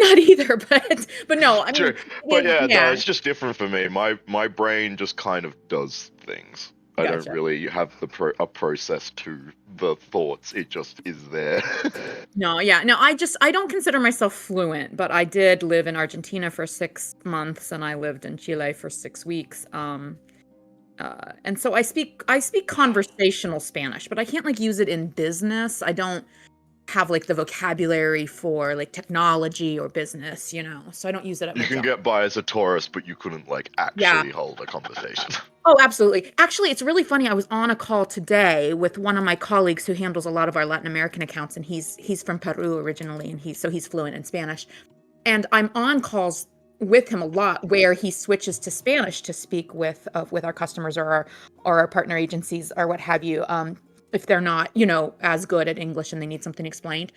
not either, but no, I True. mean, But yeah, no, yeah, it's just different for me. My brain just kind of does things. I don't gotcha. really have a process to the thoughts. It just is there. No, yeah, no, I don't consider myself fluent, but I did live in Argentina for 6 months, and I lived in Chile for 6 weeks. And so I speak conversational Spanish, but I can't like use it in business. I don't have like the vocabulary for like technology or business, so I don't use it at You my can job. get by as a tourist, but you couldn't like Yeah. actually hold a conversation. Oh, absolutely. Actually, it's really funny. I was on a call today with one of my colleagues who handles a lot of our Latin American accounts, and he's from Peru originally, and he's fluent in Spanish. And I'm on calls with him a lot where he switches to Spanish to speak with our customers or our partner agencies or what have you. If they're not, as good at English and they need something explained.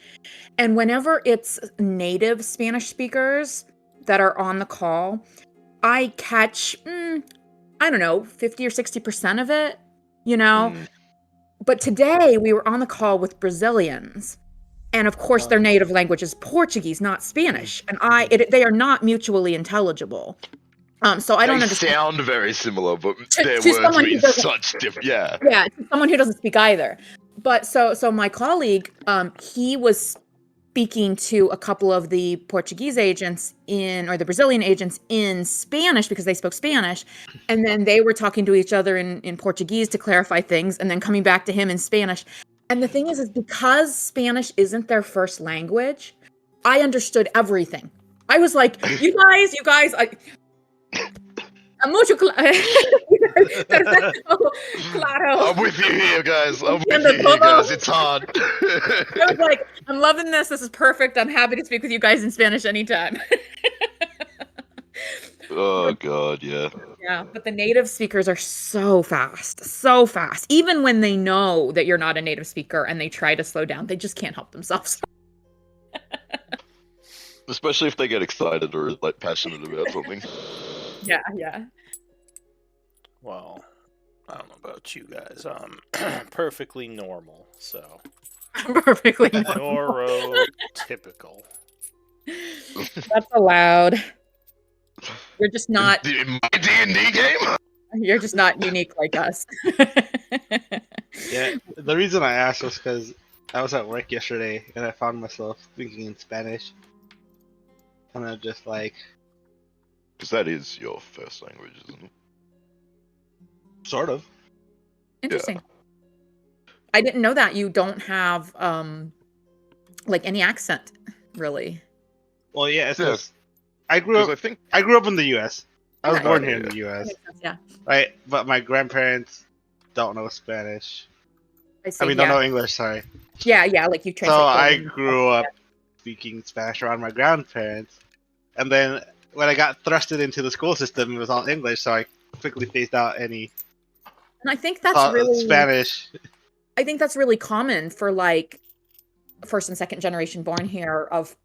And whenever it's native Spanish speakers that are on the call, I catch, I don't know, 50 or 60% of it, you know? Mm. But today we were on the call with Brazilians. And of course, their native language is Portuguese, not Spanish. And they are not mutually intelligible. So I They don't understand. sound very similar, but To, their to words someone who mean doesn't, such different. Yeah. yeah, to someone who doesn't speak either. But so my colleague, he was speaking to a couple of the Portuguese agents or the Brazilian agents in Spanish because they spoke Spanish. And then they were talking to each other in Portuguese to clarify things and then coming back to him in Spanish. And the thing is because Spanish isn't their first language, I understood everything. I was like, you guys, mucho perfecto, claro. I'm with you here, guys. I'm with Entiendo you here, todo. guys. It's hard. I was like, I'm loving this. This is perfect. I'm happy to speak with you guys in Spanish anytime. Oh god, yeah. Yeah, but the native speakers are so fast, so fast. Even when they know that you're not a native speaker and they try to slow down, they just can't help themselves. Especially if they get excited or like passionate about something. Yeah, yeah. Well, I don't know about you guys. Perfectly normal, so. Perfectly normal. Neurotypical. That's allowed. You're just not. In my D&D game. You're just not unique like us. Yeah, the reason I asked was because I was at work yesterday and I found myself speaking in Spanish. And I'm just like, Because that is your first language, isn't it? sort of. Interesting. I didn't know that you don't have like any accent, really. Well, yeah, it's Yeah. just I grew Because up. I think I grew up in the U.S. I was Okay. born Oh, here in yeah. the U.S. Makes sense, yeah. Right? But my grandparents don't know Spanish. I see. I mean, yeah. don't know English. Sorry. Yeah, like you So translate. I those and grew stuff. up speaking Spanish around my grandparents, and then when I got thrusted into the school system, it was all English. So I quickly phased out any And I think that's really Spanish. I think that's really common for like first and second generation born here of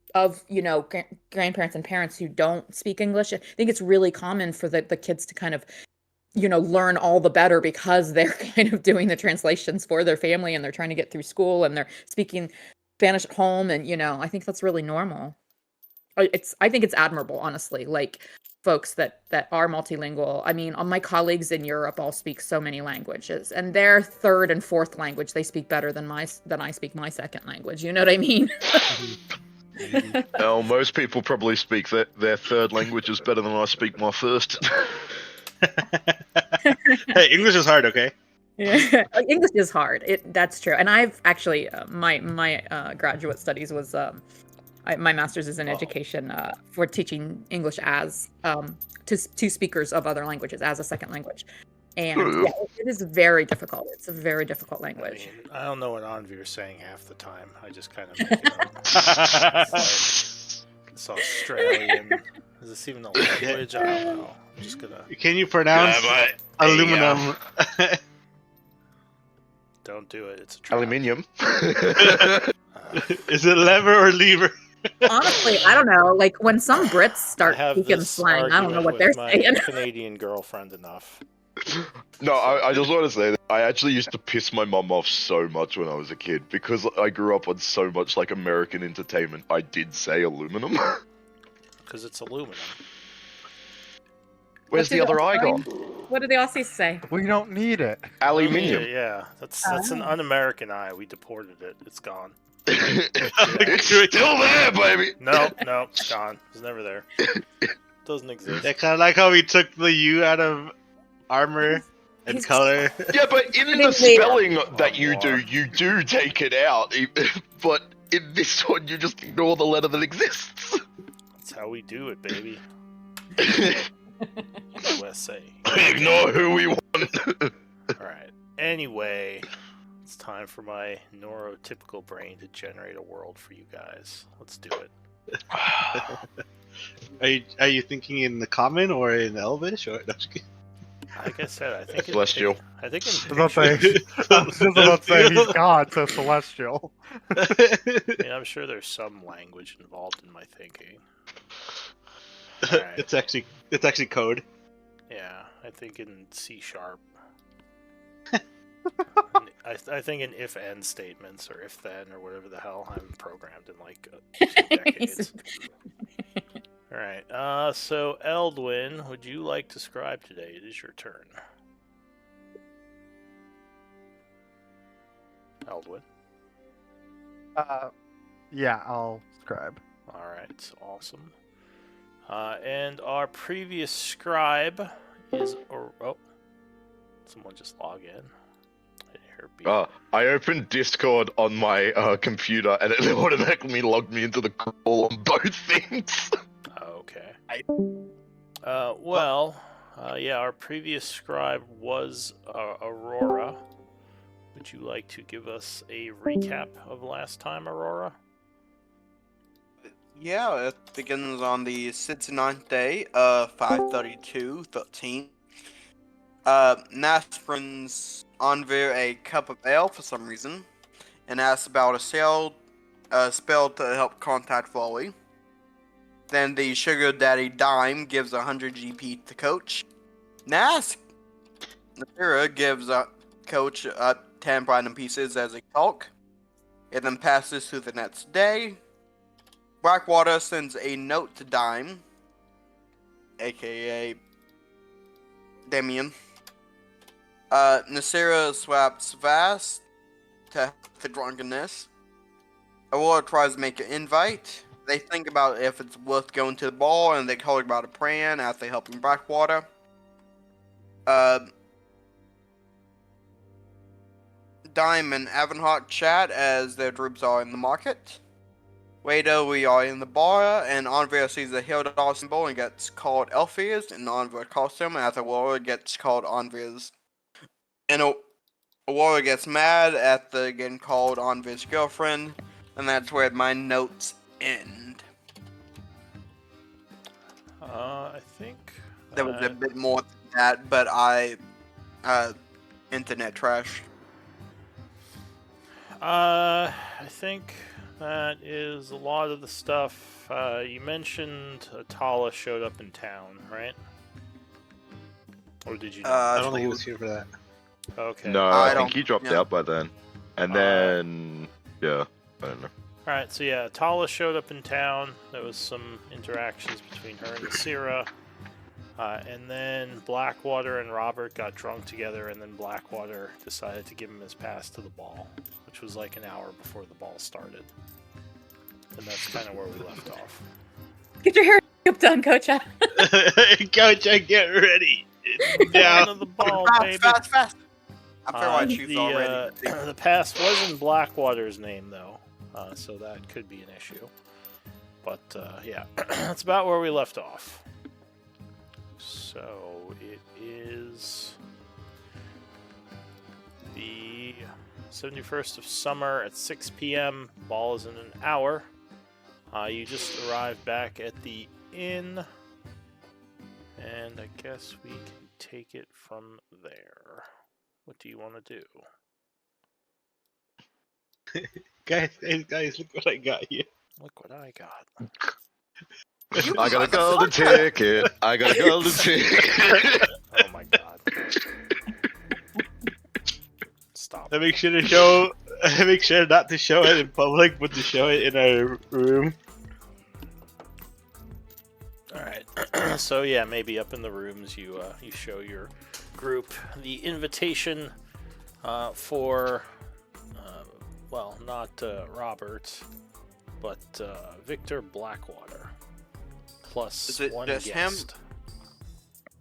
grandparents and parents who don't speak English. I think it's really common for the kids to kind of learn all the better because they're kind of doing the translations for their family and they're trying to get through school and they're speaking Spanish at home and I think that's really normal. I think it's admirable, honestly. Like folks that are multilingual. I mean, all my colleagues in Europe all speak so many languages, and their third and fourth language they speak better than I speak my second language. You know what I mean? well, most people probably speak their third languages better than I speak my first. Hey, English is hard, okay? Yeah. English is hard. That's true. And I've actually my graduate studies was my master's is in education for teaching English as to speakers of other languages as a second language. And yeah, it is very difficult. It's a very difficult language. I mean, I don't know what Anvir's saying half the time. I just kind of make it up. It's Australian. Is this even a language? I don't know. I'm just gonna. Can you pronounce aluminum? Don't do it. It's a trap. Aluminium. Is it lever or lever? Honestly, I don't know. Like when some Brits I start have speaking this slang, I don't know argument what they're with my saying. Canadian girlfriend enough. No, I just want to say that I actually used to piss my mum off so much when I was a kid because I grew up on so much like American entertainment. I did say aluminum. because it's aluminum. Where's the What did other eye gone? What did the Aussies say? We don't need it. Aluminium. Yeah, that's an un-American eye. We deported it. It's gone. It's still there, baby. No, it's gone. It's never there. Doesn't exist. Yeah, kind of like how we took the U out of armor and He's- color. Yeah, but in the Later. spelling that Oh, you boy. do take it out. But in this one, you just ignore the letter that exists. That's how we do it, baby. USA. Ignore who we want. Alright. Anyway, it's time for my neurotypical brain to generate a world for you guys. Let's do it. Are you thinking in the common or in Elvish or? No, just kidding. Like I said, I think Celestial. I think in I was about to say, I was just about to say he's God, so celestial. I mean, I'm sure there's some language involved in my thinking. Alright. It's actually code. Yeah, I think in C#. I think in if-and statements or if-then or whatever the hell I'm programmed in like 2 decades. Alright, so Eldwin, would you like to scribe today? It is your turn. Eldwin. Yeah, I'll scribe. Alright, awesome. And our previous scribe is... oh, someone just log in. I didn't hear a beep. I opened Discord on my computer and it automatically logged me into the call on both things. Okay. Yeah, our previous scribe was Aurora. Would you like to give us a recap of last time, Aurora? Yeah, it begins on the 69th day of 532:13. Nash brings Anvir a cup of ale for some reason, and asks about a spell to help contact Volley. Then the Sugar Daddy Dime gives 100 GP to Coach. Nask Nasira gives Coach 10 platinum pieces as a talk. It then passes to the next day. Blackwater sends a note to Dime, aka Damien. Nasira swaps Vast to the drunkenness. Aurora tries to make an invite. They think about if it's worth going to the ball, and they call about a plan as they help in Blackwater. Dime and Avonhawk chat as their troops are in the market. Later, we are in the bar, and Anvir sees the Hildar symbol and gets called Elfier's, and Anvir calls him as Aurora gets called Anvir's. And Aurora gets mad at the getting called Anvir's girlfriend, and that's where my notes end. I think There was a bit more than that, but internet trash. I think that is a lot of the stuff. You mentioned Atala showed up in town, right? Or did you? I don't think he was here for that. Okay. No, I I think don't- he dropped yeah. out by then. And then, yeah, I don't know. Alright, so yeah, Tala showed up in town. There was some interactions between her and Nasira. And then Blackwater and Robert got drunk together, and then Blackwater decided to give him his pass to the ball, which was like an hour before the ball started. And that's kind of where we left off. Get your hair done, Coach. Coach, I get ready. Down to the ball, baby. Fast! I feel like she's the, already. the pass was in Blackwater's name, though, so that could be an issue. But yeah, that's about where we left off. So it is the 71st of summer at 6 p.m. Ball is in an hour. You just arrived back at the inn, and I guess we can take it from there. What do you want to do? Guys, look what I got here. Look what I got. I got a golden ticket. I got a golden ticket. Oh my god. Stop. I make sure to show. I make sure not to show it in public, but to show it in our room. So yeah, maybe up in the rooms you show your group the invitation for well, not Robert, but Victor Blackwater plus Is it one just him? guest.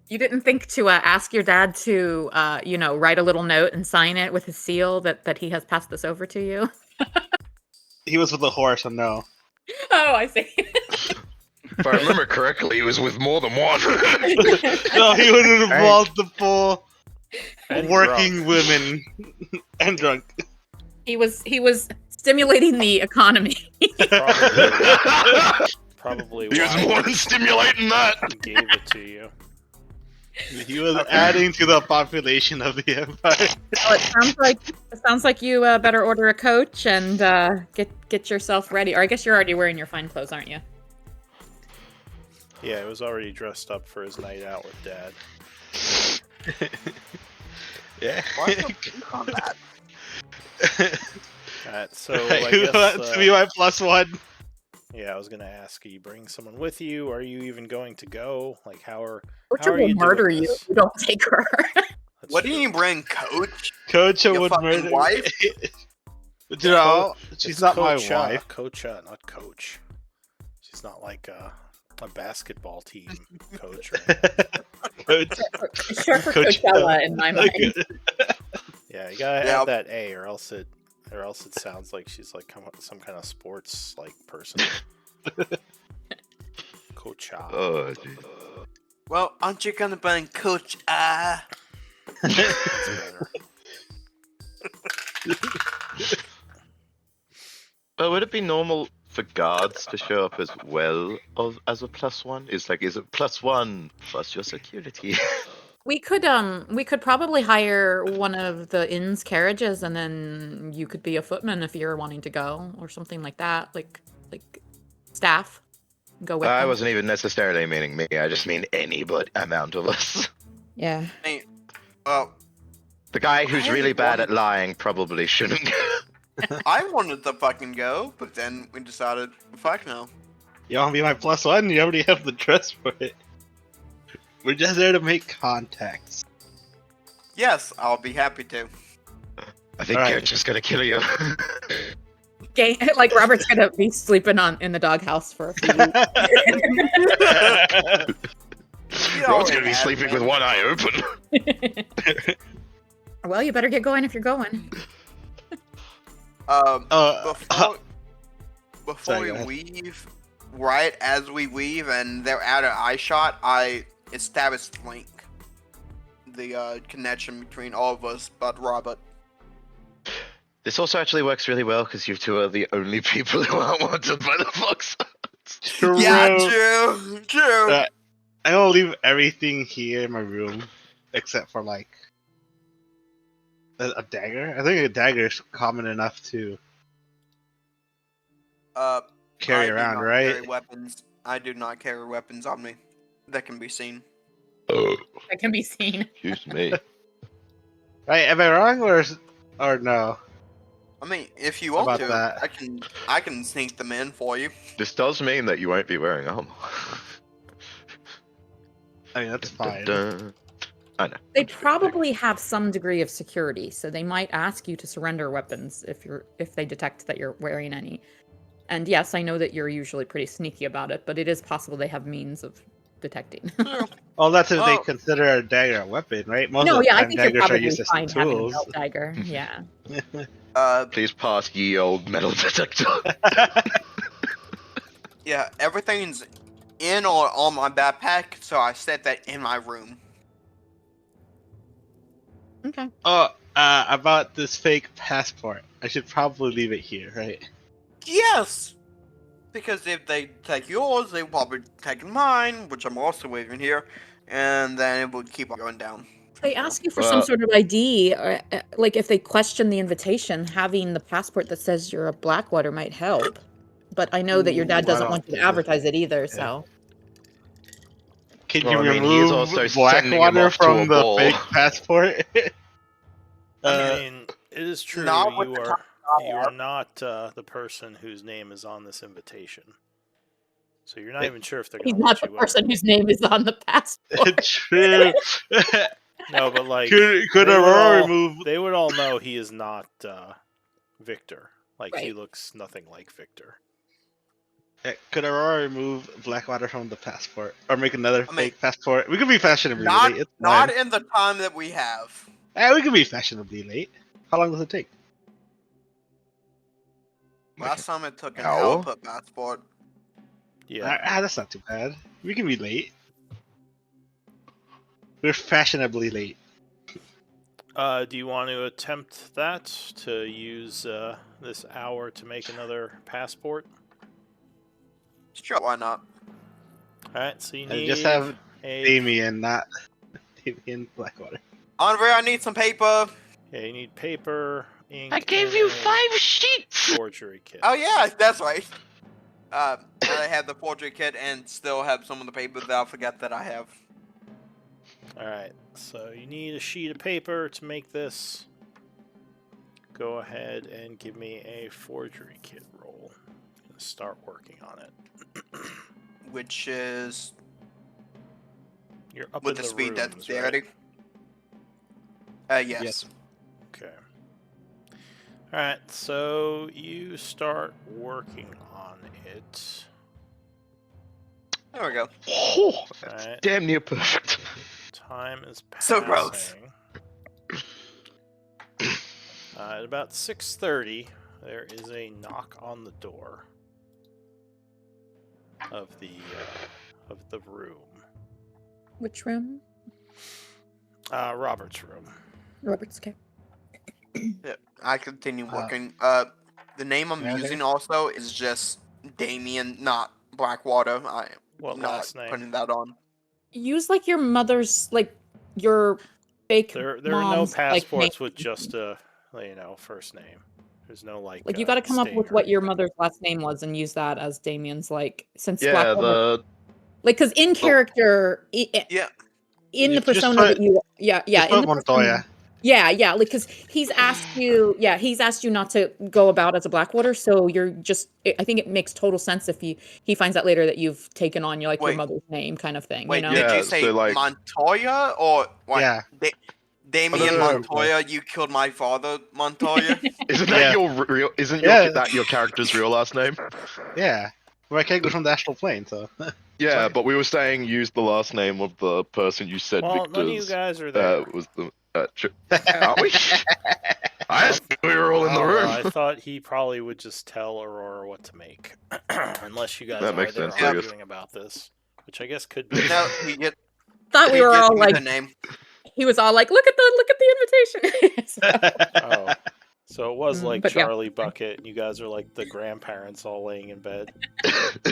You didn't think to ask your dad to, write a little note and sign it with his seal that he has passed this over to you? He was with the horse, so no. Oh, I see. If I remember correctly, he was with more than one. No, he was with multiple And working drunk. women and drunk. He was stimulating the economy. Probably He was why more than stimulating that. he gave it to you. He was adding to the population of the empire. Well, it sounds like you better order a coach and get yourself ready. Or I guess you're already wearing your fine clothes, aren't you? Yeah, he was already dressed up for his night out with Dad. Yeah. What's the pink on that? Alright, so I guess To be my plus one. yeah, I was gonna ask, are you bring someone with you? Are you even going to go? Like, how are Richard are will you murder doing you this? if you don't take her. That's What do true. you bring, Coach? Coach Your would fucking murder. wife? But you know, It's she's not my Coach, wife. Coach, not coach. She's not like a basketball team coach. Right? Coach. Short for Coach- Coachella in my mind. Yeah, you gotta Yeah. add that A, or else it sounds like she's like some kind of sports like person. Coach. Oh, geez. Well, aren't you gonna bring Coach? Would it be normal for guards to show up as well as a plus one? Is it plus one plus your security? We could probably hire one of the inn's carriages, and then you could be a footman if you're wanting to go, or something like that. Like staff, go with. I them. wasn't even necessarily meaning me. I just mean any but amount of us. Yeah. Well, The guy who's I really bad wanted- at lying probably shouldn't. I wanted to fucking go, but then we decided, fuck no. You want to be my plus one? You already have the dress for it. We're just there to make contacts. Yes, I'll be happy to. I think Alright. you're just gonna kill you. Like Robert's gonna be sleeping in the doghouse for a few weeks. Rod's gonna be sleeping with one eye open. Well, you better get going if you're going. Before Sorry, go we ahead. leave, right as we leave and they're out of eye shot, I establish the link. The connection between all of us but Robert. This also actually works really well because you two are the only people who aren't wanted by the Fox. True. Yeah, true. Uh, I will leave everything here in my room, except for like a dagger. I think a dagger is common enough to carry I do around, not right? Carry weapons. I do not carry weapons on me that can be seen. Oh, That can be seen. excuse me. Right? Am I wrong or no? I mean, if you How want to, about that? I can sneak them in for you. This does mean that you won't be wearing armor. I mean that's fine. Dun. I know. They probably have some degree of security, so they might ask you to surrender weapons if they detect that you're wearing any. And yes, I know that you're usually pretty sneaky about it, but it is possible they have means of detecting. Well, that's if they Oh. consider a dagger a weapon, right? Most No, of the yeah, I time think you're daggers are probably used as fine having a tools. belt dagger. Yeah. Please pass ye old metal detector. Yeah, everything's in or on my backpack, so I set that in my room. Okay. Oh, about this fake passport. I should probably leave it here, right? Yes! Because if they take yours, they will probably take mine, which I'm also leaving here, and then it would keep on going down. If they ask you for some Well- sort of ID, or like if they question the invitation, having the passport that says you're a Blackwater might help. But I know that your dad Ooh, I doesn't don't want you to think that- advertise it either, so. Can Well, you I mean, he's remove also sending him Blackwater off to from a the ball. fake passport? I mean, it is true. Not with You the are top you are not the person whose name is on this invitation. So you're not even sure if they're He's gonna not let the you person whose name is on the passport. True. in. No, but like could they would Aurora all- remove? They would all know he is not Victor. Like he Right. looks nothing like Victor. Could Aurora remove Blackwater from the passport, or make another I mean, fake passport? We could be fashionably Not late. It's not fine. in the time that we have. We could be fashionably late. How long does it take? Last time it took an hour? hour to put passport. Yeah. That's not too bad. We can be late. We're fashionably late. Do you want to attempt that to use this hour to make another passport? Sure, why not? All right. So you And need just have a Damien, not Damien Blackwater. Andre, I need some paper. Yeah, you need paper, ink. I gave and you a 5 sheets! forgery kit. Oh yeah, that's right. I have the forgery kit and still have some of the paper that I forget that I have. All right. So you need a sheet of paper to make this. Go ahead and give me a forgery kit roll. I'm gonna start working on it. Which is You're up with in the speed rooms, dexterity. right? Yes. Yes. Okay. All right. So you start working on it. There we go. Oh, that's Alright. damn near perfect. Time is passing. So gross. At about 6:30, there is a knock on the door of the room. Which room? Robert's room. Robert's, okay. I continue working. The name I'm Okay. using also is just Damien, not Blackwater. I What not last name? putting that on. Use like your mother's, like your fake There are no mom's, like, passports name. with just a first name. There's no like. Like you got to come up with stinger. what your mother's last name was and use that as Damien's, like, since Yeah, Blackwater, the like, because in character, Yeah. in You the just persona put- that you, yeah, Just in put the Montoya. persona, yeah, like, because he's asked you not to go about as a Blackwater, so you're just, I think it makes total sense if he finds out later that you've taken on your Wait. mother's name kind of thing, Wait, you know? did Yeah, you say so, like- Montoya or what? Yeah. Damien no, no. Montoya, you killed my father, Montoya. isn't Yeah. that your real? Isn't Yeah. that your character's real last name? Yeah. Well, I can't go from the astral plane, so. Yeah, Sorry. but we were saying use the last name of the person you said Well, none of you Victor's guys are there. was the. Are we? I assumed we were all in the Oh, room. I thought he probably would just tell Aurora what to make, unless you guys That are makes there sense, I guess. arguing about this, which I guess could be. No, he get. Thought we he were gives all me like, the name. he was all like, look at the invitation. So- Oh, so it was like but yeah. Charlie Bucket, and you guys are like the grandparents all laying in bed.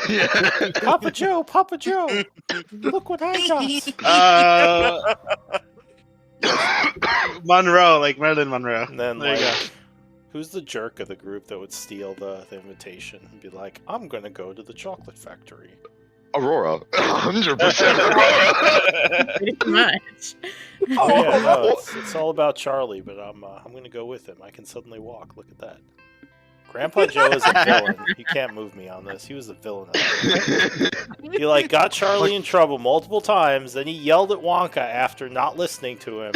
Yeah. Papa Joe, look what I got. Monroe, like Marilyn Monroe. And then There you like, who's the jerk of the group that would steal the invitation and be like, I'm gonna go to the chocolate factory. Aurora, 100% Aurora. Pretty much. Oh yeah, no, it's all about Charlie, but I'm gonna go with him. I can suddenly walk. Look at that. Grandpa Joe is a villain. You can't move me on this. He was a villain. He like got Charlie in trouble multiple times. Then he yelled at Wonka after not listening to him,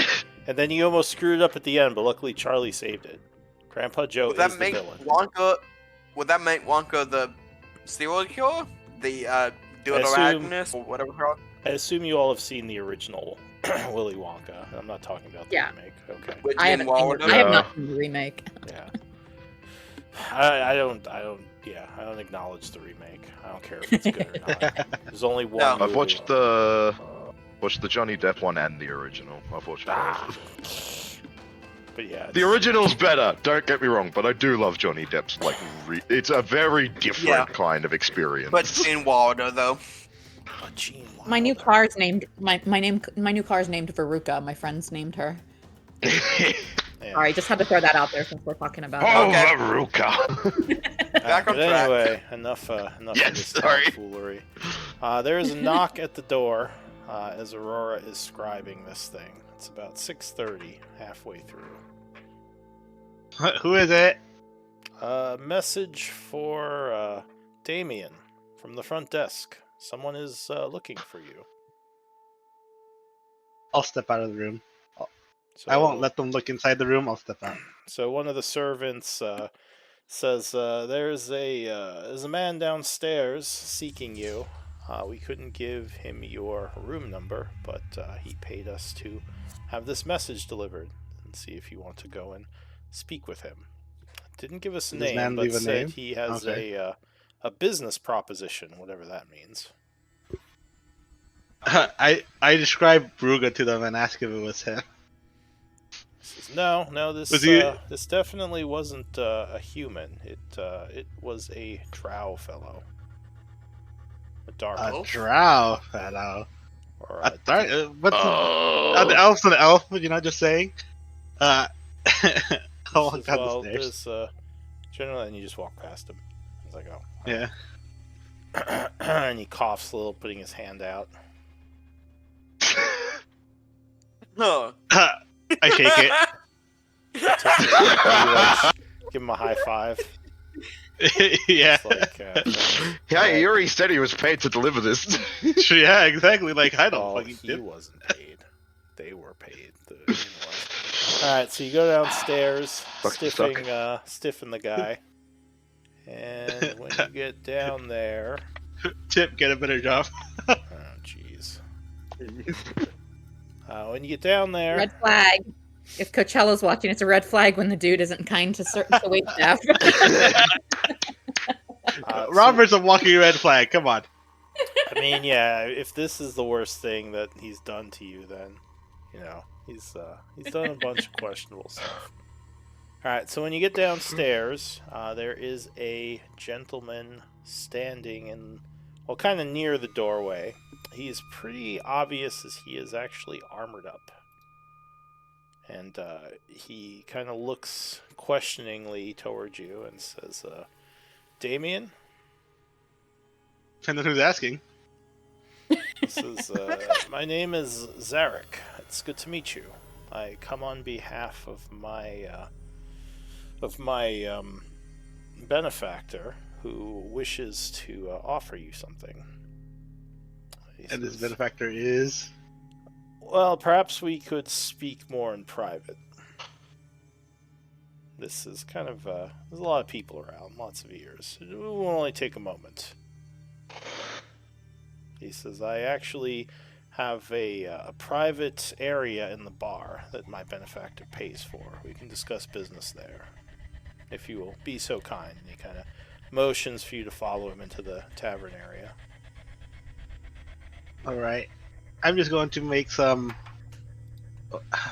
and then he almost screwed it up at the end. But luckily, Charlie saved it. Grandpa Joe Would is that the make villain. Wonka? Would that make Wonka the serial killer? The Deuteragonist or whatever it's called? I assume you all have seen the original Willy Wonka. I'm not talking about the Yeah. remake. Okay. With I Gene haven't seen Wilder? I have Yeah. not seen the remake. Yeah. I don't acknowledge the remake. I don't care if it's good or not. There's only one. No. I've movie. watched the Johnny Depp one and the original. I've watched both. But yeah, The original's better. Don't get me wrong, but I do love Johnny Depp's like. It's a very different Yeah. kind of experience. But Gene Wilder though. Gene My new Wilder. car's named my new car's named Veruca. My friend's named her. Yeah. Sorry, just had to throw that out there since we're talking about it. Oh, Okay. Veruca. Back on But track. anyway, enough Yes, of this sorry. tomfoolery. There is a knock at the door as Aurora is scribing this thing. It's about 6:30, halfway through. Who is it? Message for Damien. from the front desk. Someone is looking for you. I'll step out of the room. So, I won't let them look inside the room. I'll step out. So one of the servants says, "There's a man downstairs seeking you. We couldn't give him your room number, but he paid us to have this message delivered and see if you want to go and speak with him. Didn't give us a Does this name, man but leave a said name? he has Okay. a business proposition, whatever that means." I described Bruga to them and asked if it was him. He says, "No, this Was he- this definitely wasn't a human. It was a drow fellow, a dark A Elf? drow fellow. or A dark. What's Oh. the elf's an elf? You know, just saying. I'll walk says, down well, the stairs. there's generally, and you just walk past him. He's like, oh, Yeah. and he coughs a little, putting his hand out. Huh. I shake it. You, like, give him a high five. Yeah. It's like, Yeah, he already said he was paid to deliver this. Yeah, exactly. Like I don't oh, fucking he tip. wasn't paid. They were paid. All right, so you go downstairs, Fuck the stock. stiffing the guy, and when you get down there, Tip, get a better job. oh jeez. When you get down there, Red flag. If Coachella's watching, it's a red flag when the dude isn't kind to certain wait staff. so- Robert's a walking red flag. Come on. I mean, yeah, if this is the worst thing that he's done to you, then, you know, he's done a bunch of questionable stuff. Alright, so when you get downstairs, there is a gentleman standing in, well, kind of near the doorway. He's pretty obvious as he is actually armored up. And he kind of looks questioningly towards you and says, Damien? Depends on who's asking. This is, my name is Zarek. It's good to meet you. I come on behalf of my benefactor who wishes to offer you something. He And this says, benefactor is. well, perhaps we could speak more in private. This is kind of, there's a lot of people around, lots of ears. It will only take a moment. He says, I actually have a private area in the bar that my benefactor pays for. We can discuss business there, if you will be so kind. And he kind of motions for you to follow him into the tavern area. Alright. I'm just going to make some.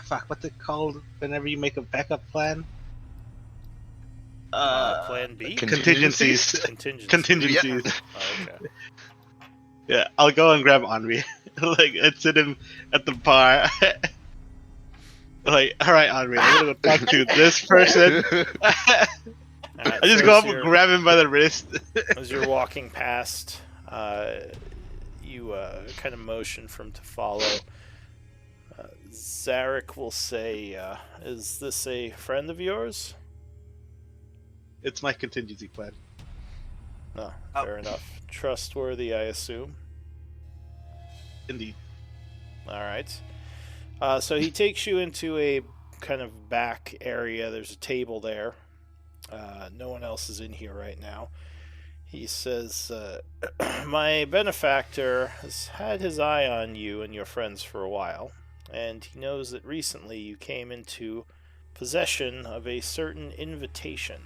Fuck, what's it called whenever you make a backup plan? Plan B? Contingencies. Contingencies. Oh, okay. Yeah, I'll go and grab Henri. Like, and sit him at the bar. Like, alright, Henri, I'm gonna go talk to this person. I Alright, just so go as up and you're- grab him by the wrist. As you're walking past, you kind of motion for him to follow. Zarek will say, is this a friend of yours? It's my contingency plan. No, Oh. fair enough. Trustworthy, I assume. Indeed. Alright. So he takes you into a kind of back area. There's a table there. No one else is in here right now. He says, my benefactor has had his eye on you and your friends for a while, and he knows that recently you came into possession of a certain invitation.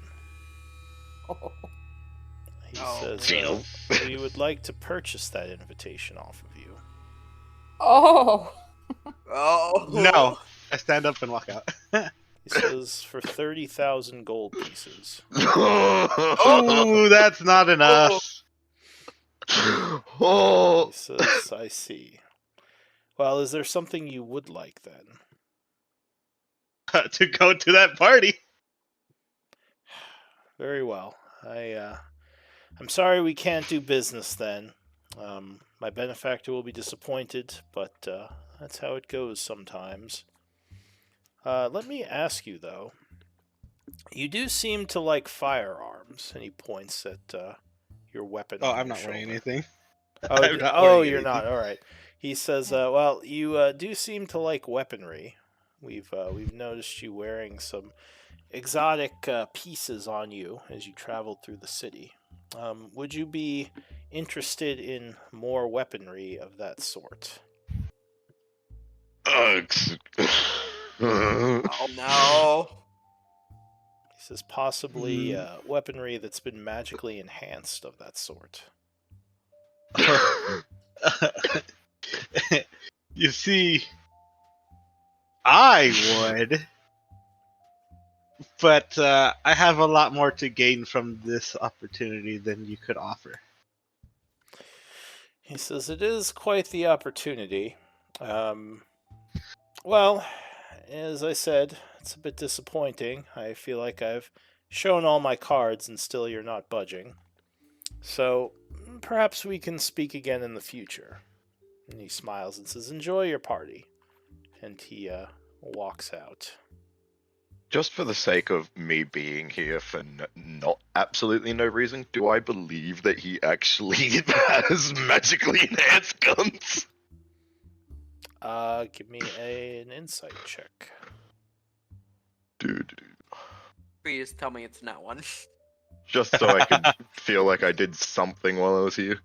He says, Gino. we would like to purchase that invitation off of you. Oh. Oh No! I stand up and walk out. He says, for 30,000 gold pieces. Oh, that's not enough. Oh. He says, I see. Well, is there something you would like then? To go to that party. Very well. I'm sorry we can't do business then. My benefactor will be disappointed, but that's how it goes sometimes. Let me ask you, though. You do seem to like firearms, and he points at your weapon. Oh, on I'm your not wearing shoulder. anything. Oh, I'm not oh, wearing you're anything. not. All right. He says, "Well, you do seem to like weaponry. We've noticed you wearing some exotic pieces on you as you traveled through the city. Would you be interested in more weaponry of that sort?" Ugh. Oh no. He says, "Possibly weaponry that's been magically enhanced of that sort." You see, I would, but I have a lot more to gain from this opportunity than you could offer. He says, "It is quite the opportunity. Well, as I said, it's a bit disappointing. I feel like I've shown all my cards and still you're not budging. So perhaps we can speak again in the future." And he smiles and says, "Enjoy your party." And he walks out. Just for the sake of me being here for not absolutely no reason, do I believe that he actually has magically enhanced guns? Give me an insight check. Dude. Please tell me it's not one. Just so I could feel like I did something while I was here.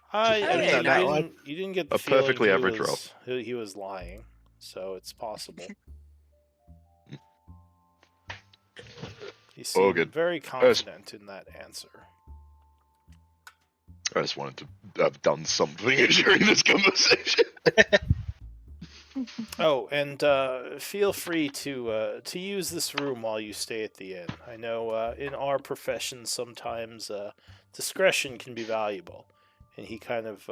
Hey, that one. You didn't get the A feeling perfectly average he was lying, so it's possible. He seemed good. very confident in that answer. I just wanted to have done something during this conversation. Oh, and feel free to use this room while you stay at the inn. I know in our profession sometimes discretion can be valuable, and he kind of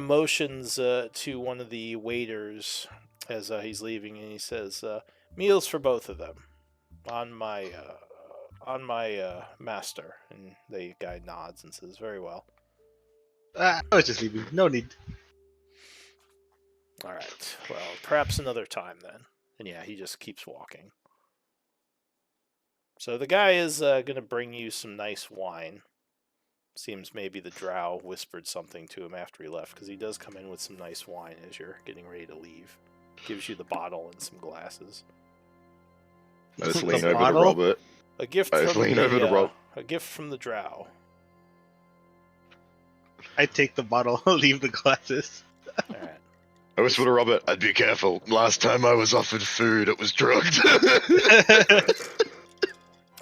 motions to one of the waiters as he's leaving, and he says, "Meals for both of them, on my master." And the guy nods and says, "Very well." I was just leaving. No need. All right. Well, perhaps another time then. And yeah, he just keeps walking. So the guy is going to bring you some nice wine. Seems maybe the drow whispered something to him after he left, because he does come in with some nice wine as you're getting ready to leave. Gives you the bottle and some glasses. I just The lean over to bottle? Robert. A gift I just from lean the over to Rob. a gift from the drow. I take the bottle, leave the glasses. All right. I whisper to Robert, I'd be careful. Last time I was offered food, it was drugged.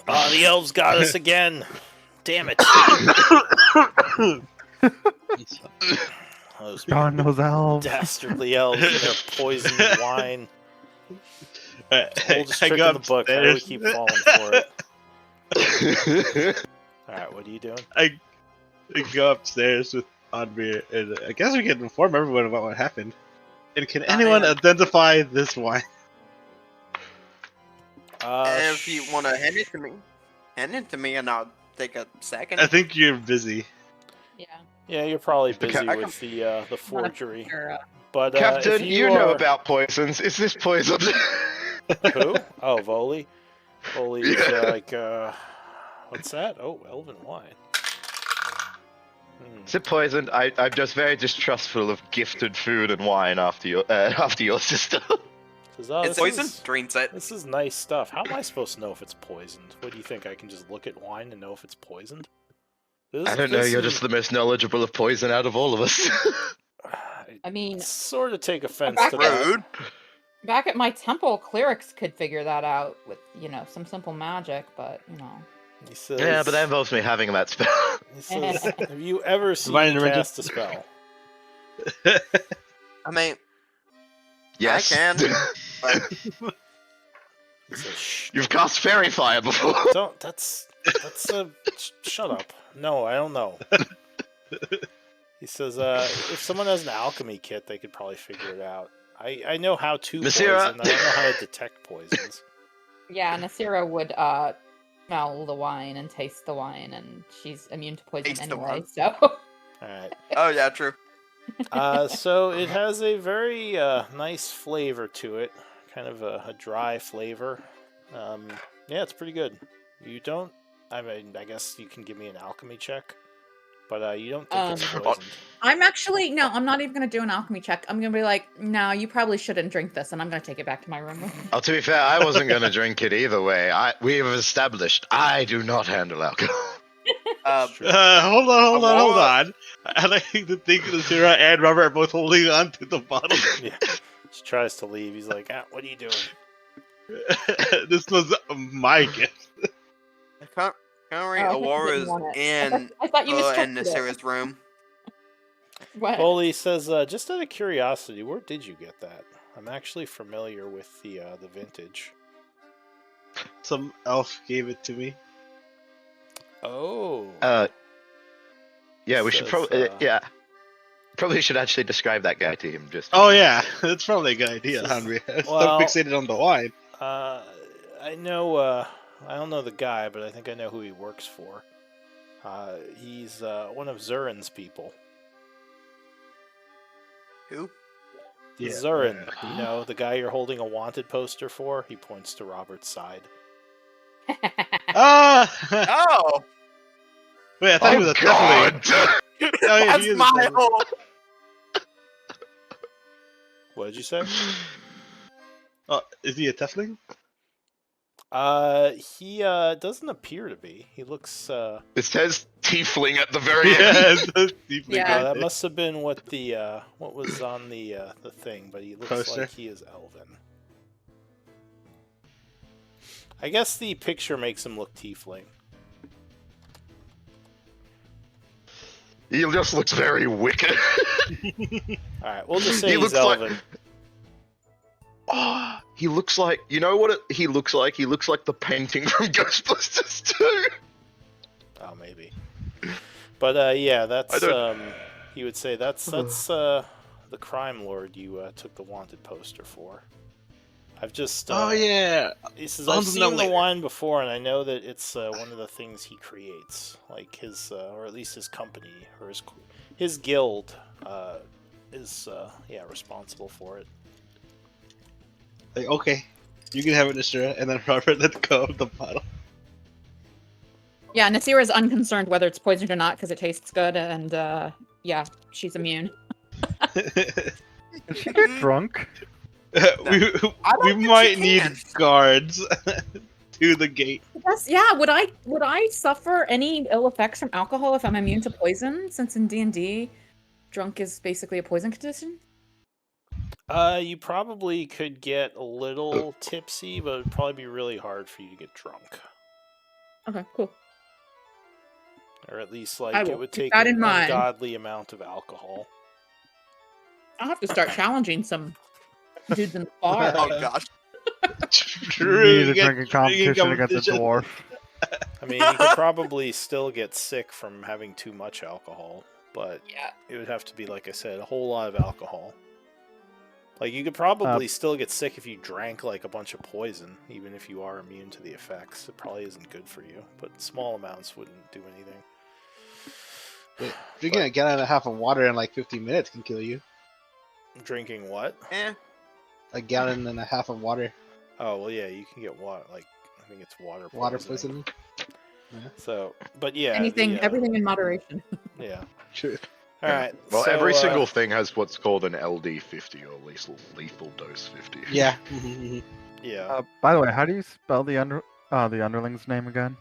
Ah, the elves got us again. Damn it. Those Darn those elves. dastardly elves and their poisoned wine. Oldest I trick go in the book. How do we upstairs. keep falling for it? Alright, what are you doing? I go upstairs with Andrea, and I guess we can inform everyone about what happened. And can anyone am. identify this wine? If you want to hand it to me, and I'll take a second. I think you're busy. Yeah. Yeah, you're probably busy I with the forgery. But Captain, if you know are- about poisons. Is this poison? who? Oh, Voli. Voli's Yeah. like what's that? Oh, elven wine. Is it poisoned? I'm just very distrustful of gifted food and wine after your sister. Says, oh, It's this poison. is- Drinks it. This is nice stuff. How am I supposed to know if it's poisoned? What do you think? I can just look at wine and know if it's poisoned? I don't know, you're just the most knowledgeable of poison out of all of us. I mean, sort of take offense Back to that. Rude. back at my temple, clerics could figure that out with, some simple magic, but, He says, Yeah, but that involves me having that spell. He says, have you ever seen Divine me intervention. cast a spell? I mean, Yes. I can. But He says, shh. You've cast fairy fire before. Don't, that's a, shut up. No, I don't know. He says, if someone has an alchemy kit, they could probably figure it out. I know how to Nasira. poison. I don't know how to detect poisons. yeah, Nasira would smell the wine and taste the wine, and she's immune to poison Taste the anyway, wine. so. Alright. oh yeah, true. So it has a very nice flavor to it. Kind of a dry flavor. Yeah, it's pretty good. You don't I mean, I guess you can give me an alchemy check, but you don't think it's Um, poisoned. I'm actually no, I'm not even gonna do an alchemy check. I'm gonna be like, no, you probably shouldn't drink this, and I'm gonna take it back to my room with me. Oh, to be fair, I wasn't going to drink it either way. We've established I do not handle alcohol. Uh, True. Hold on. Aurora- I like to think that Sarah and Robert are both holding on to the bottle. Yeah. She tries to leave. He's like, what are you doing? This was my gift. Currently, Oh, I thought you Aurora didn't is want it. in I thought you Bella and mistrusted it. Nasira's room. What? Foley says, just out of curiosity, where did you get that? I'm actually familiar with the vintage. Some elf gave it to me. Oh. Yeah, we should Says, probably probably should actually describe that guy to him. Just Oh yeah, that's probably a good idea, This is- Henry. well- I'm fixated on the wine. I know, I don't know the guy, but I think I know who he works for. He's one of Zurin's people. Who? Yeah. Zurin, you know, the guy you're holding a wanted poster for? He points to Robert's side. Ah! Oh, Wait, I thought he was a tiefling. God! Oh, yeah, that's he is a my tiefling. whole. What did you say? Oh, is he a tiefling? He doesn't appear to be. He looks It says tiefling at the very Yeah, end. it's a tiefling. Yeah. that must have been what the what was on the thing, but he looks Poster? like he is elven. I guess the picture makes him look tiefling. He just looks very wicked. Alright, we'll just say He he's looks like- elven. Oh, he looks like, you know what he looks like? He looks like the painting from Ghostbusters 2. Oh, maybe. But yeah, that's I he would say that's the crime lord you took the wanted poster for. I've just Oh yeah. he says I'll I've know seen the later. wine before, and I know that it's one of the things he creates, like his or at least his company or his guild is responsible for it. Like, okay, you can have it, Nasira, and then Robert let go of the bottle. Yeah, Nasira is unconcerned whether it's poisoned or not because it tastes good, and yeah, she's immune. Did she get drunk? we I don't we think she might need can. guards to the gate. Yes, yeah. Would I suffer any ill effects from alcohol if I'm immune to poison? Since in D&D, drunk is basically a poison condition. You probably could get a little tipsy, but it'd probably be really hard for you to get drunk. Okay, cool. Or at least, I like, will it would keep take that an in mind. ungodly amount of alcohol. I'll have to start challenging some dudes in the bar. Oh gosh. True. We need a get drinking competition against a competition. dwarf. I mean, you could probably still get sick from having too much alcohol, but Yeah. it would have to be, like I said, a whole lot of alcohol. Like, you could probably still get sick if you drank, like, a bunch of poison, even if you are immune to the effects. It probably isn't good for you, but small amounts wouldn't do anything. Wait, drinking a gallon and a half of water in like 15 minutes can kill you. Drinking what? Eh. A gallon and a half of water. Oh, well, yeah, you can get water, like, I think it's water poisoning. Water poisoning. So, but yeah. Anything, everything in moderation. Yeah. True. Alright. Well, so, every single thing has what's called an LD 50 or lethal dose 50. Yeah. Yeah. By the way, how do you spell the underling's name again?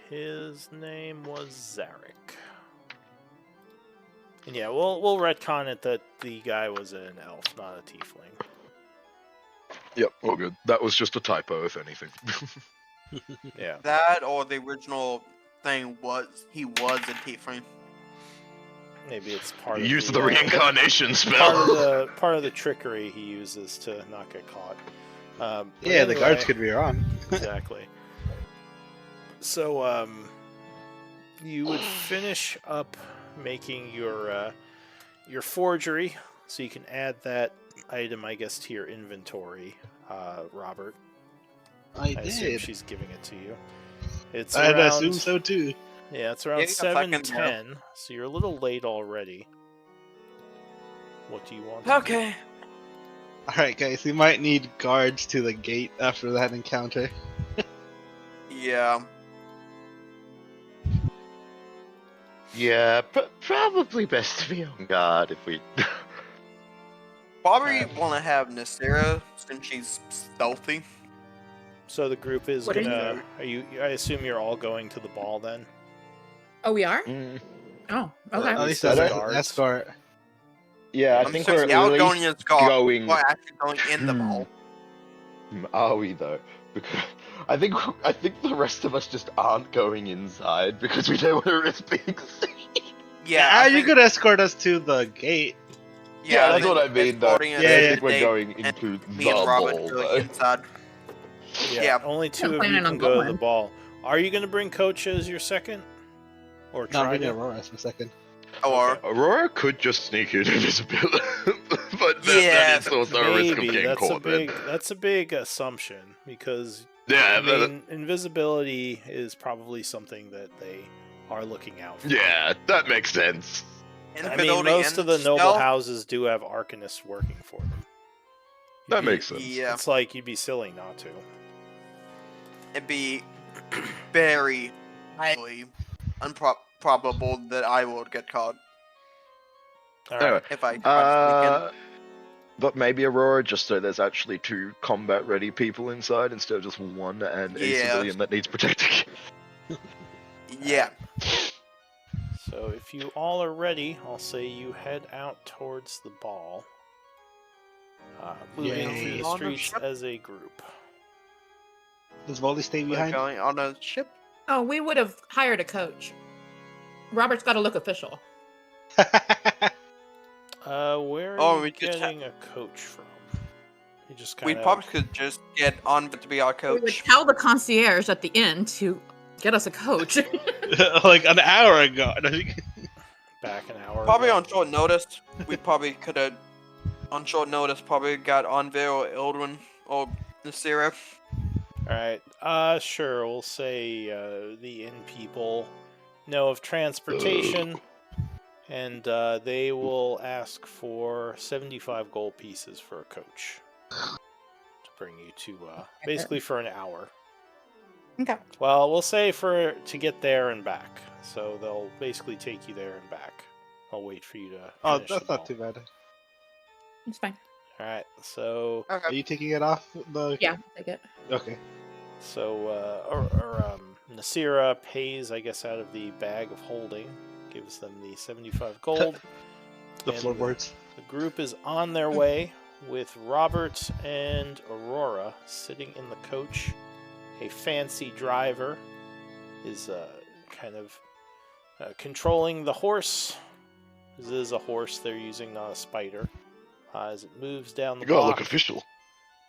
His name was Zarek. And yeah, we'll retcon it that the guy was an elf, not a tiefling. Yep, all good. That was just a typo, if anything. Yeah. That or the original thing was he was a tiefling. Maybe it's part He of used the reincarnation part spell. of the trickery he uses to not get caught. But Yeah, the guards anyway, could be wrong. exactly. So, you would finish up making your forgery, so you can add that item, I guess, to your inventory, Robert. I assume did. she's giving it to you. It's I'd around, assume so too. Yeah, it's around Give me a second 7:10, so you're a little late already. What do you want? to do? Okay. Alright, guys, we might need guards to the gate after that encounter. Yeah. Yeah, probably best to be on guard if we. Probably want to have Nasira since she's stealthy. So the group is What are gonna. Are you? I assume you're all going to the ball then. Oh, we are? Mm, Oh, At okay. least I as an don't- escort. yeah, I I'm think sorry, we're y'all at going least in Scott. going. We're actually going in the ball. Are we though? Because I think the rest of us just aren't going inside because we don't want to risk being seen. Yeah, You could escort us to the gate. Yeah, that's think what I mean. Though. escorting us Yeah, I to think the we're date, going and into the me and Robert ball. going Though. inside. Yeah. Yeah. Only two of you planning can on go to the going. ball. Are you gonna bring Coach as your second? Or No, try we need to? Aurora for a second. Or Okay. Aurora could just sneak in invisibility, but Yeah, that is also a risk of Maybe getting that's caught. that's a big assumption because Yeah, I mean invisibility is probably something that they are looking out for. yeah, that makes sense. I mean, Invisibility most of the and noble stealth, houses do have arcanists working for them. That makes sense. Yeah, It's like you'd be silly not to. it'd be very highly improbable that I would get caught All right. Anyway, if I try to sneak but maybe Aurora, just so there's actually 2 combat-ready people inside instead of just 1 and a Yeah. civilian that needs protecting. in. Yeah. So if you all are ready, I'll say you head out towards the ball, moving Yay. through the On a streets ship? as a group. Does Voldy stay We're behind? going on a ship. Oh, we would have hired a coach. Robert's got to look official. Where are Oh, you we could getting a coach from? You just We kind probably could just get on to be our We would coach. tell the concierge at the inn to get us a coach. Like an hour ago. back an hour. Probably ago. on short notice. We probably could have, on short notice, probably got Anvil or Ildwin or Nasira. Alright, sure, we'll say the inn people know of transportation, and they will ask for 75 gold pieces for a coach to bring you to, basically for an hour. Okay. Well, we'll say to get there and back, so they'll basically take you there and back. I'll wait for you to Oh, finish that's the not ball. too bad. It's fine. Alright, so... Are you taking it off the? Yeah, take it. Okay. So, Nasira pays, I guess, out of the bag of holding, gives them the 75 gold. The and floorboards. The group is on their way with Robert and Aurora sitting in the coach. A fancy driver is kind of controlling the horse. This is a horse they're using, not a spider. As it moves down the You gotta block. look official.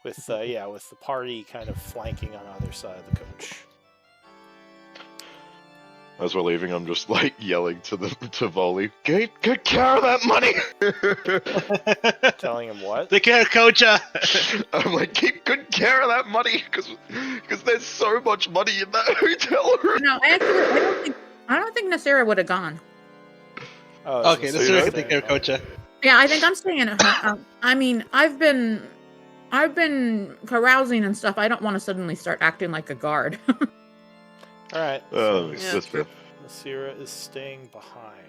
With with the party kind of flanking on either side of the coach. As we're leaving, I'm just like yelling to Volley, get care of that money. Telling him what? Take care, Coacha. I'm like, keep good care of that money because there's so much money in that hotel room. No, actually, I don't think Nasira would have gone. Oh, Okay, so the you're sir can take care of staying, Coacha. Yeah, I think I'm staying at home. I mean, I've been carousing and stuff. I don't want to suddenly start acting like a guard. All right. Oh, Yeah. that's fair. Nasira is staying behind.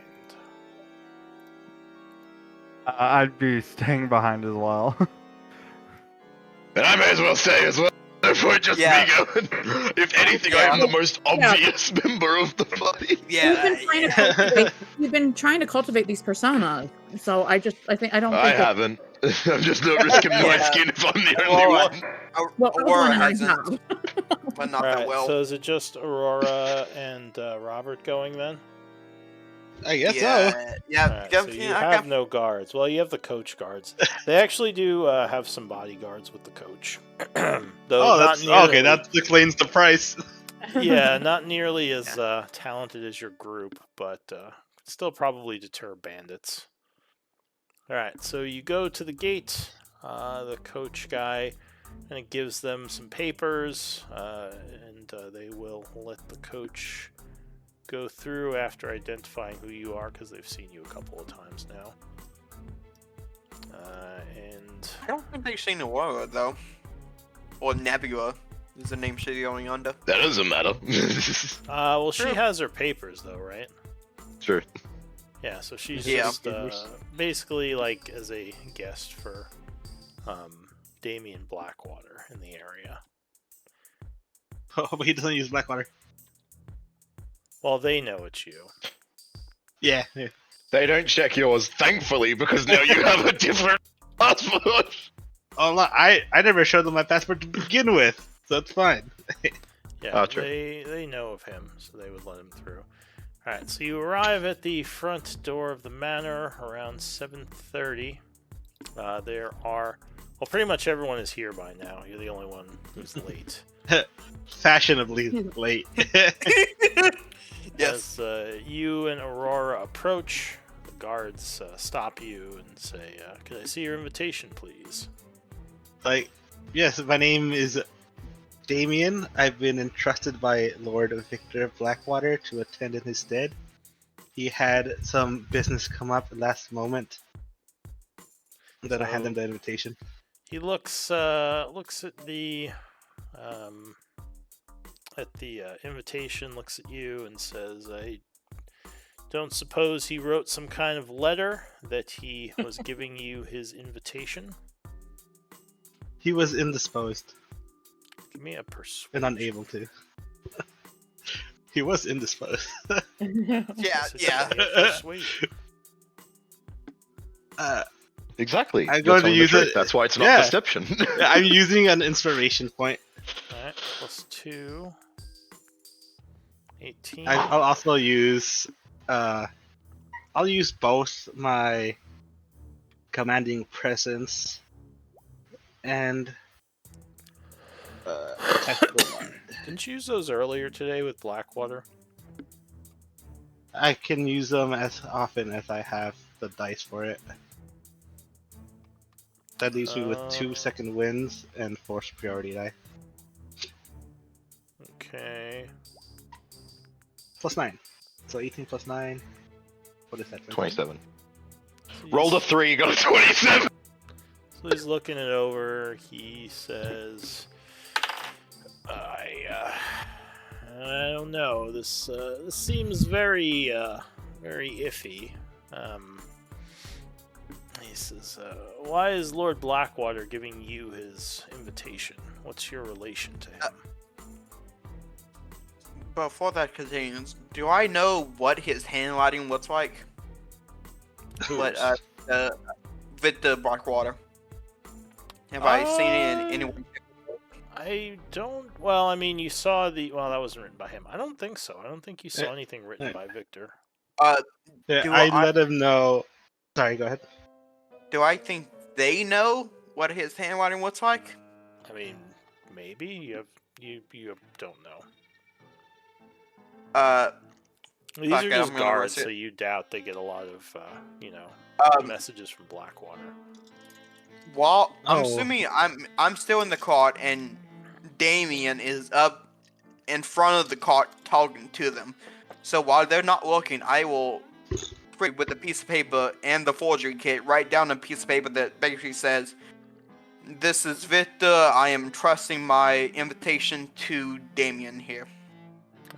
I'd be staying behind as well. And I may as well say as well. Before just Yeah. me going. If anything, Yeah. I'm the most obvious member of the party. Yeah. We've been trying to cultivate these personas. So I don't I think that- haven't. I'm just not risking my Yeah. skin if I'm the Aurora. only one. Well, Aurora Ildwin and I hasn't, have. but not All that right. well. So is it just Aurora and Robert going then? I guess so. yeah. Yeah. All right, yeah, so you yeah, have okay. no guards. Well, you have the coach guards. They actually do have some bodyguards with the coach. Though Oh, not that's nearly, okay. That explains the price. yeah, not nearly as talented as your group, but still probably deter bandits. All right, so you go to the gate. The coach guy and it gives them some papers, and they will let the coach go through after identifying who you are because they've seen you a couple of times now. And I don't think they've seen Aurora though, or Nebula. Is the name Shitty on Yonda? That doesn't matter. Well, she True. has her papers though, right? Sure. Yeah, so she's Yeah. just basically like as a guest for Damien Blackwater in the area. Oh, but he doesn't use Blackwater. Well, they know it's you. Yeah. They don't check yours, thankfully, because now you have a different passport. Oh, look, I never showed them my passport to begin with, so it's fine. Yeah, true. they know of him, so they would let him through. All right, so you arrive at the front door of the manor around 7:30. There are, well, pretty much everyone is here by now. You're the only one who's late. Fashionably late. Yes. As you and Aurora approach, the guards stop you and say, "Could I see your invitation, please?" Like, yes, my name is Damien. I've been entrusted by Lord Victor Blackwater to attend in his stead. He had some business come up at last moment. And then I hand him the invitation. He looks at the invitation, looks at you, and says, "I don't suppose he wrote some kind of letter that he was giving you his invitation?" He was indisposed Give me a persuasion. and unable to. He was indisposed. Yeah, Yes, it's yeah. give me a persuasion. Exactly. I'm You're going to telling the use truth. it- That's why it's not yeah. deception. I'm using an inspiration point. Alright, plus 2. 18. I'll also use I'll use both my commanding presence and tactical mind. Didn't you use those earlier today with Blackwater? I can use them as often as I have the dice for it. That leaves me with 2 second wins and 4 superiority die. Okay. Plus 9. So 18 plus 9. What is that? 27. So Rolled a 3, got a 27. So he's looking it over. He says, I don't know. This seems very iffy. He says, why is Lord Blackwater giving you his invitation? What's your relation to him? Before that continues, do I know what his handwriting looks like? What Victor Blackwater? Have I seen it in any way? I don't. Well, I mean, you saw the. Well, that wasn't written by him. I don't think so. I don't think you saw anything written by Victor. Yeah, Do I I- let him know. Sorry, go ahead. Do I think they know what his handwriting looks like? I mean, maybe you don't know. These Fuck are it, just I'm gonna guards, risk it. so you doubt they get a lot of messages from Blackwater. Well, I'm Oh. assuming I'm still in the cart and Damien is up in front of the cart talking to them. So while they're not looking, I will with a piece of paper and the forgery kit write down a piece of paper that basically says, "This is Victor. I am trusting my invitation to Damien here."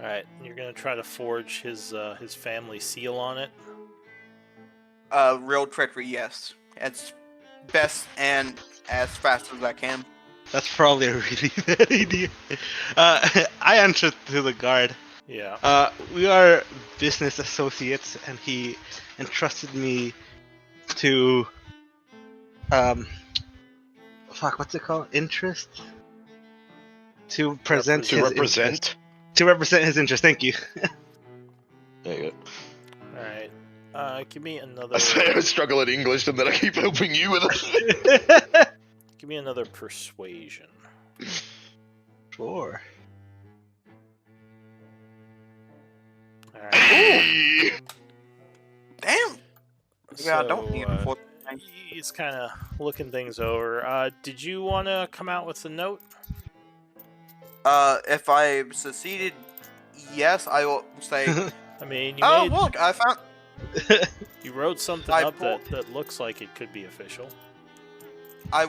All right, you're gonna try to forge his family seal on it. Real trickery, yes. As best and as fast as I can. That's probably a really bad idea. I answered to the guard. Yeah. We are business associates, and he entrusted me to, what's it called? Interest? To present To his represent. interest. To represent his interest. Thank you. There you go. All right. Give me another. I say I struggle at English and then I keep helping you with it. Give me another persuasion. Sure. All right. Hey! Damn! Yeah, I don't So, need a forgery. he's kind of looking things over. Did you want to come out with the note? If I succeeded, yes, I will say. I mean, you Oh, made, look, I found. you wrote something I up pulled- that looks like it could be official. I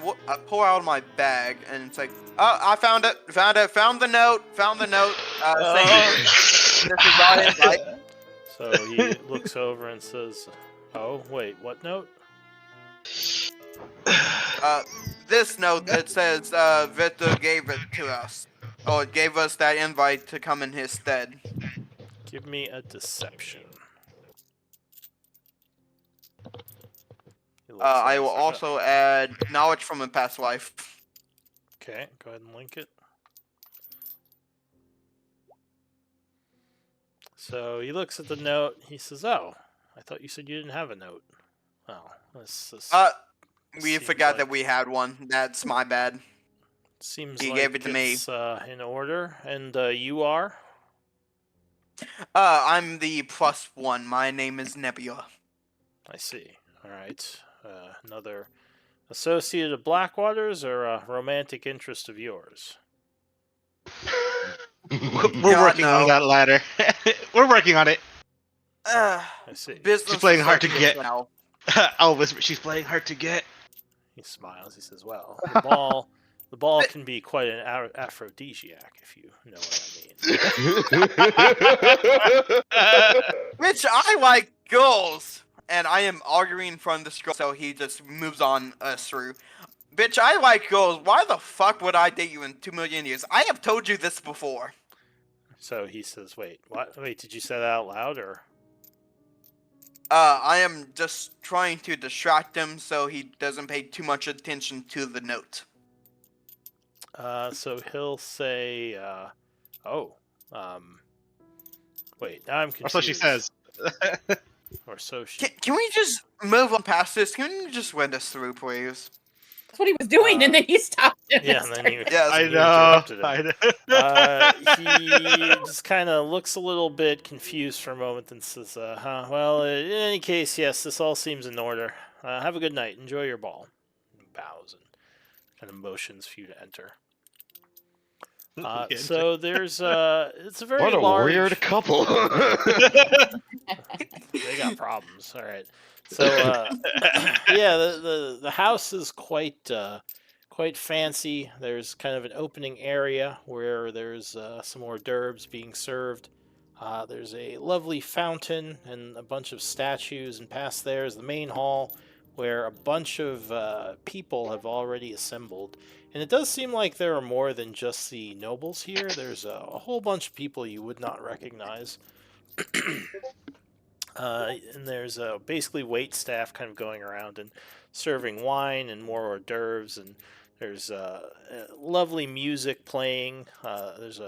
pull out my bag and it's like, oh, I found it, found the note. Saying this is my invite. So he looks over and says, "Oh, wait, what note?" This note that says Victor gave it to us. Oh, it gave us that invite to come in his stead. Give me a deception. He looks at I it, will says, also add knowledge from a past life. Okay, go ahead and link it. So he looks at the note. He says, "Oh, I thought you said you didn't have a note." Oh, this We seems forgot like- that we had one. That's my bad. seems he like gave it to me. it's in order. And you are? I'm the +1. My name is Nebula. I see. All right. Another associate of Blackwater's or a romantic interest of yours? We're working on that ladder. We're working on it. I see. Business She's playing hard to associates get. now. I'll whisper. She's playing hard to get. He smiles. He says, "Well, the ball can be quite an aphrodisiac, if you know what I mean." Bitch, I like girls. And I am arguing from the scroll, so he just moves on us through. Bitch, I like girls. Why the fuck would I date you in 2 million years? I have told you this before. So he says, "Wait, what? Wait, did you say that out loud, or?" I am just trying to distract him so he doesn't pay too much attention to the note. So he'll say, "Oh, wait, now I'm confused." Or so she says. Or so she. Can we just move on past this? Can you just win us through, please? That's what he was doing, and then he stopped him. Yeah, and then he. Yes. I you know. interrupted him. I know. He just kind of looks a little bit confused for a moment and says, "Huh? Well, in any case, yes, this all seems in order. Have a good night. Enjoy your ball." And bows and kind of motions for you to enter. So there's it's a very What a large. weird couple. They got problems. All right. So yeah, the house is quite fancy. There's kind of an opening area where there's some hors d'oeuvres being served. There's a lovely fountain and a bunch of statues, and past there is the main hall where a bunch of people have already assembled. And it does seem like there are more than just the nobles here. There's a whole bunch of people you would not recognize. And there's basically wait staff kind of going around and serving wine and more hors d'oeuvres. And there's lovely music playing. There's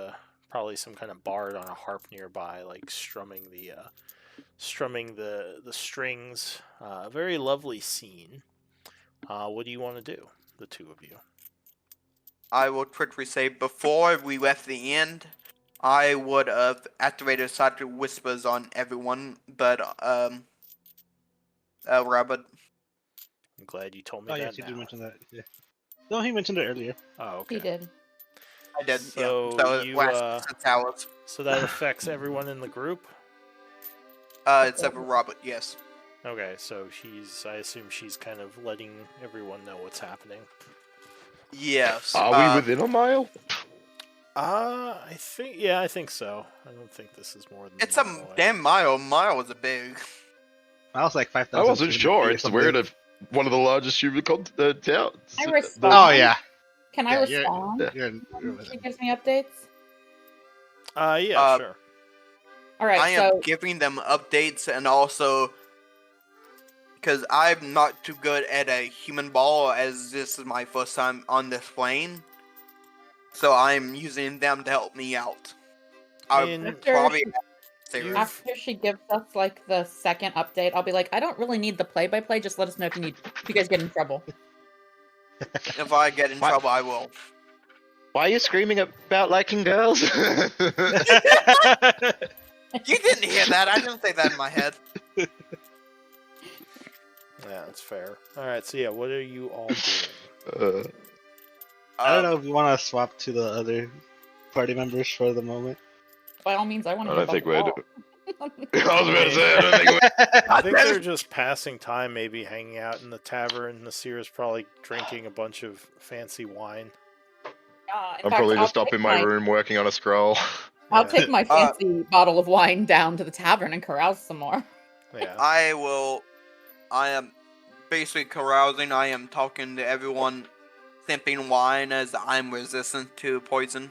probably some kind of bard on a harp nearby, like strumming the strings. Very lovely scene. What do you want to do, the two of you? I will quickly say, before we left the end, I would have activated Psychic Whispers on everyone, but, Rabbit. I'm glad you told me Oh that yes, you now. did mention that. Yeah. No, he mentioned it earlier. Oh, okay. He did. I did, So yeah. So you, last 6 hours. So that affects everyone in the group? Except for Robert, yes. Okay, so I assume she's kind of letting everyone know what's happening. Yes. Are we within a mile? I think so. I don't think this is more than It's a a mile away. damn mile. Mile is a big. I was like 5,000. I wasn't sure. It's we're in one of the largest human towns. I respond. Oh yeah. Can I Yeah, you're- respond? You're She gives me updates. Yeah, sure. All right, I am so giving them updates and also because I'm not too good at a human ball as this is my first time on this plane. So I'm using them to help me out. I'll mean, probably you- after she gives us like the second update, I'll be like, I don't really need the play-by-play. Just let us know if you guys get in trouble. if I get in What? trouble, I will. Why are you screaming about liking girls? You didn't hear that. I didn't say that in my head. Yeah, that's fair. All right, so yeah, what are you all doing? I don't know if you want to swap to the other party members for the moment. By all means, I want I to. don't think we're. I was about to say, I don't think I think they're just passing time, maybe hanging out in the tavern. Nasir's probably drinking a bunch of fancy wine. I'm probably just up in my room working on a scroll. I'll Yeah. take my fancy bottle of wine down to the tavern and carouse some more. Yeah. I am basically carousing. I am talking to everyone, sipping wine as I'm resistant to poison.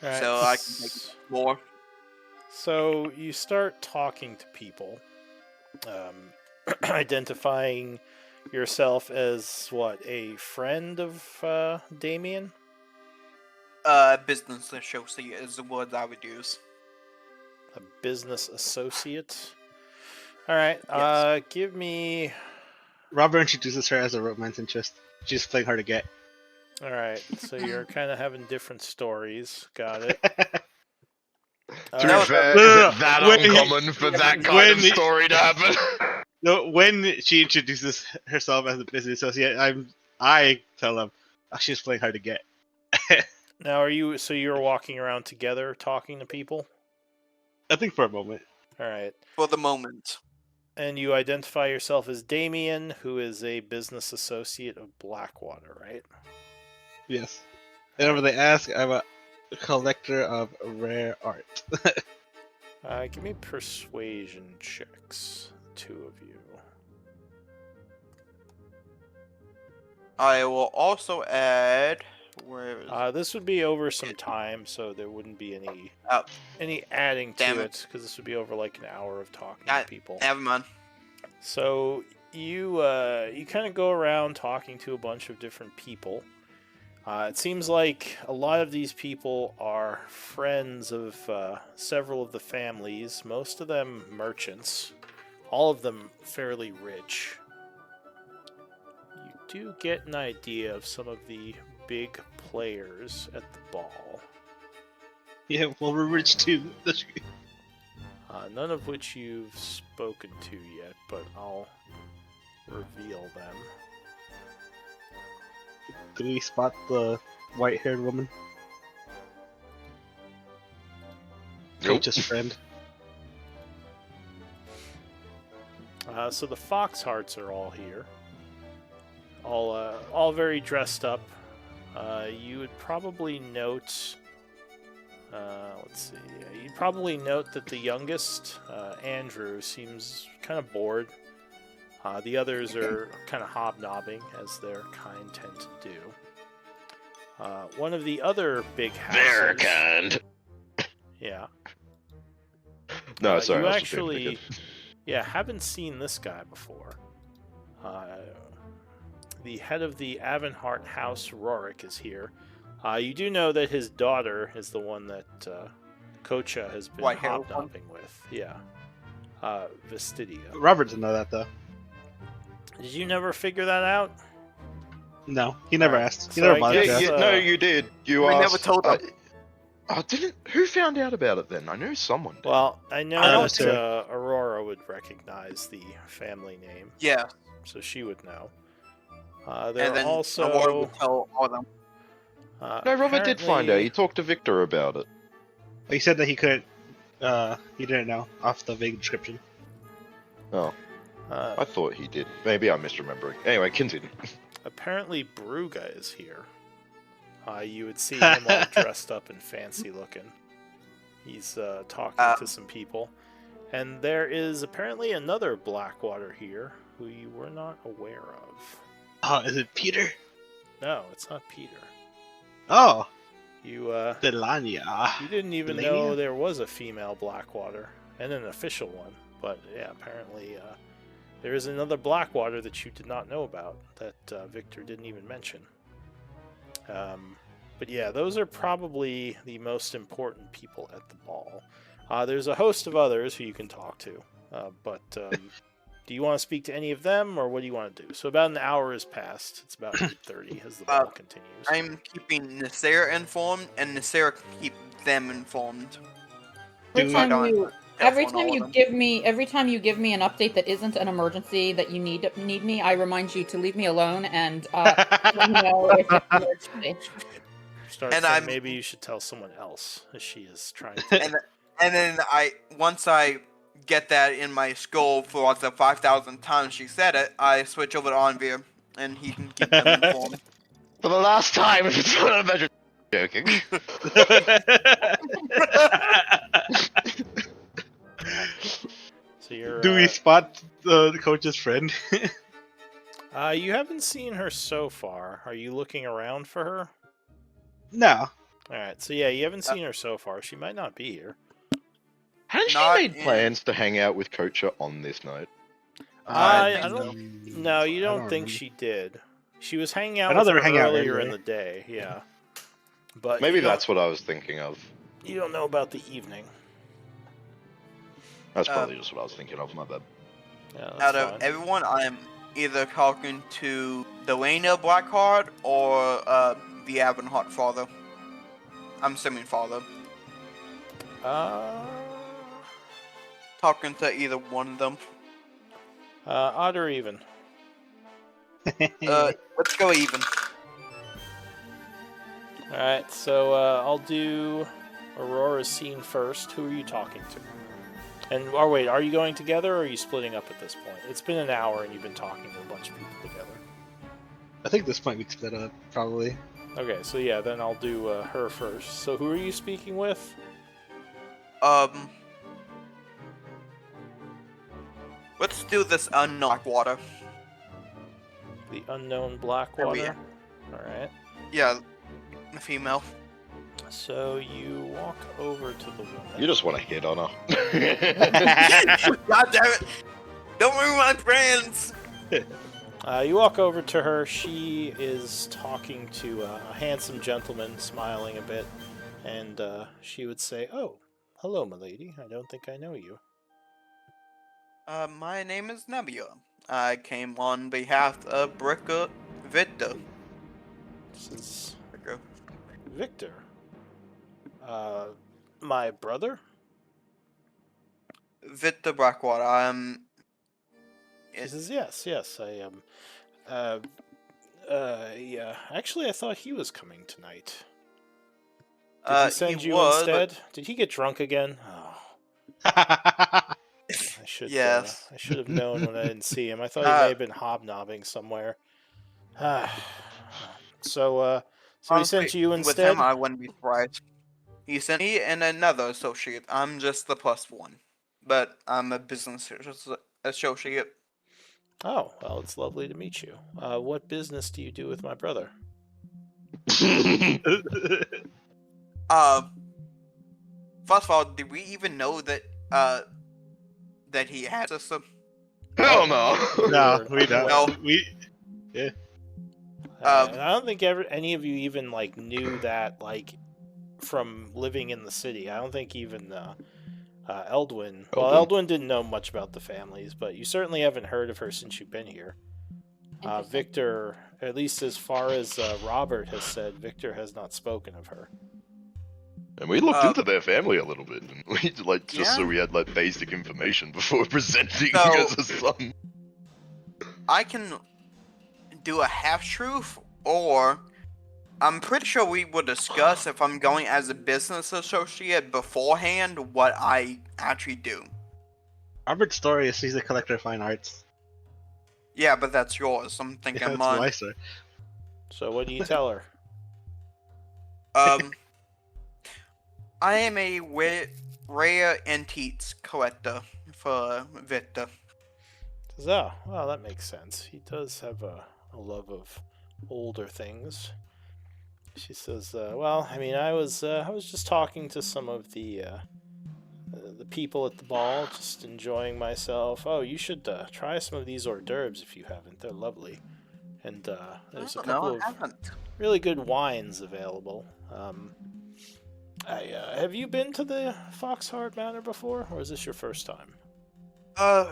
Alright, So I can take more. So you start talking to people, identifying yourself as what, a friend of Damien? Business associate is the word I would use. A business associate. All right. Yes. Give me. Robert introduces her as a romance interest. She's playing hard to get. All right. So you're kind of having different stories. Got it. To No, be fair, no, is no, it that when he- uncommon for that kind when of he- story to happen? No, when she introduces herself as a business associate, I tell them, oh, she's playing hard to get. Now, you're walking around together talking to people? I think for a moment. All right. For the moment. And you identify yourself as Damien, who is a business associate of Blackwater, right? Yes. Whenever they ask, I'm a collector of rare art. Give me persuasion checks, two of you. I will also add. Where is This would be over some time, so there wouldn't be Oh. any adding Damn to it. it, because this would be over like an hour of talking Ah, to people. Never mind. So you kind of go around talking to a bunch of different people. It seems like a lot of these people are friends of several of the families, most of them merchants, all of them fairly rich. You do get an idea of some of the big players at the ball, Yeah, well, we're rich too. none of which you've spoken to yet, but I'll reveal them. Did we spot the white-haired woman? Nope. Coach's friend. So the Foxhearts are all here, all very dressed up. You would probably note. Let's see. You'd probably note that the youngest, Andrew, seems kind of bored. The others are kind of hobnobbing, as their kind tend to do. One of the other big houses. They're kind. Yeah. No, sorry. You I was just being actually, wicked. haven't seen this guy before. The head of the Avonheart House, Rorik, is here. You do know that his daughter is the one that Kocha has been White-haired one? hobnobbing with. Yeah. Vestidia. Robert doesn't know that, though. Did you never figure that out? No, he never Alright, asked. He so never I bothered guess- to. No, you did. You We asked. never told them. Didn't. Who found out about it then? I knew someone did. Well, I know I know, that sir. Aurora would recognize the family name, Yeah. so she would know. There And are then also. Aurora would tell all of them. No, Robert did find out. apparently- He talked to Victor about it. He said that he couldn't. He didn't know off the vague description. Oh, I thought he did. Maybe I'm misremembering. Anyway, continue. Apparently, Bruga is here. You would see him all dressed up and fancy looking. He's talking to some people. And there is apparently another Blackwater here who you were not aware of. Oh, is it Peter? No, it's not Peter. Oh, You Delania. you didn't even Delania? know there was a female Blackwater, and an official one. But yeah, apparently there is another Blackwater that you did not know about that Victor didn't even mention. But yeah, those are probably the most important people at the ball. There's a host of others who you can talk to, but do you want to speak to any of them, or what do you want to do? So about an hour has passed. It's about 8:30 as the ball continues. I'm keeping Nasir informed, and Nasir can keep them informed. Every Do- time you, every F1 time all you of them. give me an update that isn't an emergency that you need me, I remind you to leave me alone and let me know if it's an emergency. Start and saying I'm- maybe you should tell someone else, as she is trying to. And then once I get that in my skull for like the 5,000 times she said it, I switch over to Anvir, and he can keep them informed. For the last time, if it's not a measure. Joking. So you're. Do we spot the coach's friend? You haven't seen her so far. Are you looking around for her? No. Alright, so yeah, you haven't seen her so far. She might not be here. Hadn't she Not made in- plans to hang out with Kocha on this night? I think don't. No, you don't think remember. she did. She was hanging out I know with they her were hanging out earlier in earlier. the day, yeah. But Maybe you don't- that's what I was thinking of. You don't know about the evening. That's probably just what I was thinking of, my bad. Yeah, that's Out of fine. everyone, I'm either talking to Delana Blackheart or the Avonheart father. I'm assuming father. Uh, Talking to either one of them. odd or even? Let's go even. Alright, so I'll do Aurora's scene first. Who are you talking to? And, oh wait, are you going together or are you splitting up at this point? It's been an hour and you've been talking to a bunch of people together. I think this might be split up, probably. Okay, so yeah, then I'll do her first. So who are you speaking with? Let's do this unknown water. The unknown Blackwater. There Alright. Yeah, the female. So you walk over to the woman. You just want to hit on her. God damn it! Don't ruin my friends! You walk over to her. She is talking to a handsome gentleman, smiling a bit, and she would say, "Oh, hello, milady. I don't think I know you." My name is Nebula. I came on behalf of Bricka Victor. This is Victor. My brother? Victor Blackwater. She says, yes, I am. Yeah. Actually, I thought he was coming tonight. Did he send you was, instead? Did he get drunk again? Oh, I should. Yes. I should have known when I didn't see him. I thought he may have been hobnobbing somewhere. So he sent you With instead. him, I wouldn't be surprised. He sent me and another associate. I'm just the plus one, but I'm a business associate. Oh, well, it's lovely to meet you. What business do you do with my brother? First of all, did we even know that that he had a sub? Hell no. No, we don't. No. And I don't think any of you even like knew that like from living in the city. I don't think even Eldwin. Well, Eldwin didn't know much about the families, but you certainly haven't heard of her since you've been here. Interesting. Victor, at least as far as Robert has said, Victor has not spoken of her. And we looked into their family a little bit, and we like just so Yeah. we had like basic information before presenting So- as a son. I can do a half truth, or I'm pretty sure we will discuss if I'm going as a business associate beforehand what I actually do. Robert's story is he's a collector of fine arts. Yeah, but that's yours. I'm Yeah, thinking that's mine. my story. So what do you tell her? I am a rare antiques collector for Victor. Says, oh, well, that makes sense. He does have a love of older things. She says, well, I mean, I was just talking to some of the people at the ball, just enjoying myself. Oh, you should try some of these hors d'oeuvres if you haven't. They're lovely. And there's a couple I of haven't. really good wines available. Have you been to the Foxheart Manor before, or is this your first time?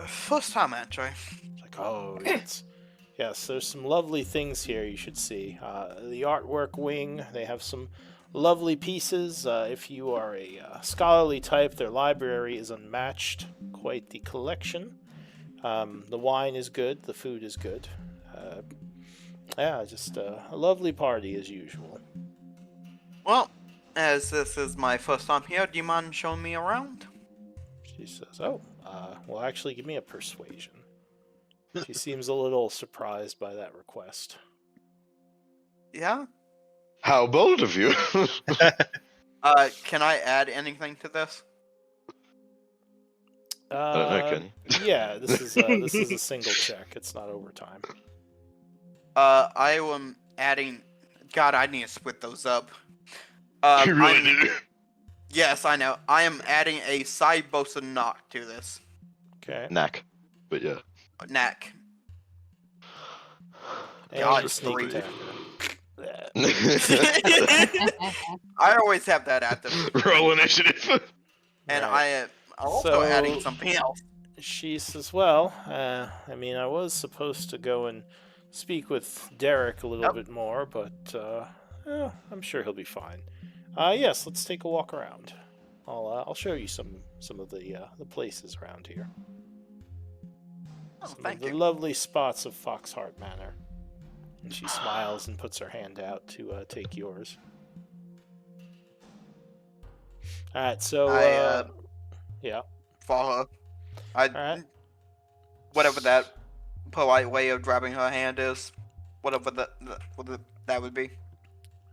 First time actually. It's like, oh, yes, there's some lovely things here you should see. The artwork wing, they have some lovely pieces. If you are a scholarly type, their library is unmatched. Quite the collection. The wine is good, the food is good. Yeah, just a lovely party as usual. Well, as this is my first time here, do you mind showing me around? She says, "Oh, well, actually, give me a persuasion." She seems a little surprised by that request. Yeah? How bold of you! Can I add anything to this? I don't know, can you? Yeah, this is a single check. It's not overtime. I am adding. God, I need to split those up. You really I'm- do. Yes, I know. I am adding a side bosa knock to this. Okay. Knack. But yeah. Knack. And God, a sneak three. attack. I always have that active. Roll initiative. And Right. I am also So- adding something else. She says, "Well, I mean, I was supposed to go and speak with Derek a little Yep. bit more, but I'm sure he'll be fine. Yes, let's take a walk around. I'll show you some of the places around here. Oh, Some thank of the you. lovely spots of Foxheart Manor." And she smiles and puts her hand out to take yours. All right, so yeah. Follow. Alright. Whatever that polite way of grabbing her hand is, whatever that would be.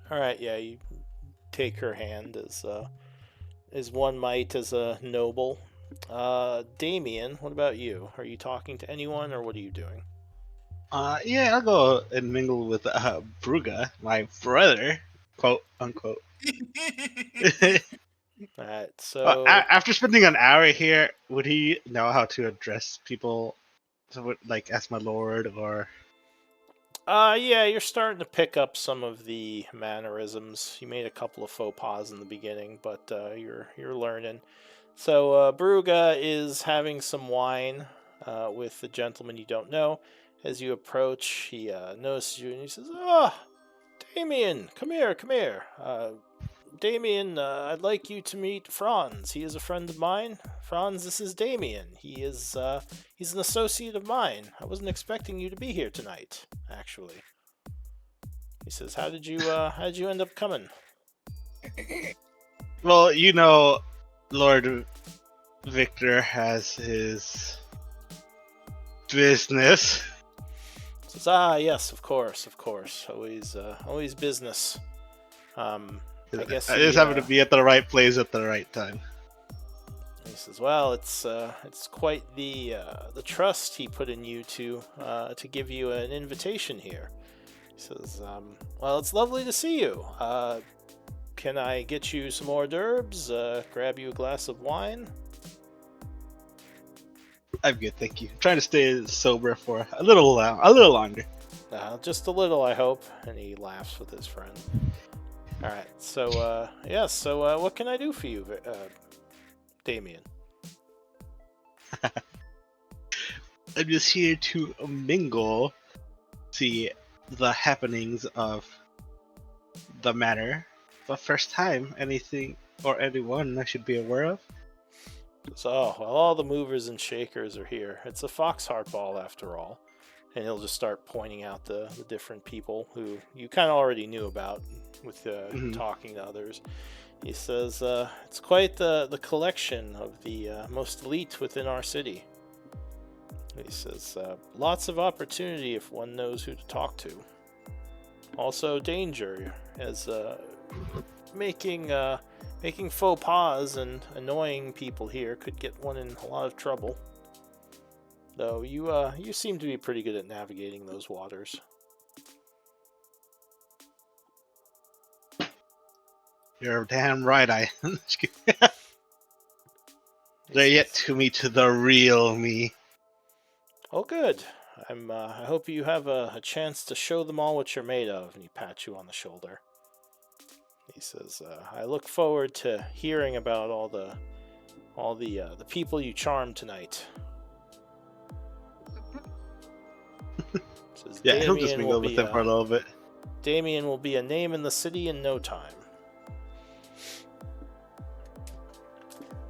All right, yeah, you take her hand as one might as a noble. Damien, what about you? Are you talking to anyone, or what are you doing? Yeah, I'll go and mingle with Bruga, my brother, quote unquote. All right, so After spending an hour here, would he know how to address people, like as my lord or? yeah, you're starting to pick up some of the mannerisms. You made a couple of faux pas in the beginning, but you're learning. So Bruga is having some wine with the gentleman you don't know. As you approach, he notices you and he says, "Ah, Damien, come here, come here. Damien, I'd like you to meet Franz. He is a friend of mine. Franz, this is Damien. He's an associate of mine. I wasn't expecting you to be here tonight, actually." He says, how did you end up coming?" Well, Lord Victor has his business. Says, yes, of course. Always business. I guess I just happened to be at the right place at the right time. He says, "Well, it's quite the trust he put in you to give you an invitation here." He says, "Well, it's lovely to see you. Can I get you some hors d'oeuvres? Grab you a glass of wine?" I'm good, thank you. I'm trying to stay sober for a little longer. Just a little, I hope. And he laughs with his friend. All right, so what can I do for you, Damien? I'm just here to mingle, see the happenings of the manor. The first time anything or anyone I should be aware of. So, well, all the movers and shakers are here. It's a Foxheart ball, after all. And he'll just start pointing out the different people who you kind of already knew about with talking to others. He says, it's quite the collection of the most elite within our city. He says, lots of opportunity if one knows who to talk to. Also danger, as making faux pas and annoying people here could get one in a lot of trouble. Though you seem to be pretty good at navigating those waters. You're damn right, I. They're yet to meet the real me. Oh, good. I hope you have a chance to show them all what you're made of. And he pats you on the shoulder. He says, "I look forward to hearing about all the people you charmed tonight." Says, Yeah, he'll just "Damien mingle will with be them for a little bit. Damien will be a name in the city in no time."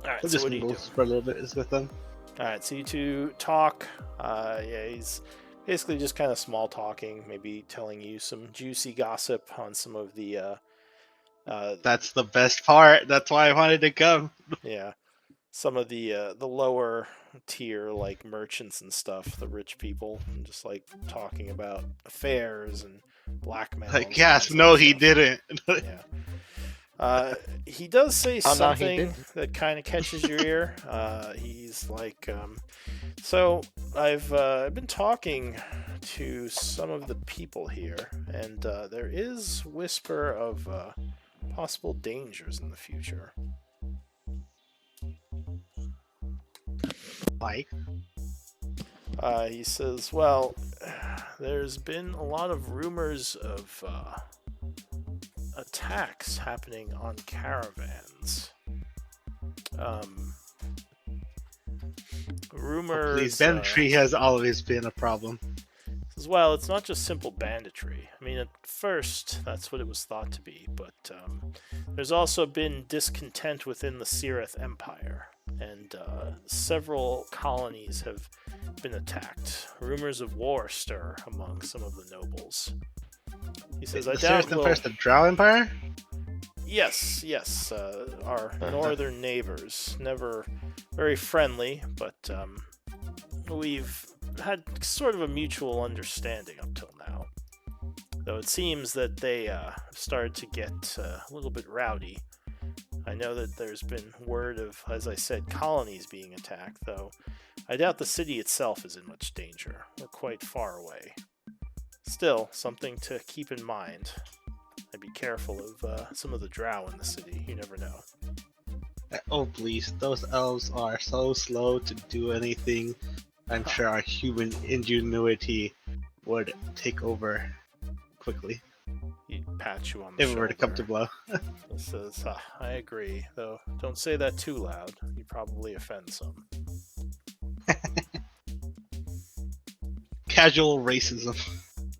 All right, He'll so just what do you mingle do? for a little bit is with them. All right, so you two talk. Yeah, he's basically just kind of small talking, maybe telling you some juicy gossip on some of the That's the best part. That's why I wanted to come. Yeah, some of the lower tier like merchants and stuff, the rich people, and just like talking about affairs and blackmail. and Like, yes, some no, other he stuff. didn't. He does say Oh, no, he something did. that kind of catches your ear. He's like, so I've been talking to some of the people here, and there is whisper of possible dangers in the future. Like, He says, well, there's been a lot of rumors of attacks happening on caravans. Rumors. please, banditry has always been a problem. As well, it's not just simple banditry. I mean, at first, that's what it was thought to be, but there's also been discontent within the Sirith Empire, and several colonies have been attacked. Rumors of war stir among some of the nobles. He says, I The doubt Sirith we'll... Empire, the Drow Empire? Yes, our northern neighbors. Never very friendly, but we've had sort of a mutual understanding up till now. Though it seems that they started to get a little bit rowdy. I know that there's been word of, as I said, colonies being attacked, though I doubt the city itself is in much danger. We're quite far away. Still, something to keep in mind. I'd be careful of some of the drow in the city. You never know. Oh, please. Those elves are so slow to do anything. I'm sure our human ingenuity would take over quickly He'd pat you on the if it shoulder. were to come to blow. He says, I agree, though don't say that too loud. You probably offend some. Casual racism.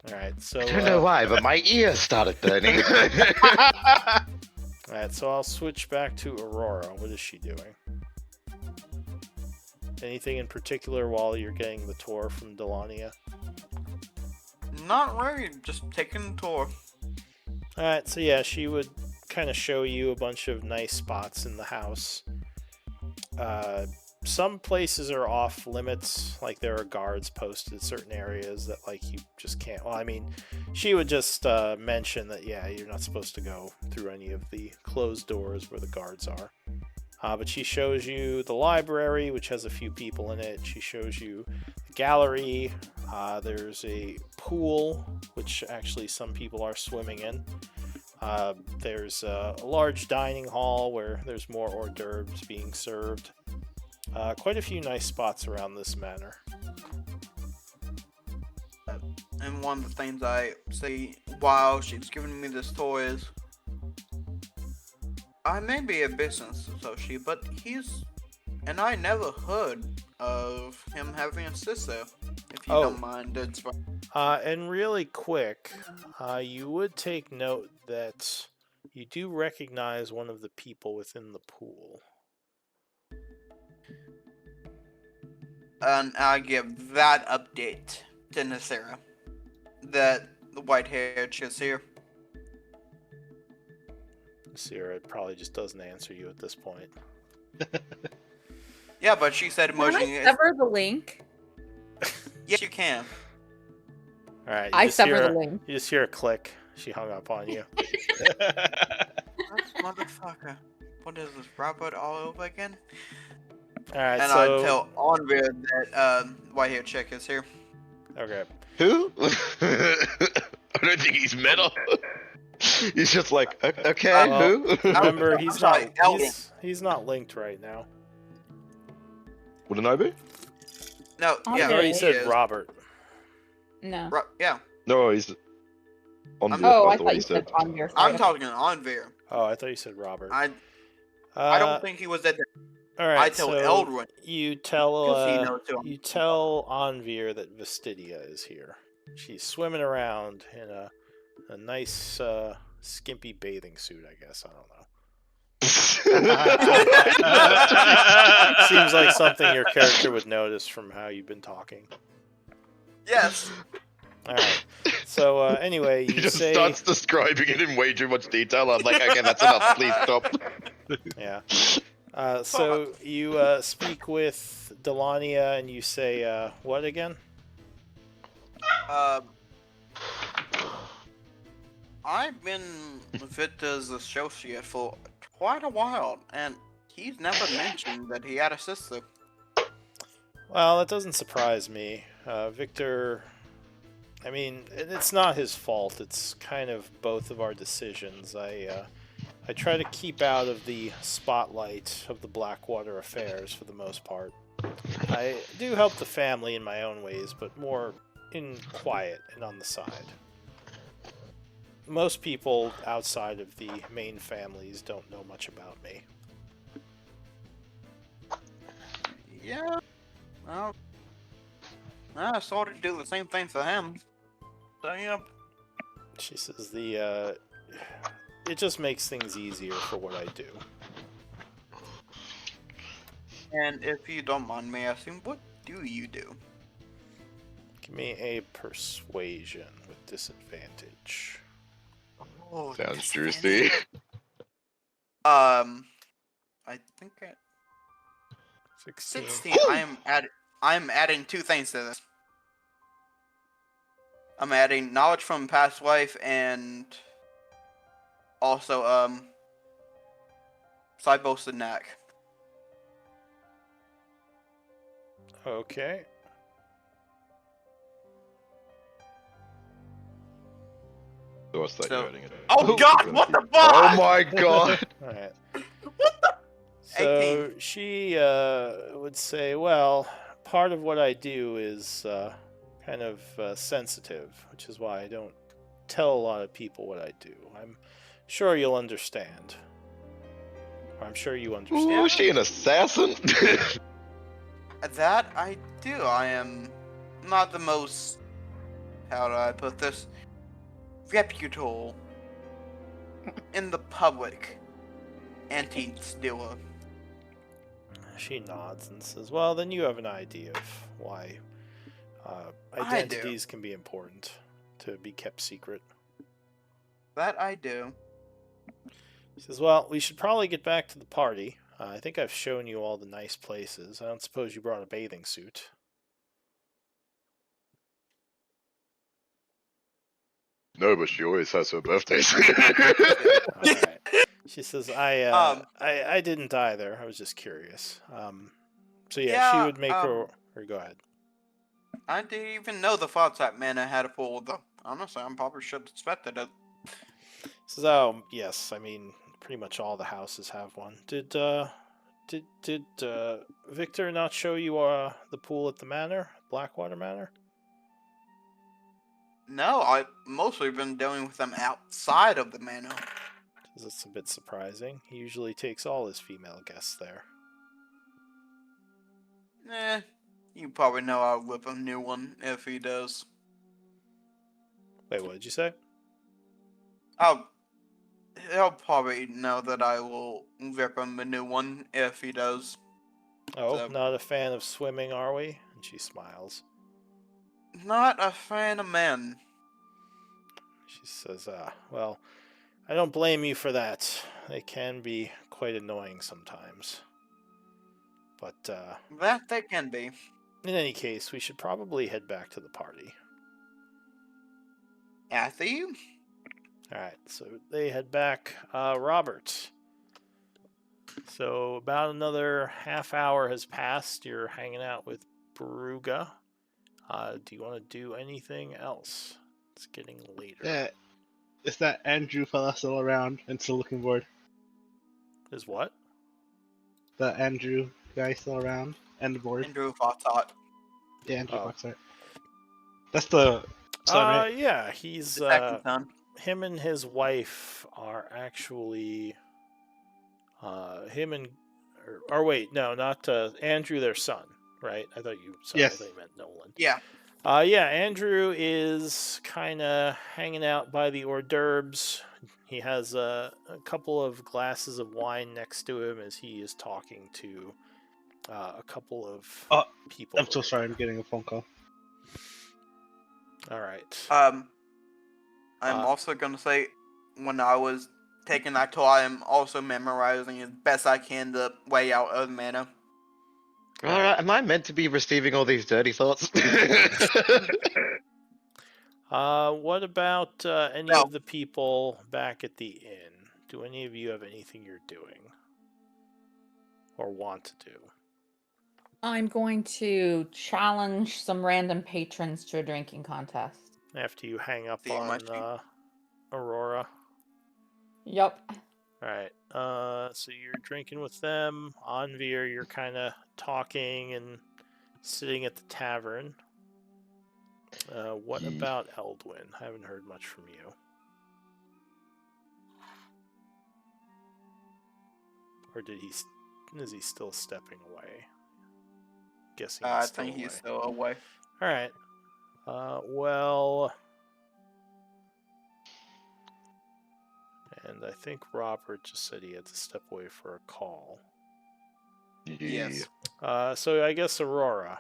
Alright, so I don't know why, but my ears started burning. alright, so I'll switch back to Aurora. What is she doing? Anything in particular while you're getting the tour from Delania? Not really, just taking the tour. Alright, so yeah, she would kind of show you a bunch of nice spots in the house. Some places are off limits, like there are guards posted in certain areas that like you just can't. Well, I mean, she would just mention that yeah, you're not supposed to go through any of the closed doors where the guards are. But she shows you the library, which has a few people in it. She shows you the gallery. There's a pool, which actually some people are swimming in. There's a large dining hall where there's more hors d'oeuvres being served. Quite a few nice spots around this manor. And one of the things I see while she's giving me this tour is, I may be a business associate, but and I never heard of him having a sister. If you don't mind, it's fine. And really quick, you would take note that you do recognize one of the people within the pool. And I give that update to Nasera. That the white-haired chick's here. Sierra probably just doesn't answer you at this point. Yeah, but she said Can emoji. I sever the link? Yes, you can. All right, I sever the link. You just hear a click. She hung up on you. Motherfucker. What is this, Robert all over again? All right, And so I tell Onvir that white-haired chick is here. okay. Who? I don't think he's metal. He's just like, okay, who? Remember, I'm he's sorry, not Elden. he's not linked right now. Wouldn't I be? No, Oh, yeah, I already he said is. Robert. No. Yeah, No, he's on. Oh, I I thought thought he you said said. on your side. I'm talking to Onvir. Oh, I thought you said Robert. I Uh, don't think he was at the. All right, I tell so Eldrin. you tell Because he knows too. you tell Onvir that Vestidia is here. She's swimming around in a nice skimpy bathing suit, I guess. I don't know. Seems like something your character would notice from how you've been talking. Yes. All right. So anyway, He you just say, starts describing it in way too much detail. I'm like, okay, that's enough. Please stop. yeah. So you speak with Delania and you say, what again? I've been Victor's associate for quite a while, and he's never mentioned that he had a sister. Well, that doesn't surprise me. Victor, I mean, it's not his fault. It's kind of both of our decisions. I try to keep out of the spotlight of the Blackwater affairs for the most part. I do help the family in my own ways, but more in quiet and on the side. Most people outside of the main families don't know much about me. Yeah. Well, I sort of do the same thing for him. So yeah. She says it just makes things easier for what I do. And if you don't mind me asking, what do you do? Give me a persuasion with disadvantage. Oh, Sounds juicy. I think at 16. 16, I'm adding 2 things to this. I'm adding knowledge from past life and also Cybos Knack. Okay. So what's that So- you're adding it? Oh God! What the fuck? Oh my god! Alright. What the? So she would say, well, part of what I do is kind of sensitive, which is why I don't tell a lot of people what I do. I'm sure you'll understand. Or I'm sure you understand. Ooh, is she an assassin? That I do. I am not the most. How do I put this? Reputable in the public antiques dealer. She nods and says, well, then you have an idea of why I do. identities can be important to be kept secret. That I do. He says, well, we should probably get back to the party. I think I've shown you all the nice places. I don't suppose you brought a bathing suit. No, but she always has her birthdays. Alright. She says, I didn't either. I was just curious. So yeah, she Yeah, would make her go ahead. I didn't even know the Fog Type Manor had a pool, though. Honestly, I probably should have expected it. Says, oh yes, I mean pretty much all the houses have one. Did Victor not show you the pool at the manor, Blackwater Manor? No, I've mostly been dealing with them outside of the manor. That's a bit surprising. He usually takes all his female guests there. You probably know I'll whip a new one if he does. Wait, what did you say? He'll probably know that I will whip him a new one if he does. Oh, So- not a fan of swimming, are we? And she smiles. Not a fan of men. She says, well, I don't blame you for that. They can be quite annoying sometimes. But, That they can be. in any case, we should probably head back to the party. After you? Alright, so they head back. Robert. So about another half hour has passed. You're hanging out with Baruga. Do you want to do anything else? It's getting later. Yeah. Is that Andrew fella still around and still looking bored? Is what? The Andrew guy still around and bored? Andrew Foxhot. Yeah, Andrew Oh. Foxhart. That's the son, right? Yeah, he's The second son. him and his wife are actually wait, no, not Andrew, their son, right? I thought you Yes. I thought you meant Nolan. Yeah. Yeah, Andrew is kind of hanging out by the hors d'oeuvres. He has a couple of glasses of wine next to him as he is talking to a couple of Oh, people. I'm so sorry, I'm getting a phone call. All right. I'm Uh, also gonna say, when I was taking that tour, I am also memorizing as best I can the way out of mana. Alright, am I meant to be receiving all these dirty thoughts? what about any No. of the people back at the inn? Do any of you have anything you're doing or want to do? I'm going to challenge some random patrons to a drinking contest. After you hang up See how on much Aurora. Yup. All right. So you're drinking with them. Anvir, you're kind of talking and sitting at the tavern. What Ye- about Eldwin? I haven't heard much from you. Or is he still stepping away? Guessing he's I still think away. he's still away. All right. Well, and I think Robert just said he had to step away for a call. Yes. So I guess Aurora,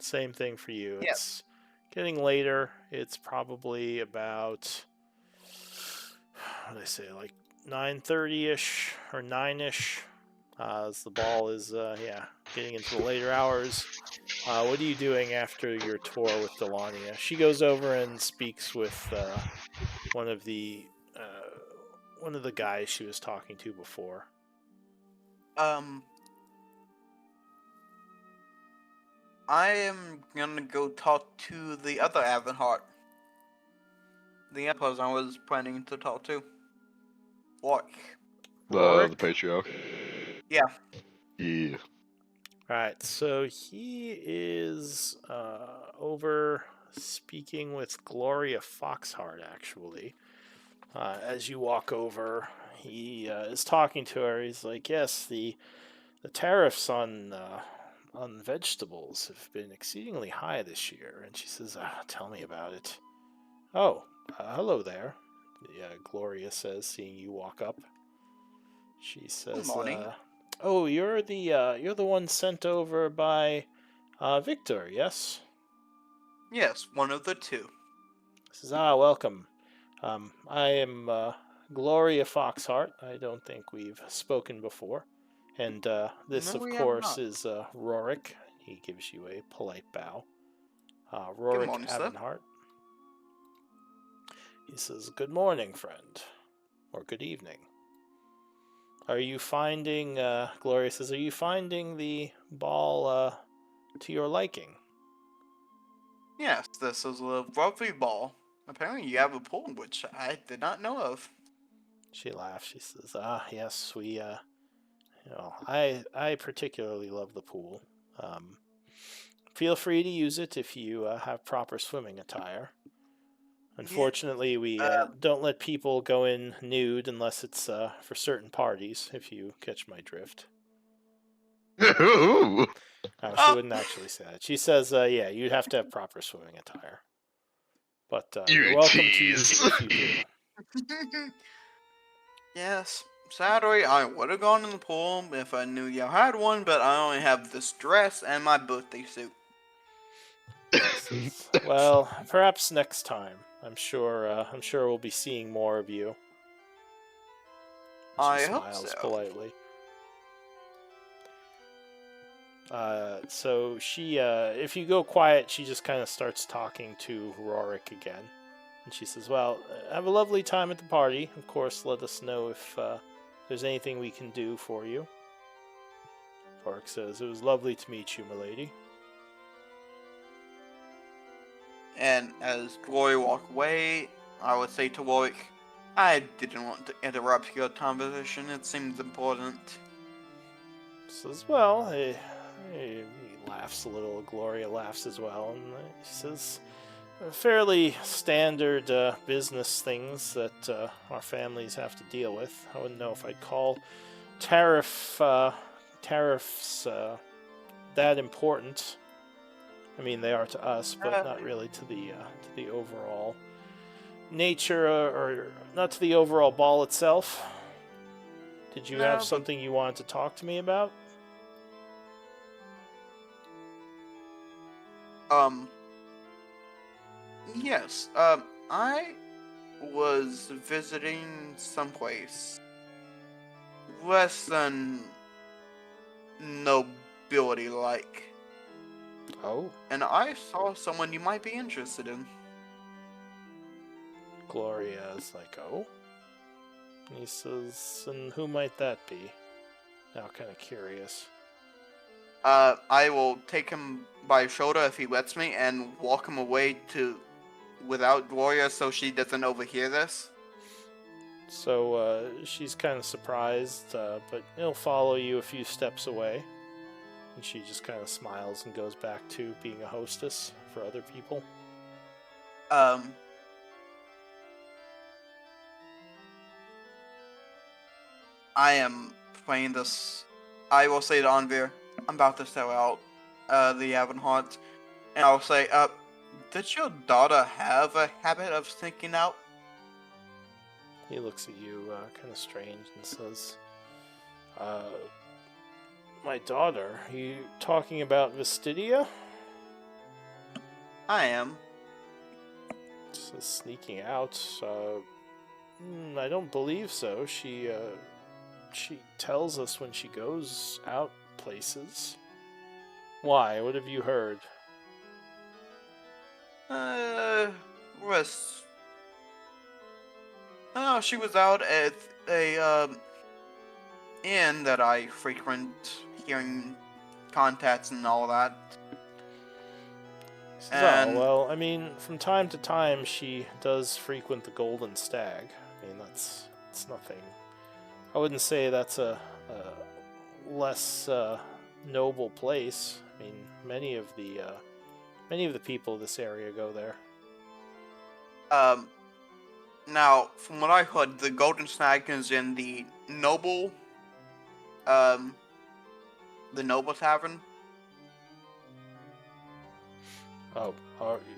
same thing for you. Yes. It's getting later. It's probably about, what did I say, like 9:30ish or 9ish. As the ball is, getting into the later hours. What are you doing after your tour with Delania? She goes over and speaks with one of the guys she was talking to before. I am gonna go talk to the other Avanhart. The other person I was planning to talk to. What? the patriarch. Yeah. Yeah. Right, so he is over speaking with Gloria Foxheart, actually. As you walk over, he is talking to her. He's like, yes, the tariffs on vegetables have been exceedingly high this year. And she says, tell me about it. Oh, hello there, Gloria says, seeing you walk up. She says, morning. oh, you're the one sent over by Victor, yes? Yes, one of the two. Says, welcome. I am Gloria Foxheart. I don't think we've spoken before. And this, No, of we have course, not. is Rorik. He gives you a polite bow. Rorik morning, sir. Avanhart. He says, good morning, friend. Or good evening. Are you finding, Gloria says, are you finding the ball to your liking? Yes, this is a rugby ball. Apparently you have a pool, which I did not know of. She laughs. She says, yes, we, I particularly love the pool. Feel free to use it if you have proper swimming attire. Unfortunately, we don't let people go in nude unless it's for certain parties, if you catch my drift. Ooh. She wouldn't actually say that. She says, yeah, you'd have to have proper swimming attire. But you're welcome to use it if you do. Yes, sadly, I would have gone in the pool if I knew you had one, but I only have this dress and my birthday suit. Well, perhaps next time. I'm sure we'll be seeing more of you. She I hope smiles so. politely. So she, if you go quiet, she just kind of starts talking to Rorik again. And she says, well, have a lovely time at the party. Of course, let us know if there's anything we can do for you. Rorik says, it was lovely to meet you, milady. And as Glory walked away, I would say to Warwick, I didn't want to interrupt your conversation. It seems important. Says, well, he laughs a little. Gloria laughs as well. And she says, fairly standard business things that our families have to deal with. I wouldn't know if I'd call tariffs that important. I mean, they are to us, but not really to the overall nature, or not to the overall ball itself. Did you have something you wanted to talk to me about? Yes. I was visiting someplace less than nobility like, Oh, and I saw someone you might be interested in. Gloria is like, oh? And he says, and who might that be? Now kind of curious. I will take him by the shoulder if he lets me and walk him away to without Gloria so she doesn't overhear this. So she's kind of surprised, but he'll follow you a few steps away. And she just kind of smiles and goes back to being a hostess for other people. I am playing this. I will say to Anvir, I'm about to sell out the Avonhaunt, and I'll say, did your daughter have a habit of sneaking out? He looks at you kind of strange and says, my daughter? Are you talking about Vistidia? I am. Says sneaking out. I don't believe so. She tells us when she goes out places. Why? What have you heard? Was. Oh, she was out at a inn that I frequent, hearing contacts and all that. He says, And- oh, well, I mean, from time to time she does frequent the Golden Stag. I mean, that's nothing. I wouldn't say that's a less noble place. I mean, many of the people of this area go there. Now, from what I heard, the Golden Snag is in the Noble Tavern. Oh,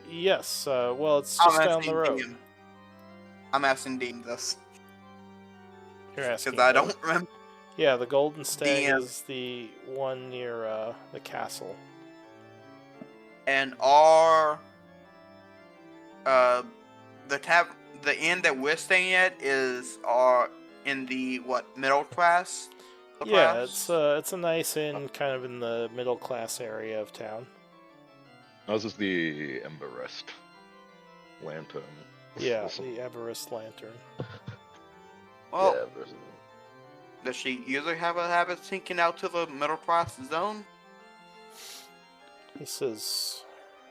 yes. Well, it's just down the road. Dean. I'm asking Dean this You're asking. because I about- don't remember. Yeah, the Golden Stag The, is the one near the castle. And are the inn that we're staying at are in the middle class? Yeah, it's a nice inn, kind of in the middle class area of town. Ours is the Ember Rest Lantern. Yeah, the Everest Lantern. Well, Yeah, there's does she usually have a habit of sneaking out to the middle class zone? He says,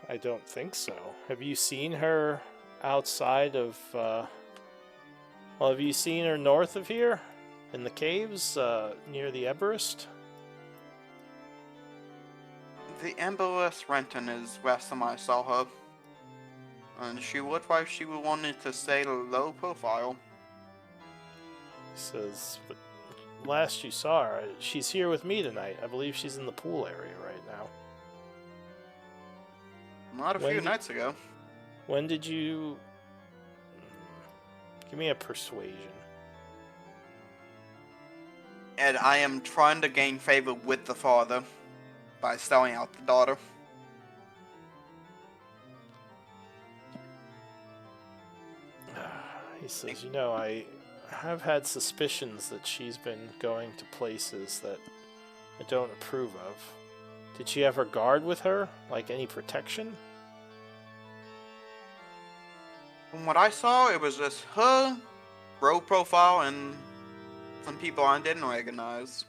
I don't think so. Have you seen her outside of, well, have you seen her north of here? In the caves, near the Everest? The Emberless Renton is last time I saw her. And she looked like she wanted to stay low profile. He says, but last you saw her, she's here with me tonight. I believe she's in the pool area right now. Not a When few did- nights ago. When did you... Give me a persuasion. And I am trying to gain favor with the father by selling out the daughter. He says, you know, I have had suspicions that she's been going to places that I don't approve of. Did she have her guard with her? Like any protection? From what I saw, it was just her, low profile, and some people I didn't recognize.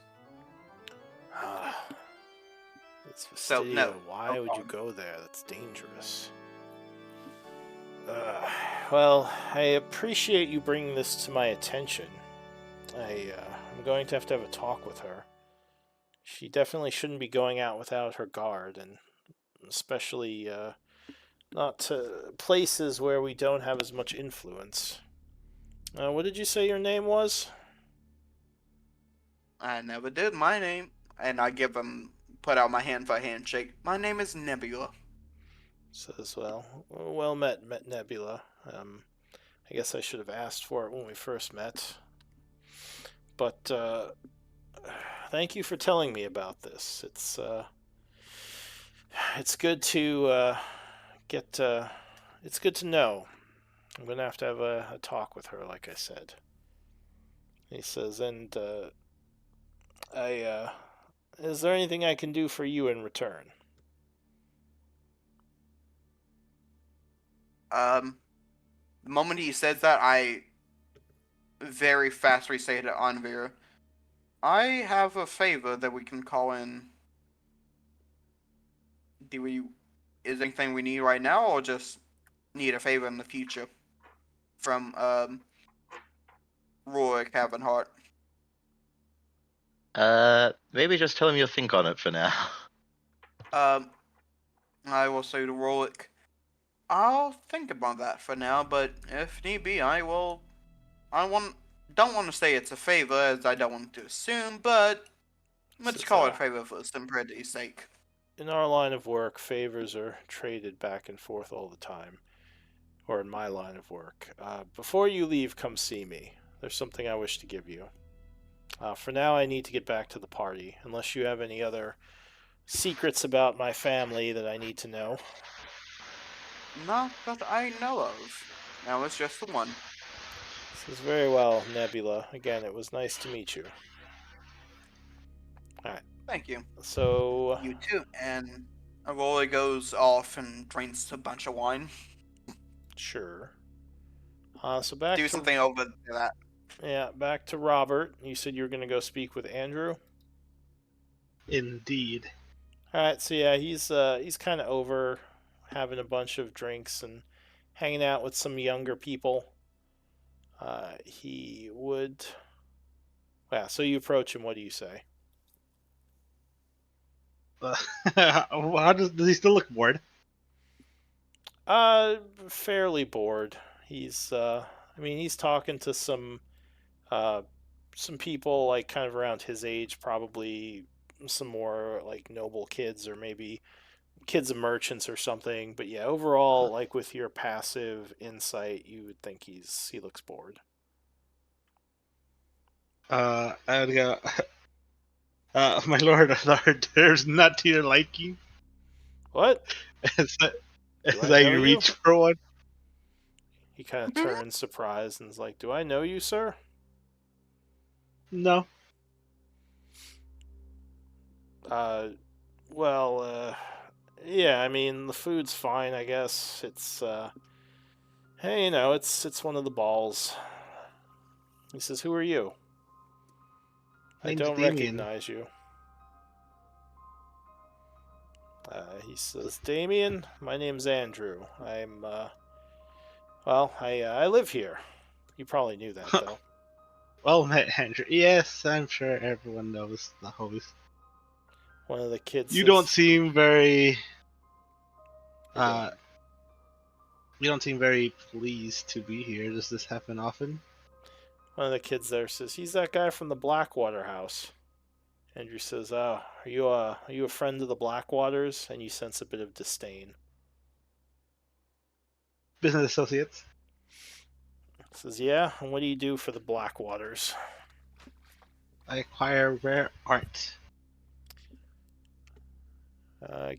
It's So, Vistidia. no, Why no would you problem. go there? That's dangerous. Well, I appreciate you bringing this to my attention. I'm going to have a talk with her. She definitely shouldn't be going out without her guard, and especially not to places where we don't have as much influence. What did you say your name was? I never did. My name, and I put out my hand for a handshake. My name is Nebula. Says, well met, Nebula. I guess I should have asked for it when we first met. But thank you for telling me about this. It's good to get it's good to know. I'm going to have a talk with her, like I said. He says, and is there anything I can do for you in return? The moment he says that, I very fast say to Anvir, I have a favor that we can call in. Is there anything we need right now, or just need a favor in the future? From Rorik Havenhart. Maybe just tell him you'll think on it for now. I will say to Rorik, I'll think about that for now, but if need be, I will. Don't want to say it's a favor, as I don't want to assume, but let's Says, call it a favor for simplicity's sake. In our line of work, favors are traded back and forth all the time. Or in my line of work. Before you leave, come see me. There's something I wish to give you. For now, I need to get back to the party, unless you have any other secrets about my family that I need to know. Not that I know of. Now it's just the one. This is very well, Nebula. Again, it was nice to meet you. Alright. Thank you. So... You too. And Rory goes off and drinks a bunch of wine. Sure. So back Do to... something over that. Yeah, back to Robert. You said you were going to go speak with Andrew? Indeed. Alright, so yeah, he's kind of over having a bunch of drinks and hanging out with some younger people. He would... Yeah, so you approach him, what do you say? Does he still look bored? Fairly bored. He's he's talking to some people like kind of around his age, probably some more like noble kids or maybe kids of merchants or something. But yeah, overall, like with your passive insight, you would think he looks bored. I would go, my lord, there's not to your liking. What? As Do I know you? reach for one. He kind of turns surprised and is like, "Do I know you, sir?" No. Well, yeah, I mean, the food's fine, I guess. It's, hey, it's one of the balls. He says, "Who are you?" I Name's don't Damien. recognize you. He says, "Damien, my name's Andrew. I'm, I live here. You probably knew that, though." Well, Andrew. Yes, I'm sure everyone knows the host. One of the kids You says, don't seem very. You don't seem very pleased to be here. Does this happen often? One of the kids there says, "He's that guy from the Blackwater house." Andrew says, "Oh, are you a friend of the Blackwaters?" And you sense a bit of disdain. Business associates. Says, "Yeah, and what do you do for the Blackwaters?" I acquire rare art.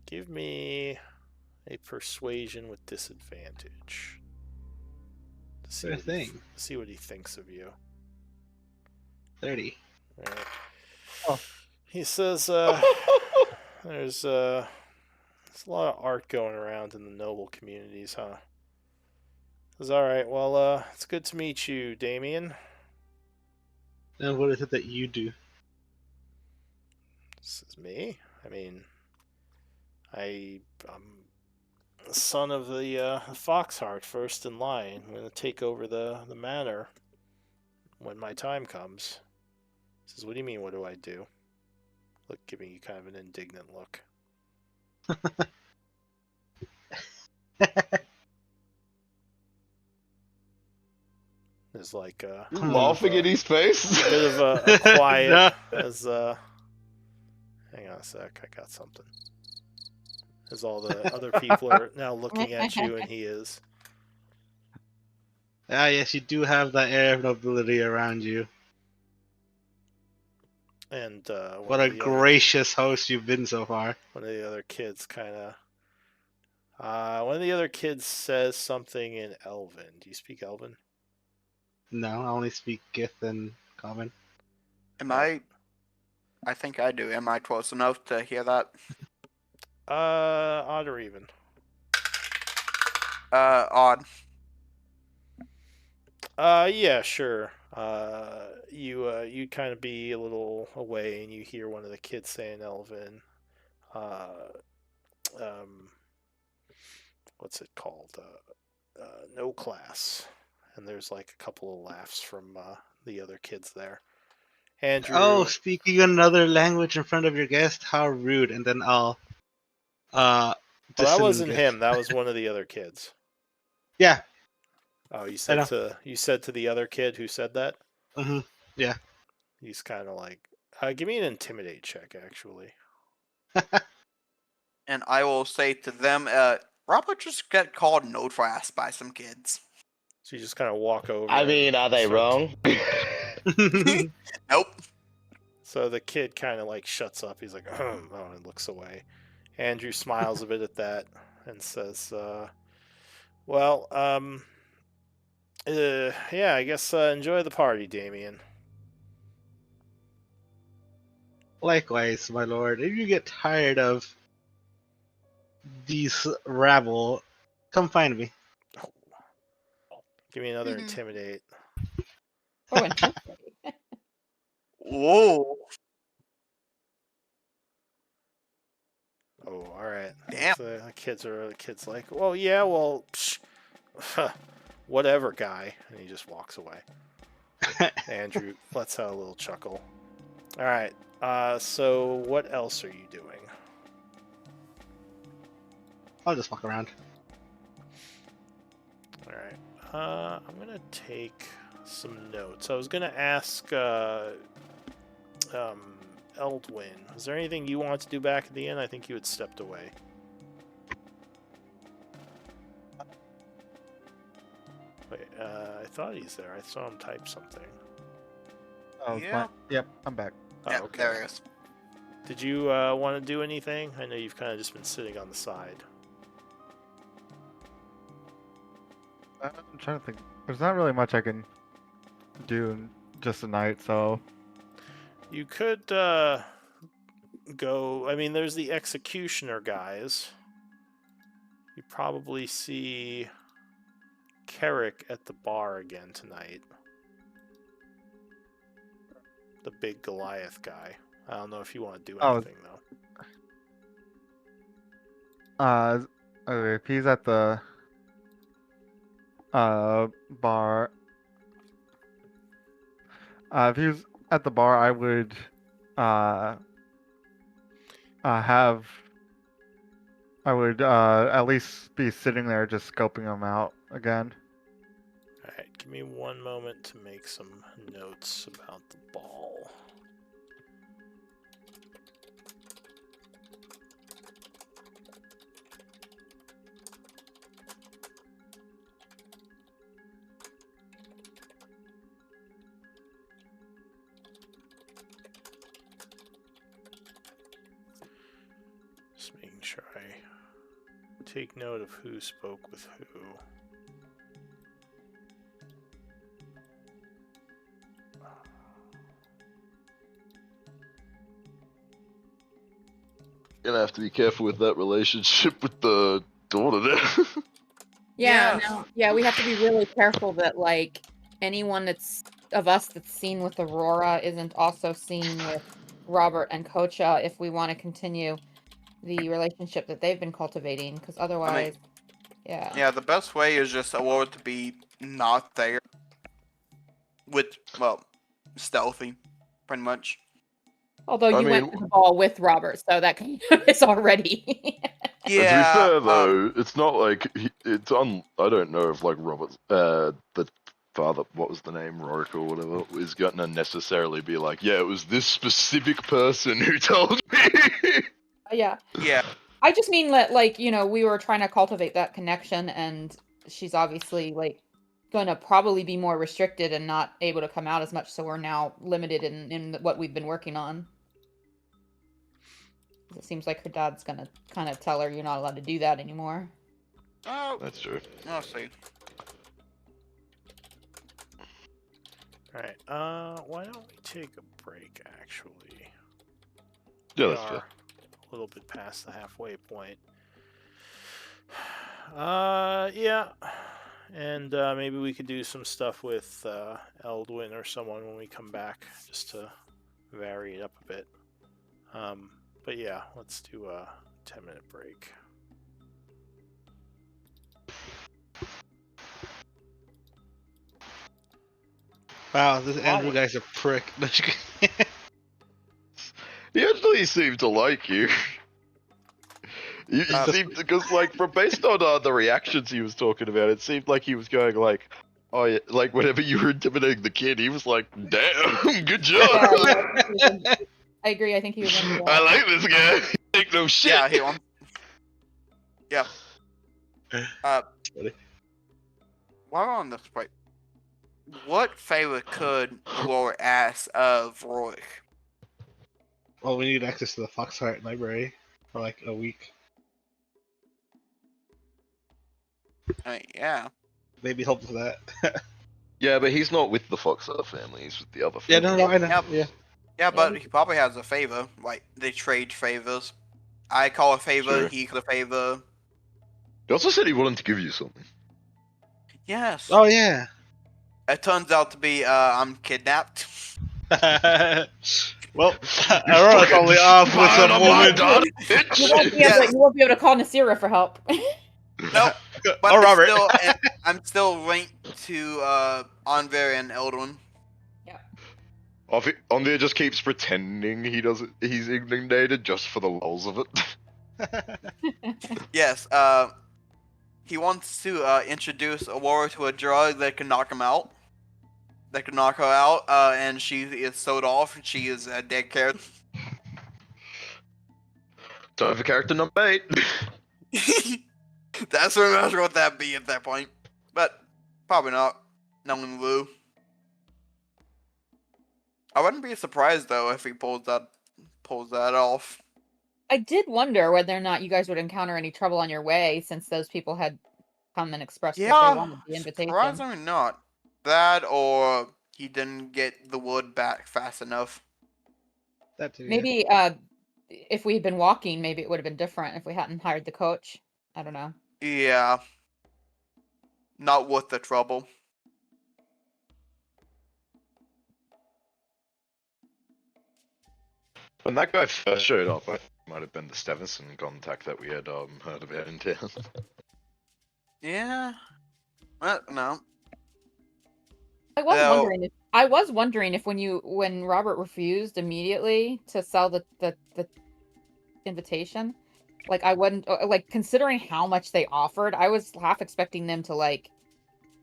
Give me a persuasion with disadvantage. Sure thing. See what he thinks of you. 30. Right. Oh. He says, there's a lot of art going around in the noble communities, huh? He says, all right, well, it's good to meet you, Damien. And what is it that you do? This is me. I mean, I'm the son of the Foxheart, first in line. I'm going to take over the manor when my time comes. He says, what do you mean, what do I do? Look, giving you kind of an indignant look. There's like a Laughing at his face. bit of a quiet No. as hang on a sec, I got something. As all the other people are now looking at you, and he is. Ah, yes, you do have that air of nobility around you. And What a gracious host you've been so far. one of the other kids kind of One of the other kids says something in Elven. Do you speak Elven? No, I only speak Gith and Common. Am I think I do. Am I close enough to hear that? Odd or even? Odd. Yeah, sure. You kind of be a little away, and you hear one of the kids saying Elven. What's it called? No class. And there's like a couple of laughs from the other kids there. Andrew. Oh, speaking another language in front of your guest? How rude. And then I'll Well, that wasn't disengage. him. That was one of the other kids. Yeah. Oh, you I know. said to the other kid who said that? Mm-hmm. Yeah. He's kind of like, give me an intimidate check, actually. And I will say to them, Robert just got called no class by some kids. So you just kind of walk over. I mean, are they wrong? Nope. So the kid kind of like shuts up. He's like, oh, and looks away. Andrew smiles a bit at that and says, well, yeah, I guess enjoy the party, Damien. Likewise, my lord. If you get tired of these rabble, come find me. Give me another intimidate. Oh, and Whoa. Oh, all right. Damn. So the kid's like, well, yeah, well, whatever, guy. And he just walks away. Andrew lets out a little chuckle. All right. So what else are you doing? I'll just walk around. All right. I'm gonna take some notes. I was gonna ask Eldwin, is there anything you want to do back at the inn? I think you had stepped away. Wait, I thought he's there. I saw him type something. Oh, Yeah. Yep, I'm back. Oh, Yeah, okay. there he is. Did you want to do anything? I know you've kind of just been sitting on the side. I'm trying to think. There's not really much I can do in just a night, so You could go. I mean, there's the executioner guys. You probably see Carrick at the bar again tonight. The big Goliath guy. I don't know if you want to do Oh. anything though. okay, if he's at the bar, if he was at the bar, I would at least be sitting there just scoping him out again. All right, give me one moment to make some notes about the ball. Just making sure I take note of who spoke with who. Gonna have to be careful with that relationship with the daughter there. yeah, Yeah. no, yeah, we have to be really careful that like anyone that's of us that's seen with Aurora isn't also seen with Robert and Kocha if we want to continue the relationship that they've been cultivating, because otherwise, yeah. Yeah, the best way is just Aurora to be not there. With, well, stealthy, pretty much. Although I you went mean- to the ball with Robert, so that kind of is already. To be fair though, it's not like it's on. I don't know if like Robert, the father, what was the name, Rorik or whatever, is gonna necessarily be like, yeah, it was this specific person who told me. Yeah. Yeah, I just mean that, like, you know, we were trying to cultivate that connection, and she's obviously, like, gonna probably be more restricted and not able to come out as much, so we're now limited in what we've been working on. It seems like her dad's gonna kind of tell her you're not allowed to do that anymore. Oh, That's true. let's see. Alright, why don't we take a break, actually? Yeah, We that's fair. are a little bit past the halfway point. Yeah. And maybe we could do some stuff with Eldwin or someone when we come back, just to vary it up a bit. But yeah, let's do a 10-minute break. Wow, this Andrew guy's a prick. He actually seemed to like you. He seemed, because like from based on the reactions he was talking about, it seemed like he was going like, oh yeah, like whenever you were intimidating the kid, he was like, damn, good job. I agree. I think he was into that. I like this guy. Take no shit. Yeah, he wants. Yeah. Funny. While we're on this point, what favor could Lord ask of Rorik? Well, we need access to the Foxheart Library for like a week. I mean, yeah. Maybe help with that. Yeah, but he's not with the Foxer family. He's with the other Yeah, family. no, I know. Yep. Yeah. Yeah, but he probably has a favor. Like, they trade favors. I call a favor, Sure. he call a favor. He also said he wanted to give you something. Yes. Oh yeah. It turns out to be, I'm kidnapped. Well, Aurora's probably off with some woman. Yes. You won't be able to call Nasira for help. Nope. But Oh, Robert. I'm still linked to Anver and Eldwin. Ondir just keeps pretending he's inundated just for the lulz of it. Yes. He wants to introduce Aurora to a drug that can knock him out. That can knock her out, and she is sold off. She is a dead character. Time for character number 8. That's pretty much what that'd be at that point. But probably not. Knowing Lou. I wouldn't be surprised though if he pulls that off. I did wonder whether or not you guys would encounter any trouble on your way, since those people had come and expressed that they wanted the invitation. Surprisingly not. That or he didn't get the wood back fast enough. That too. Maybe if we had been walking, maybe it would have been different if we hadn't hired the coach. I don't know. Yeah. Not worth the trouble. When that guy first showed up, I think it might have been the Stevenson contact that we had heard about in town. Yeah. No. I was wondering if when Robert refused immediately to sell the invitation, like I wouldn't like, considering how much they offered, I was half expecting them to, like,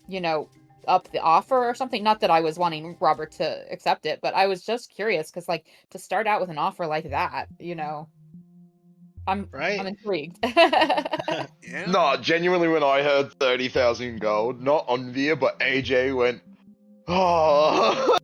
you know, up the offer or something. Not that I was wanting Robert to accept it, but I was just curious because, like, to start out with an offer like that, you know, I'm intrigued. Yeah. No, genuinely, when I heard 30,000 gold, not Onvia, but AJ went, oh,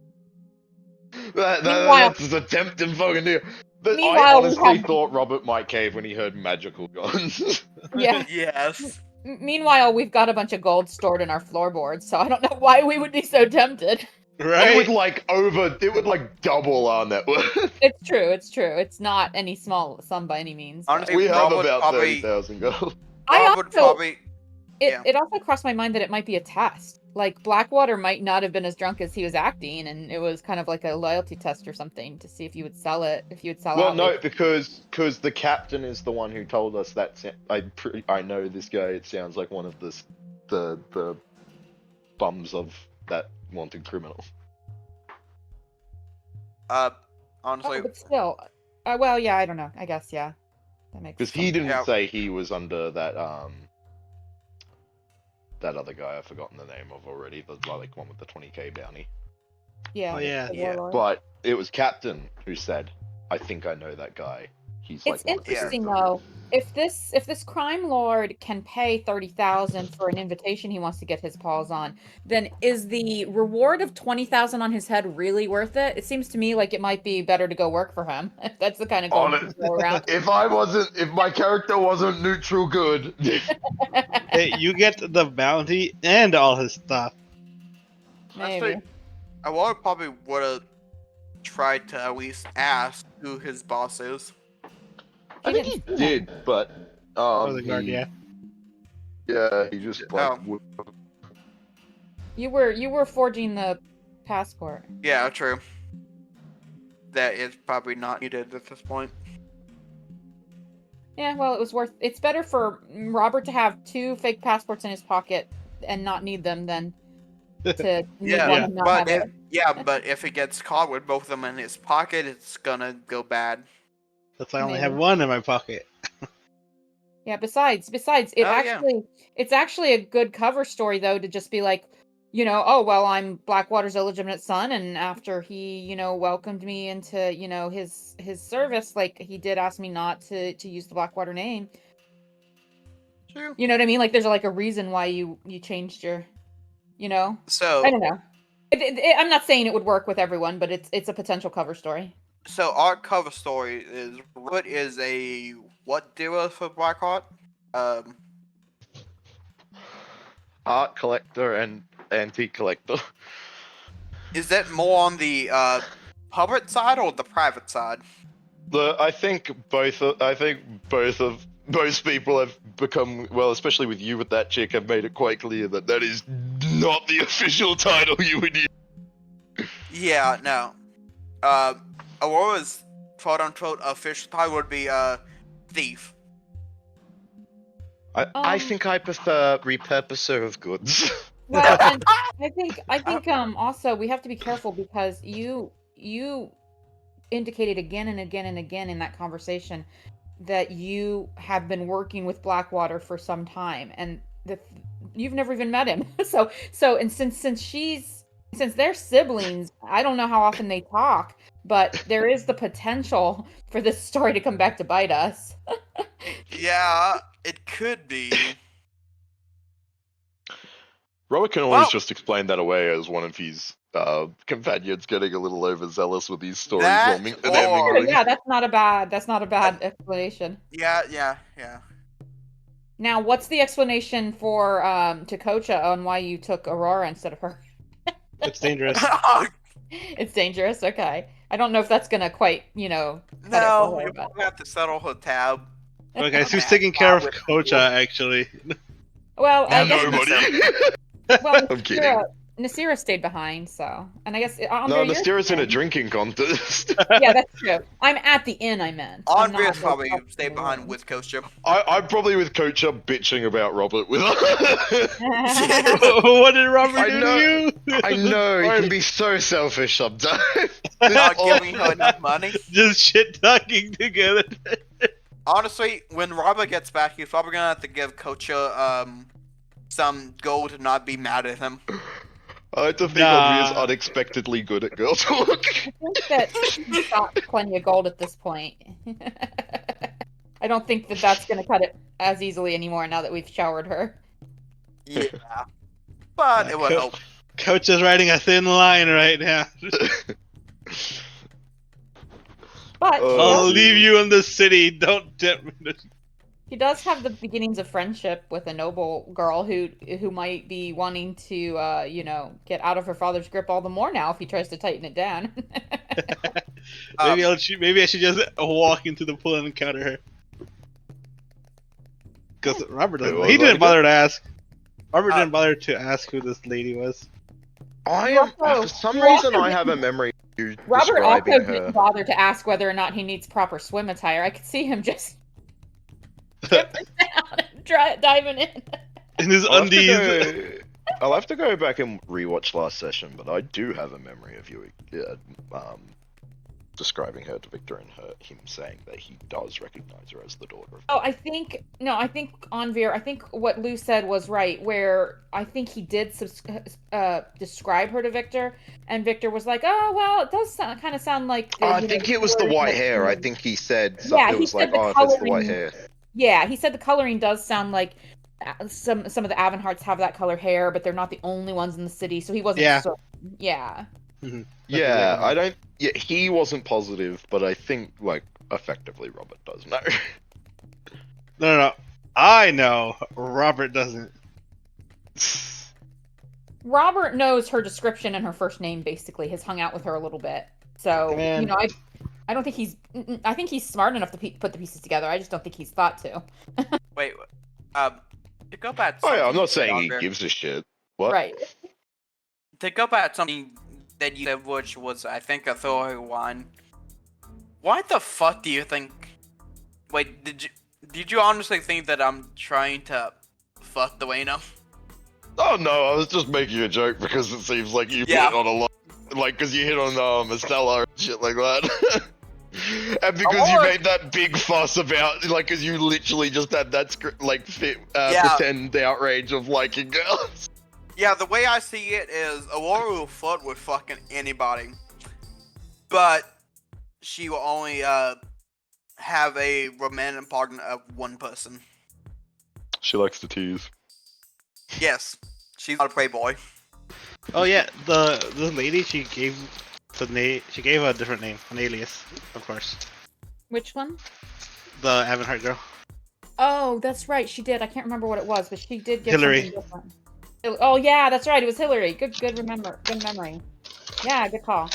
that's a tempting fucking deal. But I honestly thought Robert might cave when he heard magical guns. Yeah. Yes. Meanwhile, we've got a bunch of gold stored in our floorboards, so I don't know why we would be so tempted. Right? It would double our net worth. It's true. It's not any small sum by any means. Honestly, We have Robert about probably- 30,000 gold. It also crossed my mind that it might be a test. Like, Blackwater might not have been as drunk as he was acting, and it was kind of like a loyalty test or something to see if you would sell it, if you would sell out. Well, no, because the captain is the one who told us that. I know this guy. It sounds like one of the bums of that wanted criminal. Honestly, but still, well, yeah, I don't know. I guess, yeah, that makes. Because he didn't Yeah. say he was under that that other guy I've forgotten the name of already, the like one with the 20k bounty. Yeah. Oh, yeah. the Yeah. warlord. But it was Captain who said, "I think I know that guy. He's like." It's one of the interesting characters." though. if this crime lord can pay 30,000 for an invitation he wants to get his paws on, then is the reward of 20,000 on his head really worth it? It seems to me like it might be better to go work for him. If that's the kind of gold Honest- to go around. if my character wasn't neutral good, Hey, you get the bounty and all his stuff. Maybe. Actually, I probably would have tried to at least ask who his boss is. I think he did, but Oh, the guard, he- yeah. yeah, he just like Oh. You were forging the passport. Yeah, true. That is probably not needed at this point. Yeah, well, it's better for Robert to have 2 fake passports in his pocket and not need them than to need Yeah, one and not but have it. but if he gets caught with both of them in his pocket, it's gonna go bad. That's why I only have Maybe. one in my pocket. Yeah, besides, it's actually a good cover story though to just be like, oh well, I'm Blackwater's illegitimate son, and after he, welcomed me into, his service, like he did ask me not to use the Blackwater name. True. You know what I mean? Like there's like a reason why you changed your, I So, don't know. I'm not saying it would work with everyone, but it's a potential cover story. so our cover story is what is a what dealer for Blackheart? art collector and antique collector. Is that more on the public side or the private side? I think both. Of most people have become well, especially with you with that chick, have made it quite clear that that is not the official title you would use. Yeah, no. Aurora's quote-unquote official title would be thief. I think I prefer repurposer of goods. Well, and I think also we have to be careful because you indicated again and again and again in that conversation that you have been working with Blackwater for some time and that you've never even met him. So and since they're siblings, I don't know how often they talk, but there is the potential for this story to come back to bite us. Yeah, it could be. Robert can always Well- just explain that away as one of his companions getting a little overzealous with these stories. That and or- ending Yeah, that's not a bad explanation. Yeah. Now, what's the explanation for to Kocha on why you took Aurora instead of her? It's dangerous. It's dangerous. Okay, I don't know if that's gonna quite, cut it No, for her, you but- have to settle her tab. Okay, so he's taking care of Kocha, actually. Well, I No, guess. Nobody. Well, I'm kidding. Nasira stayed behind, so, and I guess No, Andre, you're Nastira's in a staying. drinking contest. Yeah, that's true. I'm at the inn. I meant. I'm not Andrea's like probably up stay in the behind room. with Kocha. I'm probably with Kocha bitching about Robert with her. What did Robert I do know. to you? I know, he can be so selfish sometimes. Not giving her enough money. Just shit talking together. Honestly, when Robert gets back, he's probably gonna have to give Kocha some gold to not be mad at him. I like to think Nah. Andrea's unexpectedly good at girl talk. I think that she's got plenty of gold at this point. I don't think that that's going to cut it as easily anymore now that we've showered her. Yeah. But it would help. Coach is riding a thin line right now. But Oh. I'll leave you in the city. Don't tempt me. he does have the beginnings of friendship with a noble girl who might be wanting to, get out of her father's grip all the more now if he tries to tighten it down. Maybe I should just walk into the pool and encounter her. Because Robert Wait, doesn't. what He was didn't that bother to ask. Robert didn't bother to ask who this lady was. For some reason, I have a memory of you Robert also describing didn't her. bother to ask whether or not he needs proper swim attire. I could see him just tripping down and diving in. In his I'll have, to undies. I'll have to go back and rewatch last session, but I do have a memory of you describing her to Victor and him saying that he does recognize her as the daughter of. Oh, I think Anvir, I think what Lou said was right, where I think he did describe her to Victor, and Victor was like, "Oh, well, it does kind of sound like." I think it was the white hair. I think he said something. Yeah, It he was said like, the "Oh, if it's the coloring- white hair." Yeah, he said the coloring does sound like some of the Avonhearts have that color hair, but they're not the only ones in the city, so he wasn't Yeah. certain. Yeah. Yeah, I don't. Yeah, he wasn't positive, but I think like effectively Robert does know. No. I know. Robert doesn't. Robert knows her description and her first name, basically, has hung out with her a little bit. So, Man. I don't think I think he's smart enough to put the pieces together. I just don't think he's thought to. Wait, to go back. Oh yeah, I'm something you not said, saying he Andre, gives a shit. What? Right. To go back something that you said, which was, I think, a throwaway line. Why the fuck do you think? Wait, did you honestly think that I'm trying to fuck Dueno? Oh no, I was just making a joke because it seems like you Yeah. hit on a lot, like because you hit on Estella and shit like that. And because you made that big fuss about, like, because you literally just had that pretend outrage of liking girls. Yeah, the way I see it is Aurora will flirt with fucking anybody, but she will only have a romantic partner of one person. She likes to tease. Yes, she's not a playboy. Oh yeah, the lady she gave the name. She gave a different name, an alias, of course. Which one? The Avonheart girl. Oh, that's right. She did. I can't remember what it was, but she did get Hillary. something different. Oh yeah, that's right. It was Hillary. Good memory. Yeah, good call.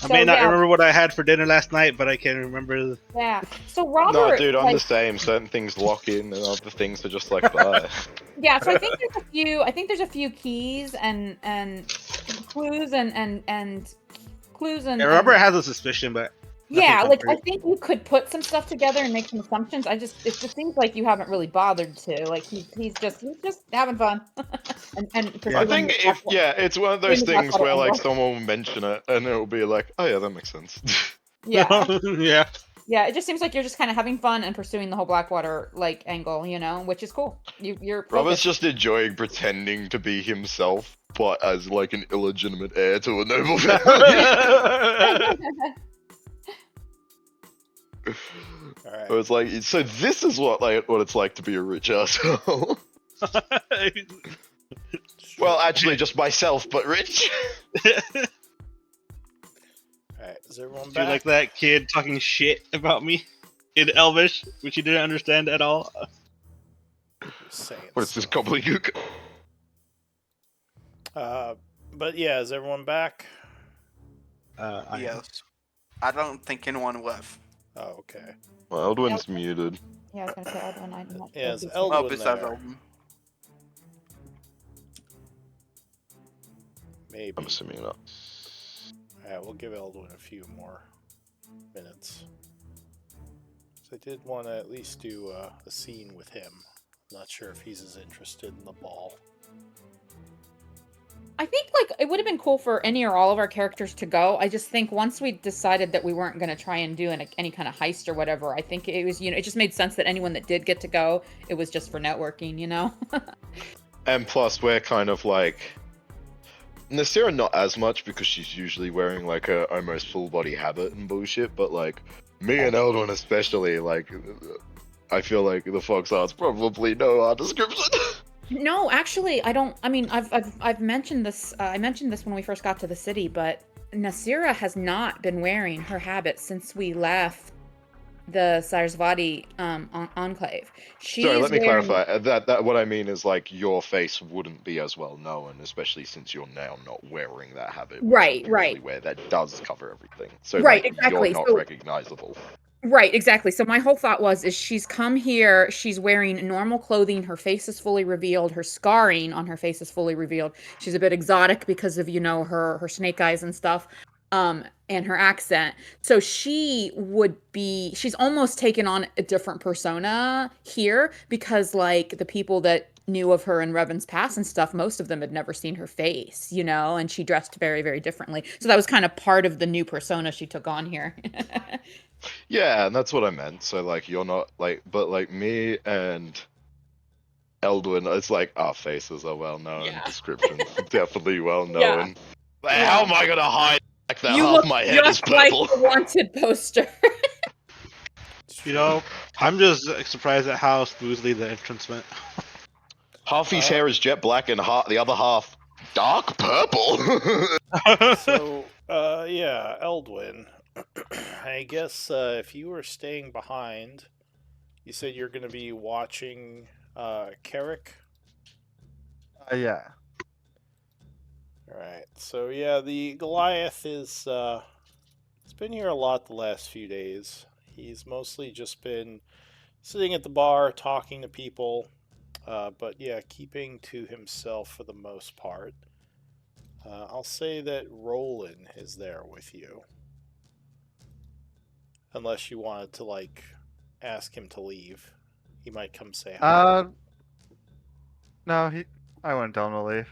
I may not remember what I had for dinner last night, but I can remember. Yeah. So Robert. No, dude, I'm like, the same. Certain things lock in, and other things are just like bye. Yeah, so I think there's a few. I think there's a few keys and clues and clues and. Yeah, Robert has a suspicion, but. Yeah, nothing like I concrete. think you could put some stuff together and make some assumptions. It just seems like you haven't really bothered to. Like he's just having fun. and I think it's one of those Maybe things that's what where it like was. someone will mention it, and it'll be like, oh yeah, that makes sense. yeah. Yeah. Yeah, it just seems like you're just kind of having fun and pursuing the whole Blackwater like angle, which is cool. You're Robert's focused. just enjoying pretending to be himself, but as like an illegitimate heir to a noble family. Alright. So it's like, so this is what it's like to be a rich asshole. Well, actually, just myself, but rich. Alright, is everyone Do back? you like that kid talking shit about me in Elvish, which you didn't understand at all? Saying What's this stuff. gobbledygook? But yeah, is everyone back? Yes. I don't think anyone left. Oh, okay. Well, Eldwin's muted. Yeah, I was gonna say Eldwin. I'm not Yeah, it's sure. Eldwin Well, besides there. Elton. Maybe. I'm assuming not. Alright, we'll give Eldwin a few more minutes. So I did want to at least do a scene with him. I'm not sure if he's as interested in the ball. I think like it would have been cool for any or all of our characters to go. I just think once we decided that we weren't going to try and do any kind of heist or whatever, I think it was it just made sense that anyone that did get to go, it was just for networking, And plus, we're kind of like Nasira not as much because she's usually wearing like a almost full body habit and bullshit. But like me and Eldwin especially, like I feel like the Fox Arts probably know our description. No, actually, I don't. I mean, I've mentioned this. I mentioned this when we first got to the city, but Nasira has not been wearing her habit since we left the Sarsvati enclave. Sorry, let me clarify. That what I mean is like your face wouldn't be as well known, especially since you're now not wearing that habit. which Right, you right. usually wear that does cover everything. So Right, like, exactly. you're not So- recognizable. Right, exactly. So my whole thought is she's come here, she's wearing normal clothing, her face is fully revealed, her scarring on her face is fully revealed. She's a bit exotic because of, her snake eyes and stuff, and her accent. So she's almost taken on a different persona here because like the people that knew of her in Revan's Pass and stuff, most of them had never seen her face, and she dressed very, very differently. So that was kind of part of the new persona she took on here. Yeah, and that's what I meant. So like you're not like, but like me and Eldwin, it's like our faces are well known, Yeah. descriptions definitely well known. Yeah. Like, Yeah. how am I gonna hide like that? You Half look my head is just like purple. the wanted poster. You know, I'm just surprised at how smoothly the entrance went. Half his hair is jet black and the other half dark purple. So, yeah, Eldwin. I guess if you were staying behind, you said you're going to be watching Carrick. Yeah. All right. So yeah, the Goliath is he's been here a lot the last few days. He's mostly just been sitting at the bar talking to people, but yeah, keeping to himself for the most part. I'll say that Roland is there with you, unless you wanted to like ask him to leave. He might come say hi. No, I wouldn't tell him to leave.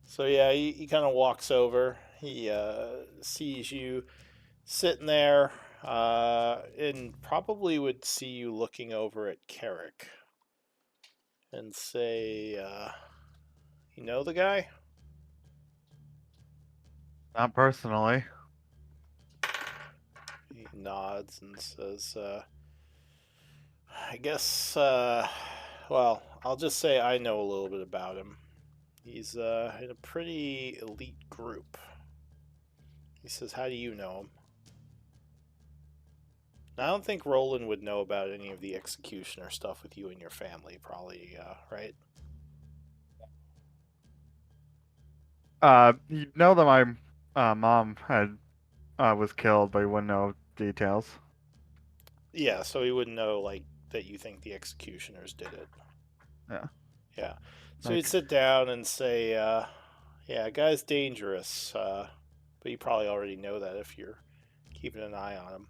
So yeah, he kind of walks over. He sees you sitting there, and probably would see you looking over at Carrick and say, "You know the guy?" Not personally. He nods and says, "I guess, well, I'll just say I know a little bit about him. He's in a pretty elite group." He says, "How do you know him?" Now, I don't think Roland would know about any of the executioner stuff with you and your family, probably, right? You know that my mom had was killed, but you wouldn't know details. Yeah, so he wouldn't know, like, that you think the executioners did it. Yeah. Yeah. So Like, he'd sit down and say, yeah, guy's dangerous, but you probably already know that if you're keeping an eye on him.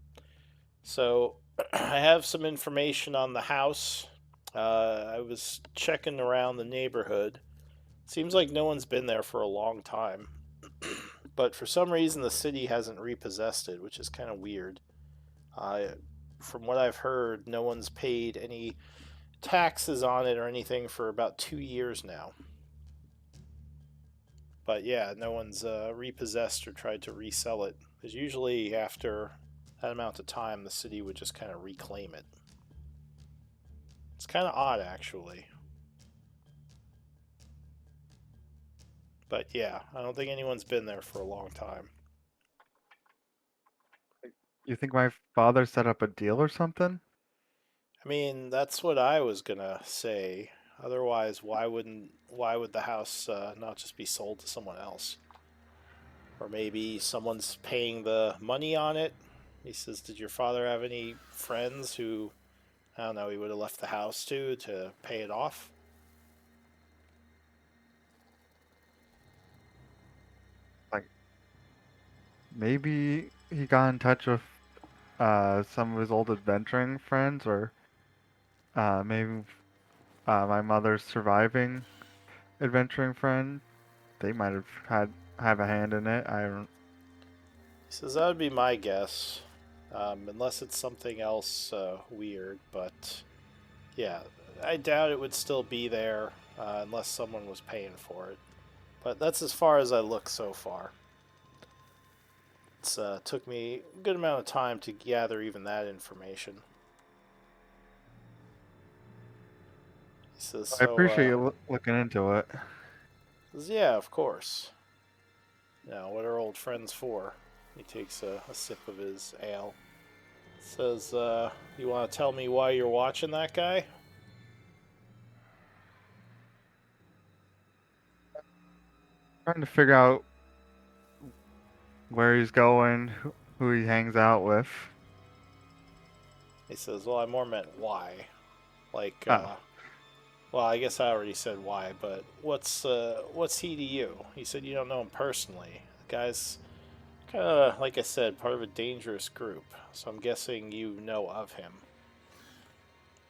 So I have some information on the house. I was checking around the neighborhood. Seems like no one's been there for a long time. But for some reason, the city hasn't repossessed it, which is kind of weird. From what I've heard, no one's paid any taxes on it or anything for about 2 years now. But yeah, no one's repossessed or tried to resell it. Because usually after that amount of time, the city would just kind of reclaim it. It's kind of odd, actually. But yeah, I don't think anyone's been there for a long time. you think my father set up a deal or something? I mean, that's what I was gonna say. Otherwise, why would the house not just be sold to someone else? Or maybe someone's paying the money on it. He says, "Did your father have any friends who, I don't know, he would have left the house to pay it off?" Like, maybe he got in touch with some of his old adventuring friends, or maybe my mother's surviving adventuring friend. They might have a hand in it. I don't. He says that would be my guess, unless it's something else weird. But yeah, I doubt it would still be there unless someone was paying for it. But that's as far as I look so far. It's took me a good amount of time to gather even that information. He says, I so, appreciate you looking into it. says, yeah, of course. Now, what are old friends for? He takes a sip of his ale. Says, you want to tell me why you're watching that guy? Trying to figure out where he's going, who he hangs out with. He says, well, I more meant why. Like, Oh, well, I guess I already said why, but what's he to you? He said you don't know him personally. The guy's kind of, like I said, part of a dangerous group, so I'm guessing you know of him.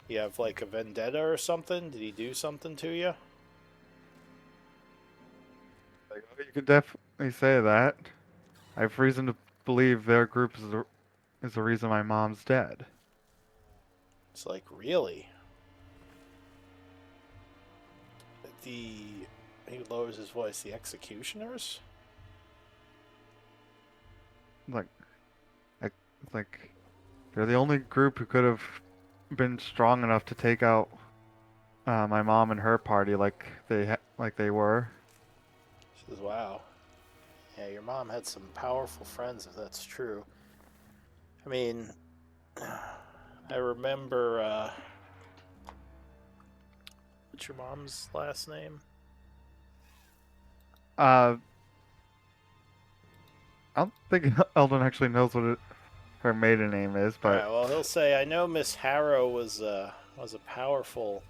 You have like a vendetta or something? Did he do something to you? like, oh, you could definitely say that. I have reason to believe their group is the reason my mom's dead. It's like, really? He lowers his voice. The executioners? Like, like they're the only group who could have been strong enough to take out my mom and her party like they were. She says, wow. Yeah, your mom had some powerful friends, if that's true. I mean, I remember, what's your mom's last name? I don't think Eldon actually knows what her maiden name is, but Alright, well, he'll say, I know Miss Harrow was a powerful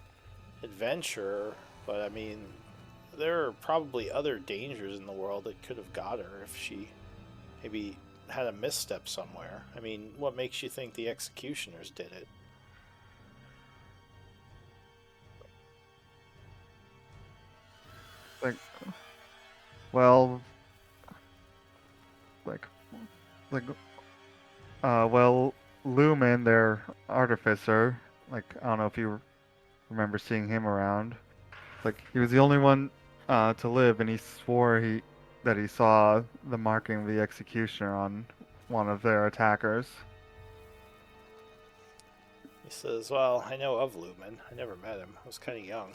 adventurer, but I mean, there are probably other dangers in the world that could have got her if she maybe had a misstep somewhere. I mean, what makes you think the executioners did it? like, well, like, like, well, Lumen, their artificer, like, I don't know if you remember seeing him around. Like, he was the only one to live, and he swore that he saw the marking of the executioner on one of their attackers. He says, well, I know of Lumen. I never met him. I was kind of young.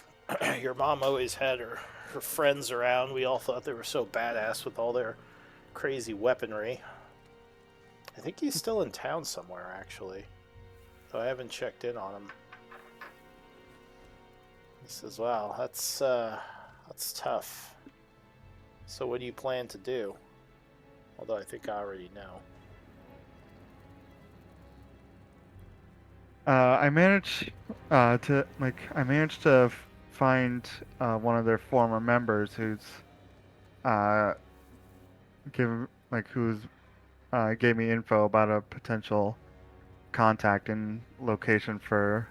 Your mom always had her friends around. We all thought they were so badass with all their crazy weaponry. I think he's still in town somewhere, actually. Though I haven't checked in on him. He says, wow, that's tough. So what do you plan to do? Although I think I already know. I managed to find one of their former members who's uh, who's gave me info about a potential contact and location for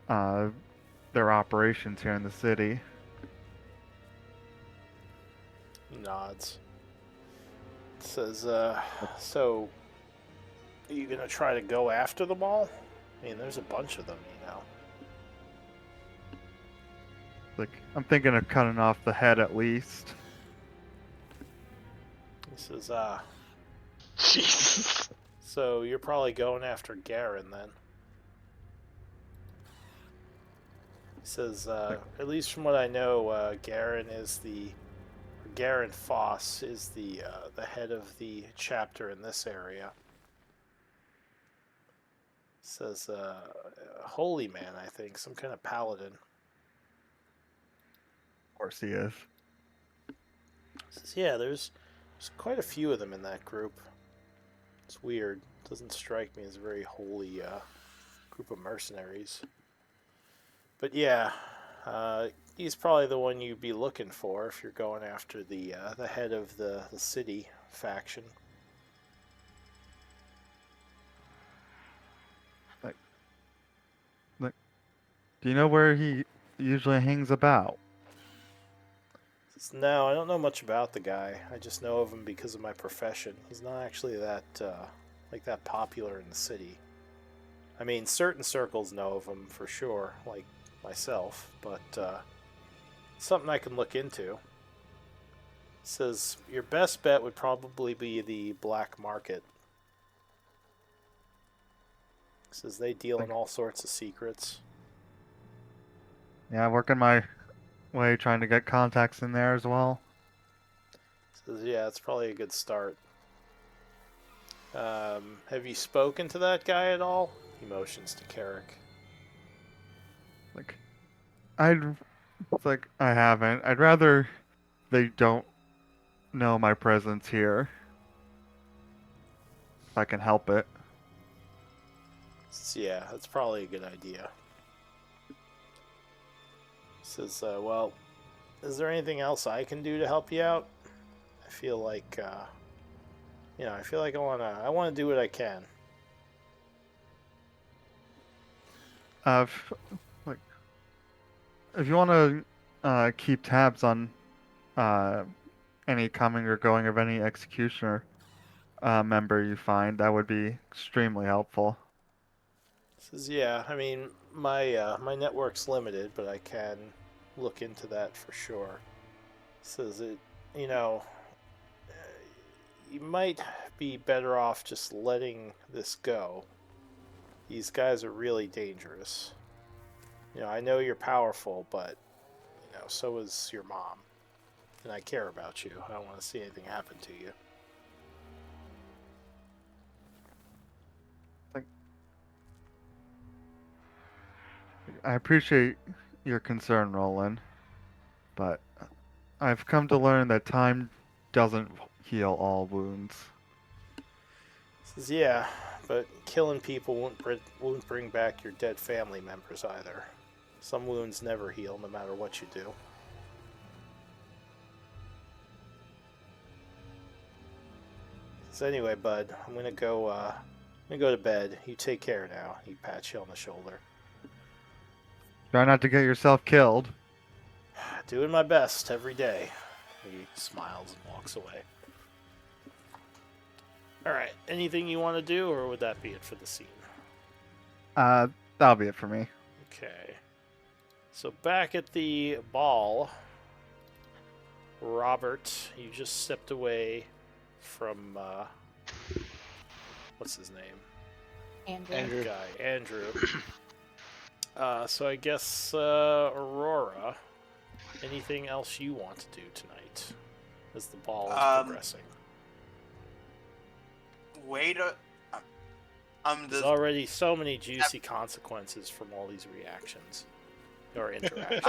uh, their operations here in the city. He nods. Says, so are you gonna try to go after them all? I mean, there's a bunch of them, you know. Like, I'm thinking of cutting off the head at least. He says, Jesus. so you're probably going after Garen then. He says, at least from what I know, Garen Foss is the head of the chapter in this area. Says, holy man, I think, some kind of paladin. Of course he is. Says, yeah, there's quite a few of them in that group. It's weird. Doesn't strike me as a very holy group of mercenaries. But yeah, he's probably the one you'd be looking for if you're going after the head of the city faction. Do you know where he usually hangs about? Says, no, I don't know much about the guy. I just know of him because of my profession. He's not actually that popular in the city. I mean, certain circles know of him for sure, like myself, but something I can look into. Says your best bet would probably be the black market. Says they deal in all sorts of secrets. Yeah, working my way trying to get contacts in there as well. Says yeah, it's probably a good start. Have you spoken to that guy at all? He motions to Carrick. I haven't. I'd rather they don't know my presence here. If I can help it. Says, yeah, that's probably a good idea. Says, well, is there anything else I can do to help you out? I feel like, I wanna do what I can. If, like, if you want to keep tabs on any coming or going of any executioner member you find, that would be extremely helpful. Says, yeah, I mean, my network's limited, but I can look into that for sure. Says it, you know, you might be better off just letting this go. These guys are really dangerous. You know, I know you're powerful, but, you know, so is your mom. And I care about you. I don't want to see anything happen to you. I appreciate your concern, Roland, but I've come to learn that time doesn't heal all wounds. Says, yeah, but killing people won't bring back your dead family members either. Some wounds never heal, no matter what you do. So anyway, bud, I'm gonna go to bed. You take care now. He pats you on the shoulder. Try not to get yourself killed. Doing my best every day. He smiles and walks away. Alright, anything you want to do, or would that be it for the scene? That'll be it for me. Okay. So back at the ball, Robert, you just stepped away from, what's his name? Andrew. Guy, Andrew. So I guess, Aurora, anything else you want to do tonight as the ball is progressing? Wait a... There's just... already so many juicy consequences from all these reactions or interactions.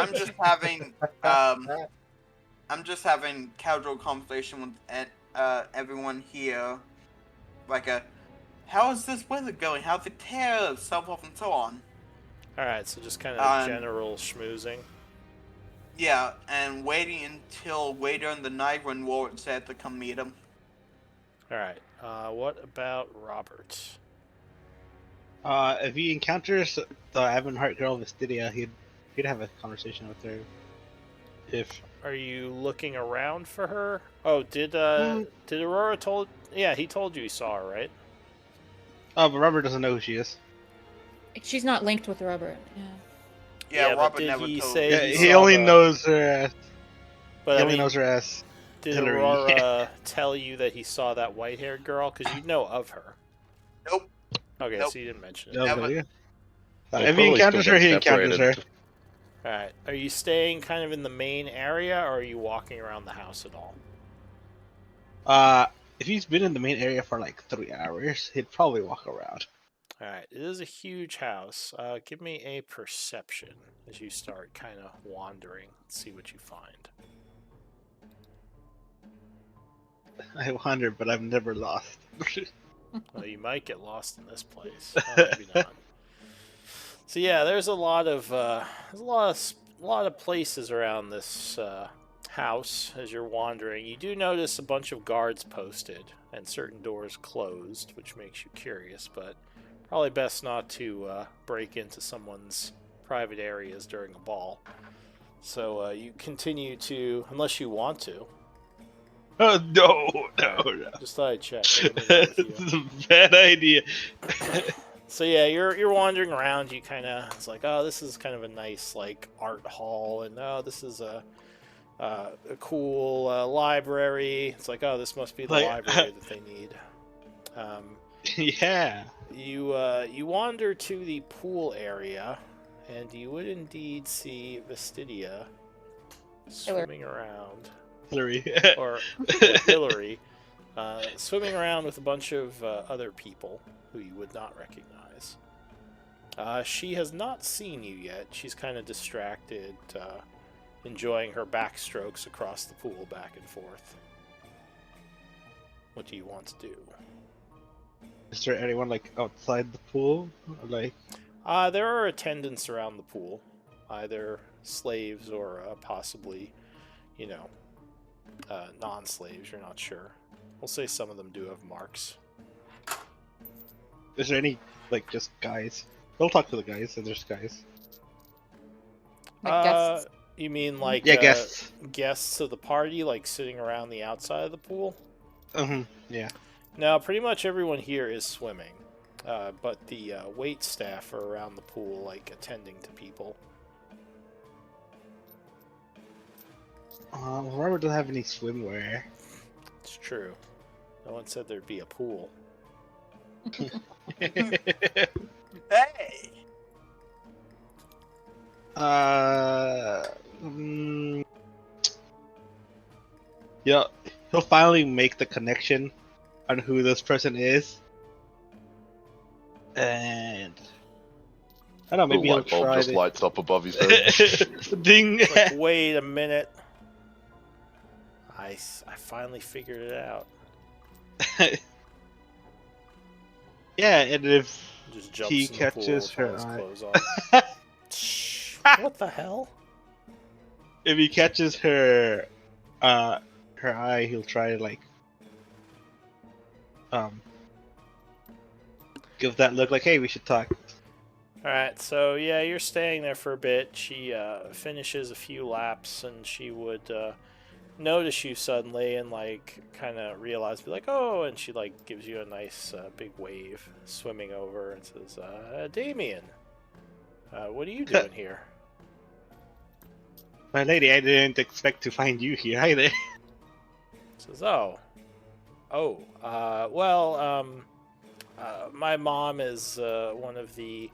I'm just having casual conversation with everyone here. Like how is this weather going? How's the tariffs? So forth and so on. Alright, so just kind of general schmoozing. Yeah, and waiting until later in the night when Ward said to come meet him. Alright, what about Robert? If he encounters the Avonheart girl Vistidia, he'd have a conversation with her. If Are you looking around for her? Oh, did Aurora told? Yeah, he told you he saw her, right? but Robert doesn't know who she is. She's not linked with Robert. Yeah. Yeah, but Robert did never he told say me. He saw only the- knows her as. But he I only mean, knows her as. did Hillary. Aurora tell you that he saw that white-haired girl? Because you know of her. Nope. Okay, Nope. so you didn't mention it. No, Never. but yeah. They've If he probably encounters still her, been he encounters her. separated. Alright, are you staying kind of in the main area, or are you walking around the house at all? If he's been in the main area for like 3 hours, he'd probably walk around. Alright, it is a huge house. Give me a perception as you start kind of wandering. See what you find. I wonder, but I've never lost. Well, you might get lost in this place. Oh, maybe not. So yeah, there's a lot of places around this house as you're wandering. You do notice a bunch of guards posted and certain doors closed, which makes you curious, but probably best not to break into someone's private areas during a ball. So you continue to, unless you want to. Oh, no. Just thought I'd check. I didn't know if you- This is a bad idea. So yeah, you're wandering around. You kind of, it's like, oh, this is kind of a nice like art hall, and oh, this is a cool library. It's like, oh, this must be the Like, library that they need. Yeah. You wander to the pool area, and you would indeed see Vistidia swimming around, Hillary. or yeah, Hillary, swimming around with a bunch of other people who you would not recognize. She has not seen you yet. She's kind of distracted, enjoying her backstrokes across the pool back and forth. What do you want to do? Is there anyone like outside the pool? Or, like, There are attendants around the pool, either slaves or possibly, non-slaves. You're not sure. We'll say some of them do have marks. is there any like just guys? We'll talk to the guys if there's guys. Like guests. You mean like Yeah, guests. guests of the party, like sitting around the outside of the pool? Yeah. No, pretty much everyone here is swimming, but the wait staff are around the pool, like attending to people. Robert doesn't have any swimwear. It's true. No one said there'd be a pool. Hey! Mm, yeah, he'll finally make the connection on who this person is, and I don't know, The maybe he'll light bulb try just to. lights up above his head. Ding! It's like, wait a minute. I finally figured it out. Yeah, and if Just jumps he in the pool catches with all her his eye, clothes on. What the hell? if he catches her, her eye, he'll try to like, give that look like, hey, we should talk. Alright, so yeah, you're staying there for a bit. She finishes a few laps and she would notice you suddenly and like kind of realize, be like, oh, and she like gives you a nice big wave, swimming over and says, Damien, what are you doing here? My lady, I didn't expect to find you here either. Says, my mom is one of the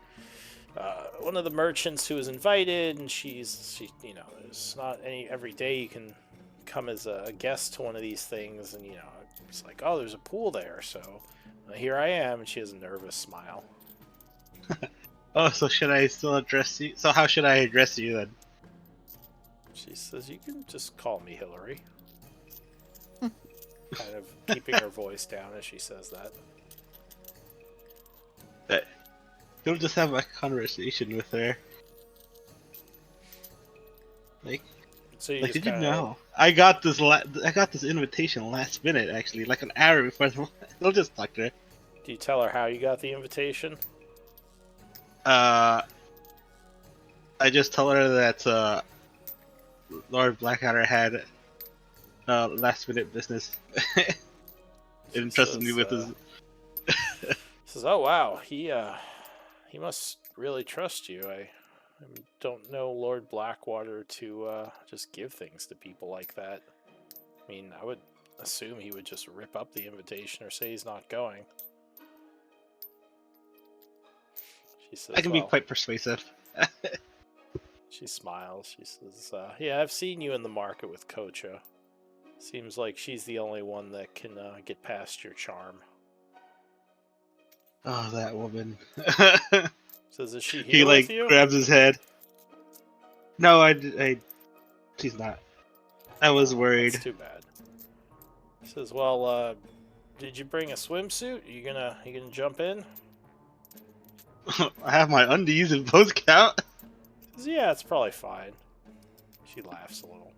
merchants who was invited, and she, it's not every day you can come as a guest to one of these things, and it's like, oh, there's a pool there, so here I am, and she has a nervous smile. Oh, so should I still address you? So how should I address you then? She says, you can just call me Hillary. Kind of keeping her voice down as she says that. You'll just have a conversation with her. Like, So you like, just did you kinda, know? I got this invitation last minute, actually, like an hour before. They'll just talk to her. Do you tell her how you got the invitation? I just tell her that Lord Blackadder had last minute business and entrusted me with his. Says, oh wow, he must really trust you. I don't know Lord Blackwater to just give things to people like that. I mean, I would assume he would just rip up the invitation or say he's not going. She says, I can be quite persuasive. She smiles. She says, yeah, I've seen you in the market with Kocha. Seems like she's the only one that can get past your charm. Oh, that woman. Says, is she here He like with you? grabs his head. No, she's not. I was worried. That's too bad. Says, well, did you bring a swimsuit? You gonna jump in? I have my undies in both count. Says, yeah, it's probably fine. She laughs a little.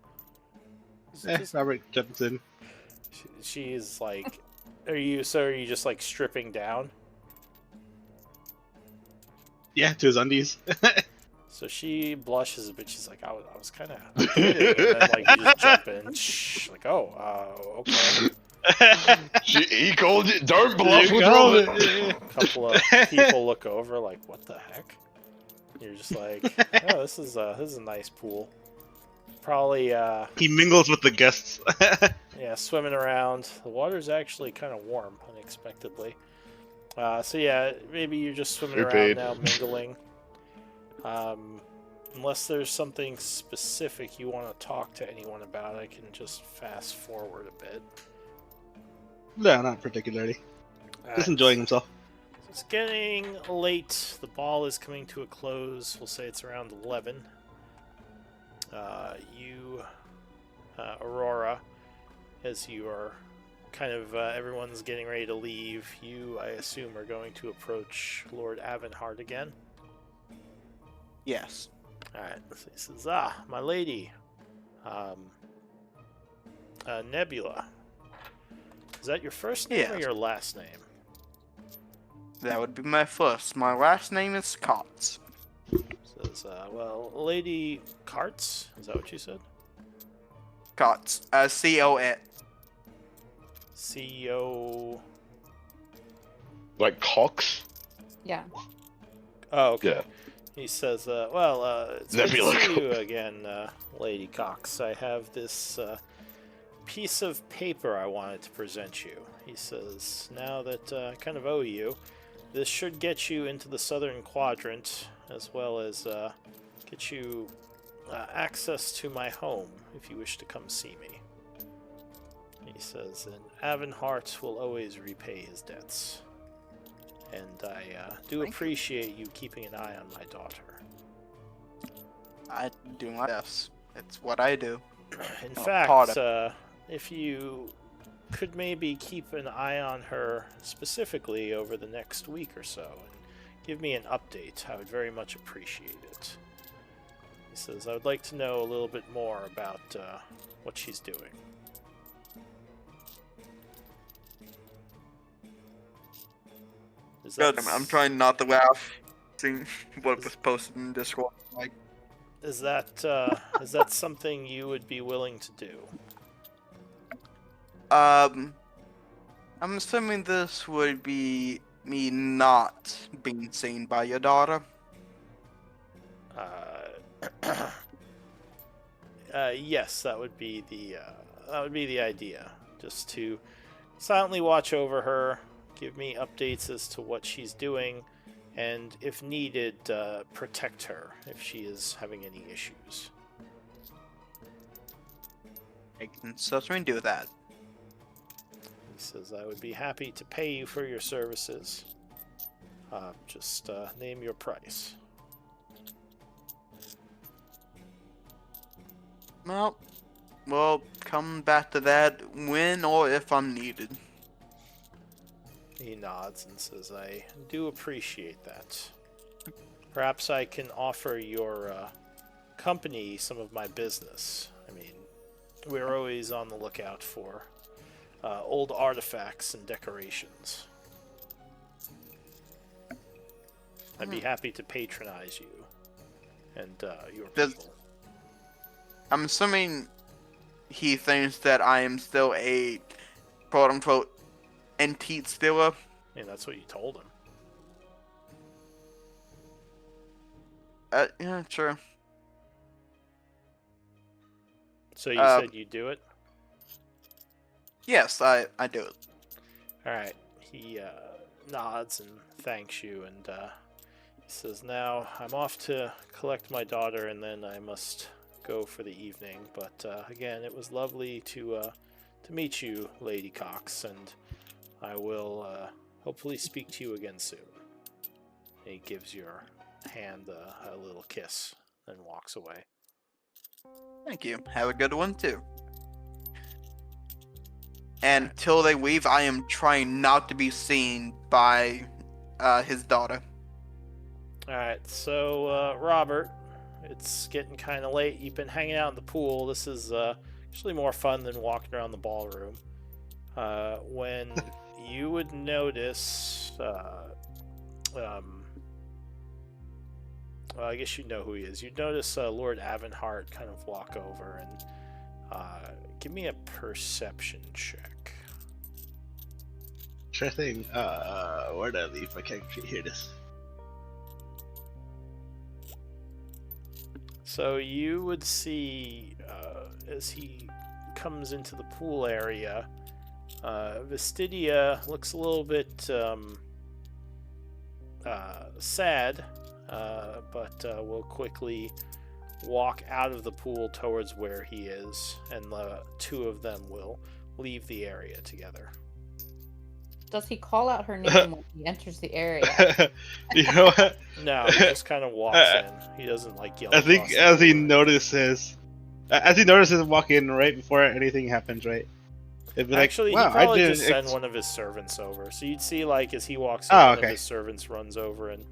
Robert jumps in. She's like, are you just like stripping down? Yeah, to his undies. So she blushes a bit. She's like, I was kind of kidding. And then like you just jump in. Shh, like, oh, okay. He called it. Don't bluff You with called Robert. A couple of people look over, like, what the heck? You're just like, oh, this is a nice pool. Probably He mingles with the guests. yeah, swimming around. The water's actually kind of warm, unexpectedly. So yeah, maybe you're just swimming around Repeat. now, mingling. Unless there's something specific you want to talk to anyone about, I can just fast forward a bit. No, not particularly. Just enjoying himself. It's getting late. The ball is coming to a close. We'll say it's around 11. Aurora, as you are kind of everyone's getting ready to leave, you, I assume, are going to approach Lord Avonheart again. Yes. Alright, so he says, my lady, Nebula. Is that your first name or Yes. your last name? That would be my first. My last name is Scott. Says, well, Lady Carts? Is that what you said? Scott. C-O-N. CEO. Like Cox. Yeah. Oh, okay. Yeah. He says, it's good Nebula. to see you again, Lady Cox. I have this piece of paper I wanted to present you. He says, now that I kind of owe you, this should get you into the southern quadrant, as well as get you access to my home if you wish to come see me. He says, and Avonheart will always repay his debts. And I do appreciate you keeping an eye on my daughter. I do my best. It's what I do. In Oh, fact, if you could maybe keep an eye on her specifically over the next week or so, and give me an update, I would very much appreciate it. He says, I would like to know a little bit more about what she's doing. Is Good. that I'm trying not to laugh. Seeing what was posted in Discord. Like, Is that something you would be willing to do? I'm assuming this would be me not being seen by your daughter. Yes, that would be the idea. Just to silently watch over her, give me updates as to what she's doing, and if needed, protect her if she is having any issues. I can certainly do that. He says, I would be happy to pay you for your services. Just name your price. Well, we'll come back to that when or if I'm needed. He nods and says, I do appreciate that. Perhaps I can offer your company some of my business. I mean, we're always on the lookout for old artifacts and decorations. I'd be happy to patronize you and your people. I'm assuming he thinks that I am still a quote-unquote antique stealer. I mean, that's what you told him. Yeah, sure. So you said you'd do it? Yes, I do it. Alright. He nods and thanks you, and he says, now I'm off to collect my daughter, and then I must go for the evening. But again, it was lovely to meet you, Lady Cox, and I will hopefully speak to you again soon. And he gives your hand a little kiss and walks away. Thank you. Have a good one too. And till they leave, I am trying not to be seen by his daughter. Alright, so Robert, it's getting kind of late. You've been hanging out in the pool. This is actually more fun than walking around the ballroom. When you would notice, well, I guess you know who he is. You'd notice Lord Avonheart kind of walk over and give me a perception check. Sure thing. Where did I leave? I can't hear this. So you would see, as he comes into the pool area, Vestidia looks a little bit sad, but will quickly walk out of the pool towards where he is, and the two of them will leave the area together. Does he call out her name when he enters the area? You know what? No, he just kind of walks in. He doesn't like yell. I think as he notices walk in right before anything happens, right? It'd be Actually, like, wow, he probably I didn't just send one of his servants over. So you'd see, like, as he walks in, one of his servants runs over and,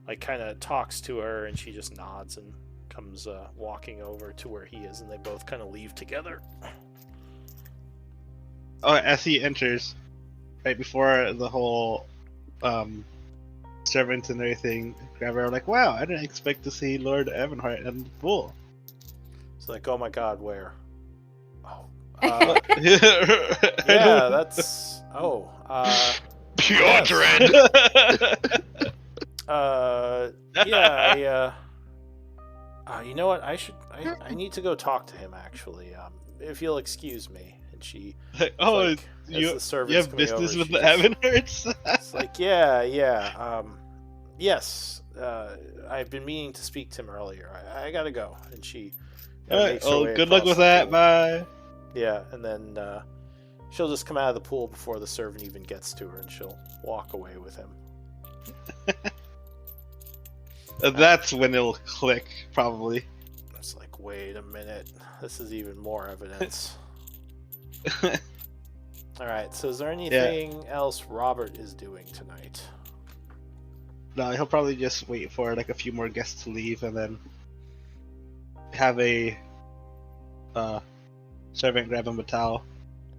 like, kind of talks to her, and she just nods and comes walking over to where he is, and they both kind of leave together. Oh, as he enters, right before the whole servants and everything, Grabber like, wow, I didn't expect to see Lord Avonheart in the pool. It's like, oh my god, where? Oh. Yeah, that's... Oh. Putrid! Yeah, you know what? I need to go talk to him, actually. If you'll excuse me. And she Like, oh, like, as you the servant's you have coming over, business with she the just- Avonhearts? It's like, yeah. Yes, I've been meaning to speak to him earlier. I gotta go. And she Alright, makes her well, way good luck across with the that. pool. Bye. Yeah, and then she'll just come out of the pool before the servant even gets to her, and she'll walk away with him. That's when it'll click, probably. It's like, wait a minute, this is even more evidence. Alright, so is there anything else Robert is doing tonight? No, he'll probably just wait for like a few more guests to leave and then have a servant grab him a towel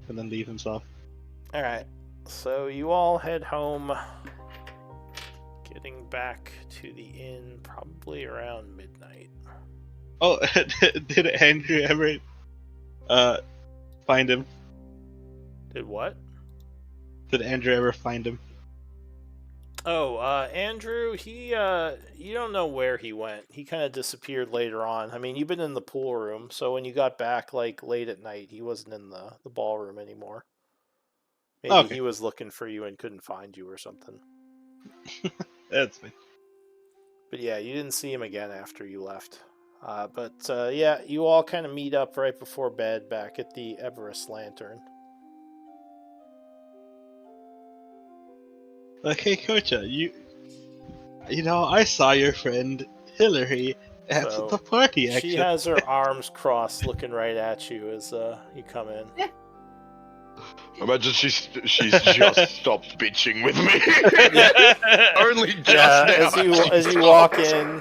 and then leave himself. Alright, so you all head home, getting back to the inn probably around midnight. Oh, did Andrew ever find him? Did what? Did Andrew ever find him? Oh, Andrew, he, you don't know where he went. He kind of disappeared later on. I mean, you've been in the pool room, so when you got back, like, late at night, he wasn't in the ballroom anymore. Maybe Okay. he was looking for you and couldn't find you or something. That's fine. But yeah, you didn't see him again after you left. Yeah, you all kind of meet up right before bed back at the Everest Lantern. Like, hey, Kocha, you know, I saw your friend Hillary at So, the party. Actually, She has her arms crossed looking right at you as you come in. Imagine she's just stopped bitching with me. Only just Yeah, now. as you walk in,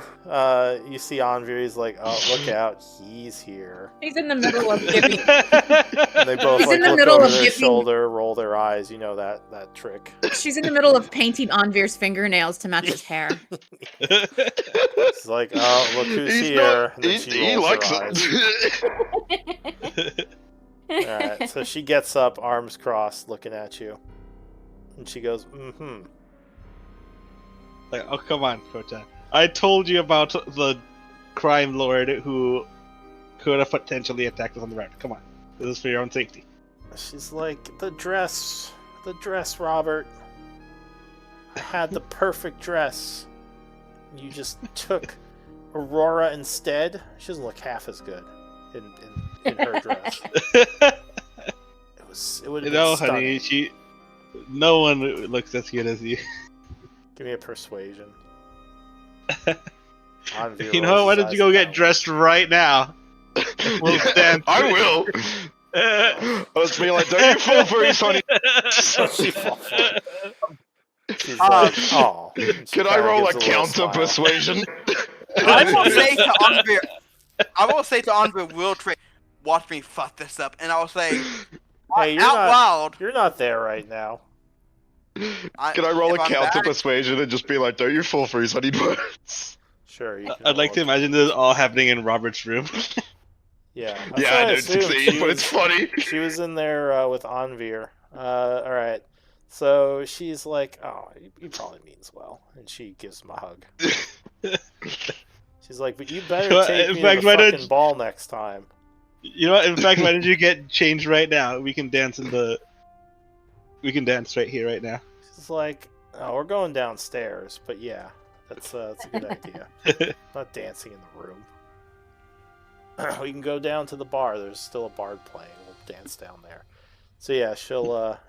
you see Anvir. He's like, "Oh, look out! He's here." He's in the middle of giving. And they both He's like in the look middle over of their giving- shoulder, roll their eyes. You know that trick. She's in the middle of painting Anvir's fingernails to match his hair. It's like, "Oh, look who's He's here!" not. And then she He rolls likes her eyes. it. Alright, so she gets up, arms crossed, looking at you. And she goes, mm-hmm. like, oh, come on, Kocha. I told you about the crime lord who could have potentially attacked us on the road. Come on, this is for your own safety. She's like, the dress, Robert. I had the perfect dress. You just took Aurora instead. She doesn't look half as good in her dress. It would You have know, been stunning. honey, no one looks as good as you. Give me a persuasion. Anvir You know, rolls why his don't eyes you go at get that dressed right now? We'll stand I through it. will. I was being like, don't you fall for it, Sonny. one. She fall for it. She's Um, like, oh. Can I roll a counter persuasion? I will say to Anvir, Will Trick, watch me fuck this up, and I'll say Hey, out loud. You're not there right now. Can I roll if a I'm counter back- persuasion and just be like, don't you fall for his honey buns? Sure, you can I'd like to roll it. imagine this all happening in Robert's room. Yeah, that's Yeah, what I don't assumed. succeed, but it's funny. She was in there with Anvir. All right. So she's like, oh, he probably means well. And she gives him a hug. She's like, but you better Well, take in me fact, to why the don't- fucking ball next time. You know what? In fact, why don't you get changed right now? We can dance right here, right now. She's like, oh, we're going downstairs. But yeah, that's a good idea. Not dancing in the room. We can go down to the bar. There's still a bard playing. We'll dance down there. So yeah, she'll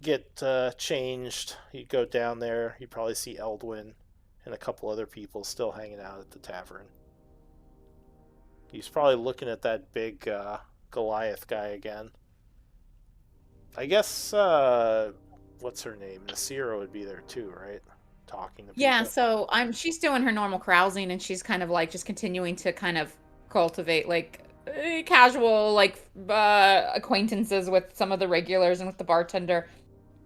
get changed. You go down there. You probably see Eldwin and a couple other people still hanging out at the tavern. He's probably looking at that big Goliath guy again. I guess what's her name? Nasira would be there too, right? Talking to people. Yeah, so she's doing her normal carousing, and she's kind of like just continuing to kind of cultivate like casual like acquaintances with some of the regulars and with the bartender.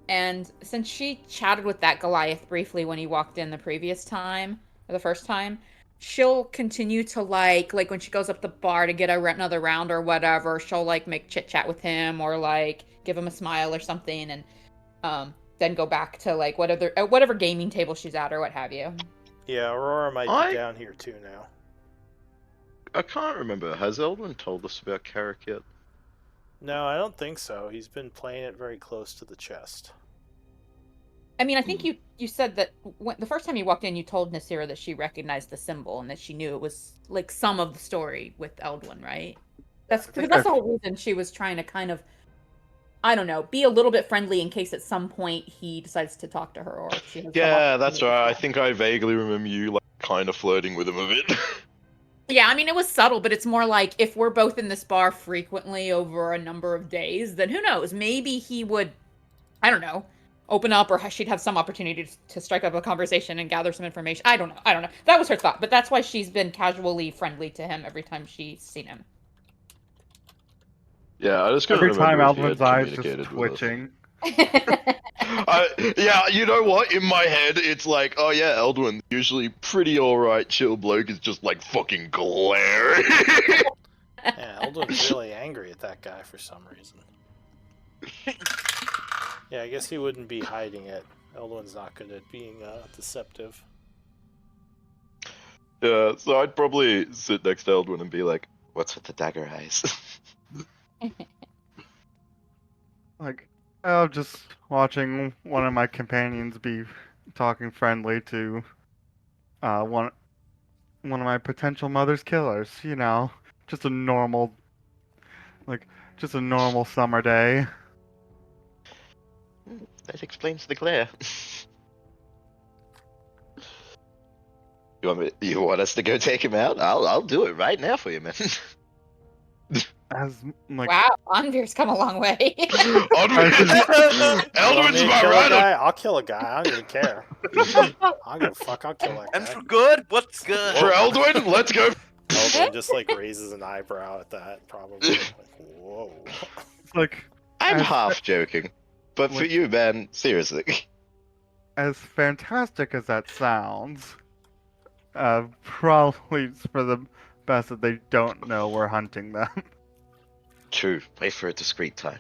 And since she chatted with that Goliath briefly when he walked in the previous time, or the first time, she'll continue to like when she goes up the bar to get another round or whatever, she'll like make chit chat with him or like give him a smile or something, and then go back to like whatever gaming table she's at or what have you. Yeah, Aurora might be down here too now. I can't remember. Has Eldwin told us about Carrick yet? No, I don't think so. He's been playing it very close to the chest. I mean, I think you said that the first time you walked in, you told Nasira that she recognized the symbol and that she knew it was like some of the story with Eldwin, right? That's because that's the whole reason she was trying to kind of, I don't know, be a little bit friendly in case at some point he decides to talk to her or if she has some Yeah, that's opportunity. right. I think I vaguely remember you like kind of flirting with him a bit. Yeah, I mean, it was subtle, but it's more like if we're both in this bar frequently over a number of days, then who knows? Maybe he would, I don't know, open up or she'd have some opportunity to strike up a conversation and gather some information. I don't know. I don't know. That was her thought, but that's why she's been casually friendly to him every time she's seen him. Yeah, I just couldn't Every time remember if he Aldwin's had eyes just communicated with us. twitching. Yeah, you know what? In my head, it's like, oh yeah, Eldwin, usually pretty alright, chill bloke, is just like fucking glaring. Yeah, Eldwin's really angry at that guy for some reason. Yeah, I guess he wouldn't be hiding it. Eldwin's not good at being deceptive. Yeah, so I'd probably sit next to Eldwin and be like, what's with the dagger eyes? Like, I'm just watching one of my companions be talking friendly to one of my potential mother's killers. You know, just a normal, just a normal summer day. That explains the glare. You want us to go take him out? I'll do it right now for you, man. As like, Wow, Anvir's come a long way. Eldwin's You my kill a rider. guy? I'll kill a guy. I don't even care. I'll go fuck. I'll kill that And guy. for good? What's good? For Eldwin, let's go. Eldwin just like raises an eyebrow at that. Probably. Like, whoa. it's like I'm As- half joking, but for Wait. you, man, seriously. as fantastic as that sounds, probably it's for the best that they don't know we're hunting them. True. Wait for a discreet time.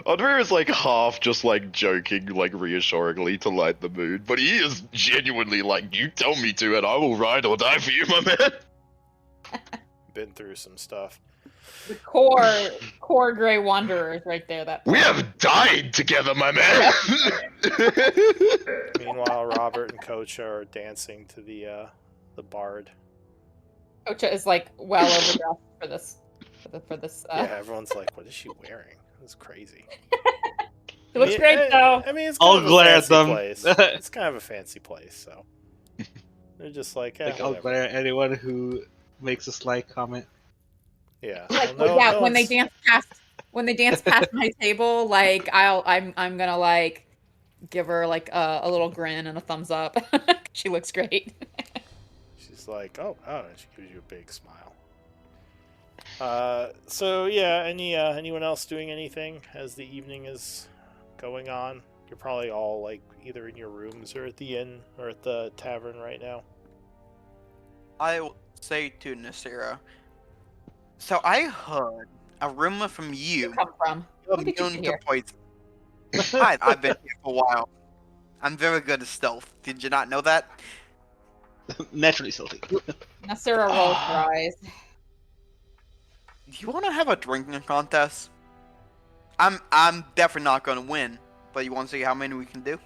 Andre is like half just like joking, like reassuringly to light the mood, but he is genuinely like, you tell me to and I will ride or die for you, my man. Been through some stuff. The core Grey Wanderers right there. That We have died together, my man. Meanwhile, Robert and Kocha are dancing to the bard. Kocha is like well overdressed for this. For this. Yeah, everyone's like, "What is she wearing? This is crazy." It looks great though. I mean, it's I'll kind of a glare at fancy them. place. It's kind of a fancy place, so they're just like, Like, I'll whatever. glare at anyone who makes a slight comment. Yeah. Like, Well, no- yeah, no when they one's- dance past my table, like I'm gonna like give her like a little grin and a thumbs up. She looks great. She's like, "Oh, and she gives you a big smile." So yeah, anyone else doing anything as the evening is going on? You're probably all like either in your rooms or at the inn or at the tavern right now. I will say to Nasira, so I heard a rumor from you. Come from? You're When did you immune get to here? poison. I've been here for a while. I'm very good at stealth. Did you not know that? Naturally stealthy. Nasira rolls her eyes. Do you want to have a drinking contest? I'm definitely not going to win, but you want to see how many we can do?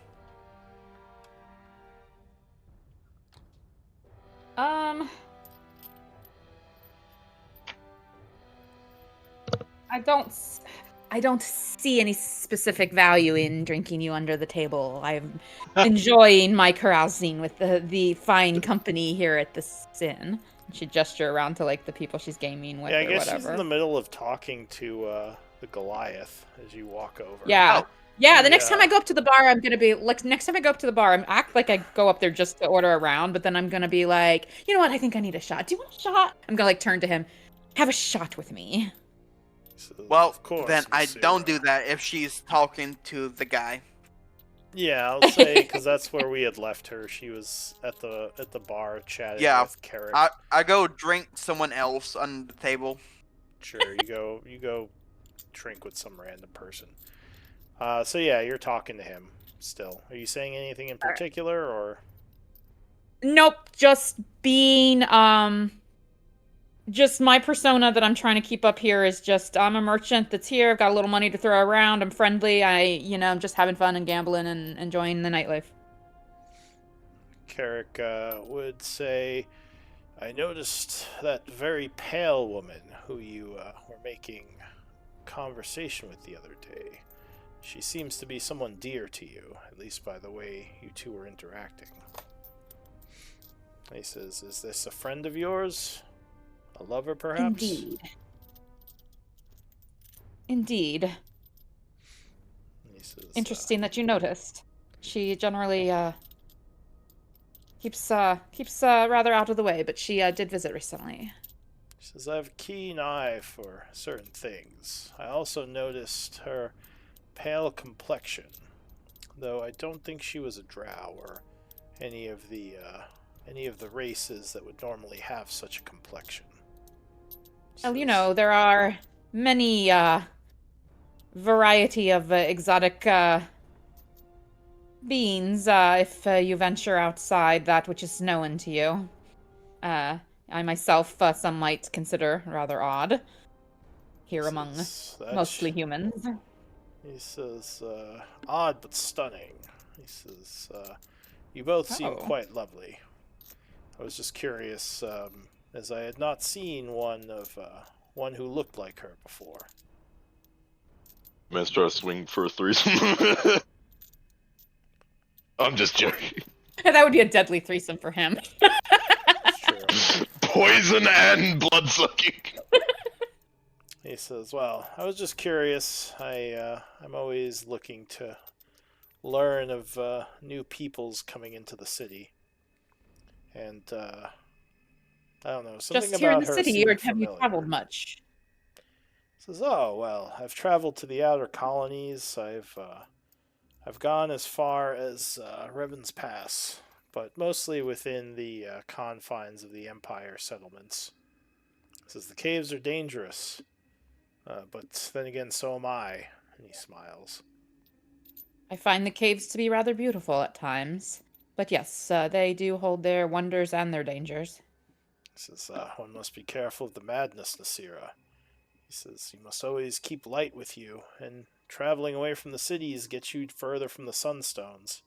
I don't see any specific value in drinking you under the table. I'm enjoying my carousing with the fine company here at the inn. She gesture around to like the people she's gaming with Yeah, I or guess whatever. she's in the middle of talking to the Goliath as you walk over. Yeah. Yeah, the next Yeah. time I go up to the bar, I'm gonna be like, next time I go up to the bar, I'm act like I go up there just to order a round, but then I'm gonna be like, you know what? I think I need a shot. Do you want a shot? I'm gonna like turn to him, have a shot with me. So, Well, of course, then I Nasira. don't do that if she's talking to the guy. Yeah, I'll say because that's where we had left her. She was at the bar chatting Yeah, with Carrick. I go drink someone else under the table. Sure, you go drink with some random person. So yeah, you're talking to him still. Are you saying anything in particular, or Nope, just being just my persona that I'm trying to keep up here is just I'm a merchant that's here. I've got a little money to throw around. I'm friendly. I'm just having fun and gambling and enjoying the nightlife. Carrick would say, I noticed that very pale woman who you were making conversation with the other day. She seems to be someone dear to you, at least by the way you two were interacting. He says, is this a friend of yours? A lover, perhaps? Indeed. He says, Interesting that you noticed. She generally keeps rather out of the way, but she did visit recently. She says, I have a keen eye for certain things. I also noticed her pale complexion, though I don't think she was a drow or any of the races that would normally have such a complexion. Well, there are many variety of exotic beings if you venture outside that which is known to you. I myself, some might consider rather odd here among mostly humans. He says, odd but stunning. He says, you both seem quite lovely. I was just curious, as I had not seen one who looked like her before. Let's try to swing for a threesome. I'm just joking. That would be a deadly threesome for him. True. Poison and blood-sucking. He says, well, I was just curious. I'm always looking to learn of new peoples coming into the city. And, I don't know, something just about here in the her city, or seemed have you familiar. traveled much? Says, oh, well, I've traveled to the outer colonies. I've gone as far as Revan's Pass, but mostly within the confines of the Empire settlements. Says the caves are dangerous, but then again, so am I. And he smiles. I find the caves to be rather beautiful at times. But yes, they do hold their wonders and their dangers. He says, one must be careful of the madness, Nasira. He says, you must always keep light with you, and traveling away from the cities gets you further from the sunstones.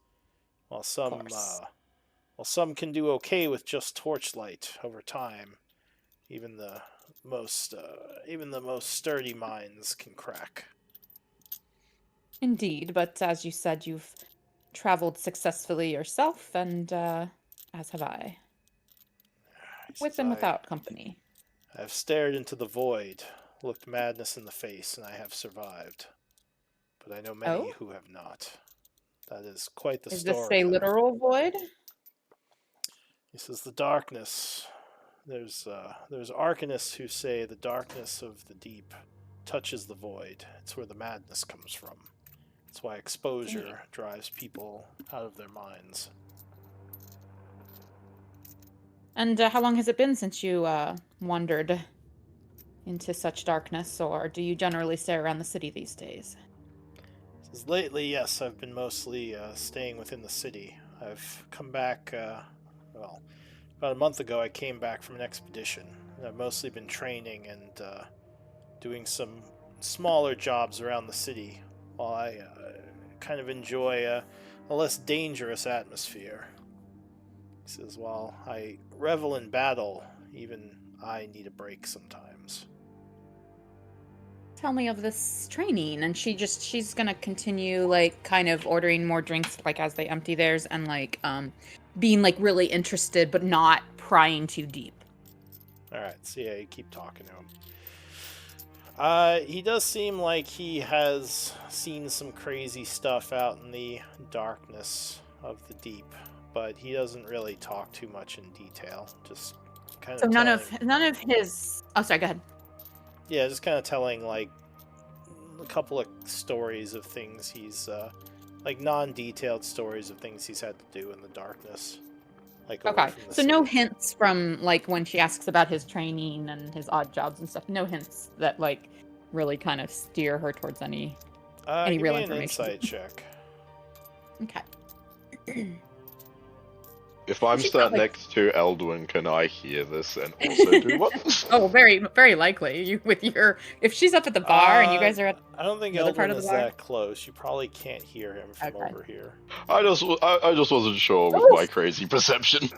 While some can do okay with just torchlight over time, even the most sturdy minds can crack. Indeed, but as you said, you've traveled successfully yourself, and as have I. With and without company. I've stared into the void, looked madness in the face, and I have survived. But I know many who have not. That is quite the story. Is this a literal void? He says the darkness. There's arcanists who say the darkness of the deep touches the void. It's where the madness comes from. That's why exposure drives people out of their minds. And how long has it been since you wandered into such darkness, or do you generally stay around the city these days? Says, lately, yes, I've been mostly staying within the city. I've come back, about a month ago I came back from an expedition. I've mostly been training and doing some smaller jobs around the city while I kind of enjoy a less dangerous atmosphere. He says, while I revel in battle, even I need a break sometimes. Tell me of this training. And she's gonna continue, like, kind of ordering more drinks, like, as they empty theirs, and, like, being, like, really interested, but not prying too deep. Alright, so yeah, you keep talking to him. He does seem like he has seen some crazy stuff out in the darkness of the deep, but he doesn't really talk too much in detail. Just kind of. So none of his. Oh, sorry. Go ahead. Yeah, just kind of telling like a couple of stories of things he's like non-detailed stories of things he's had to do in the darkness. Like okay, so no hints from like when she asks about his training and his odd jobs and stuff. No hints that like really kind of steer her towards any real information. Insight check. Okay. If I'm She's sat not, like- next to Eldwin, can I hear this and also do what? Oh, very, very likely. You with your if she's up at the bar and you guys are at I don't think another part Eldwin of the is bar? that close. You probably can't hear him from Okay. over here. I just wasn't sure with my crazy perception.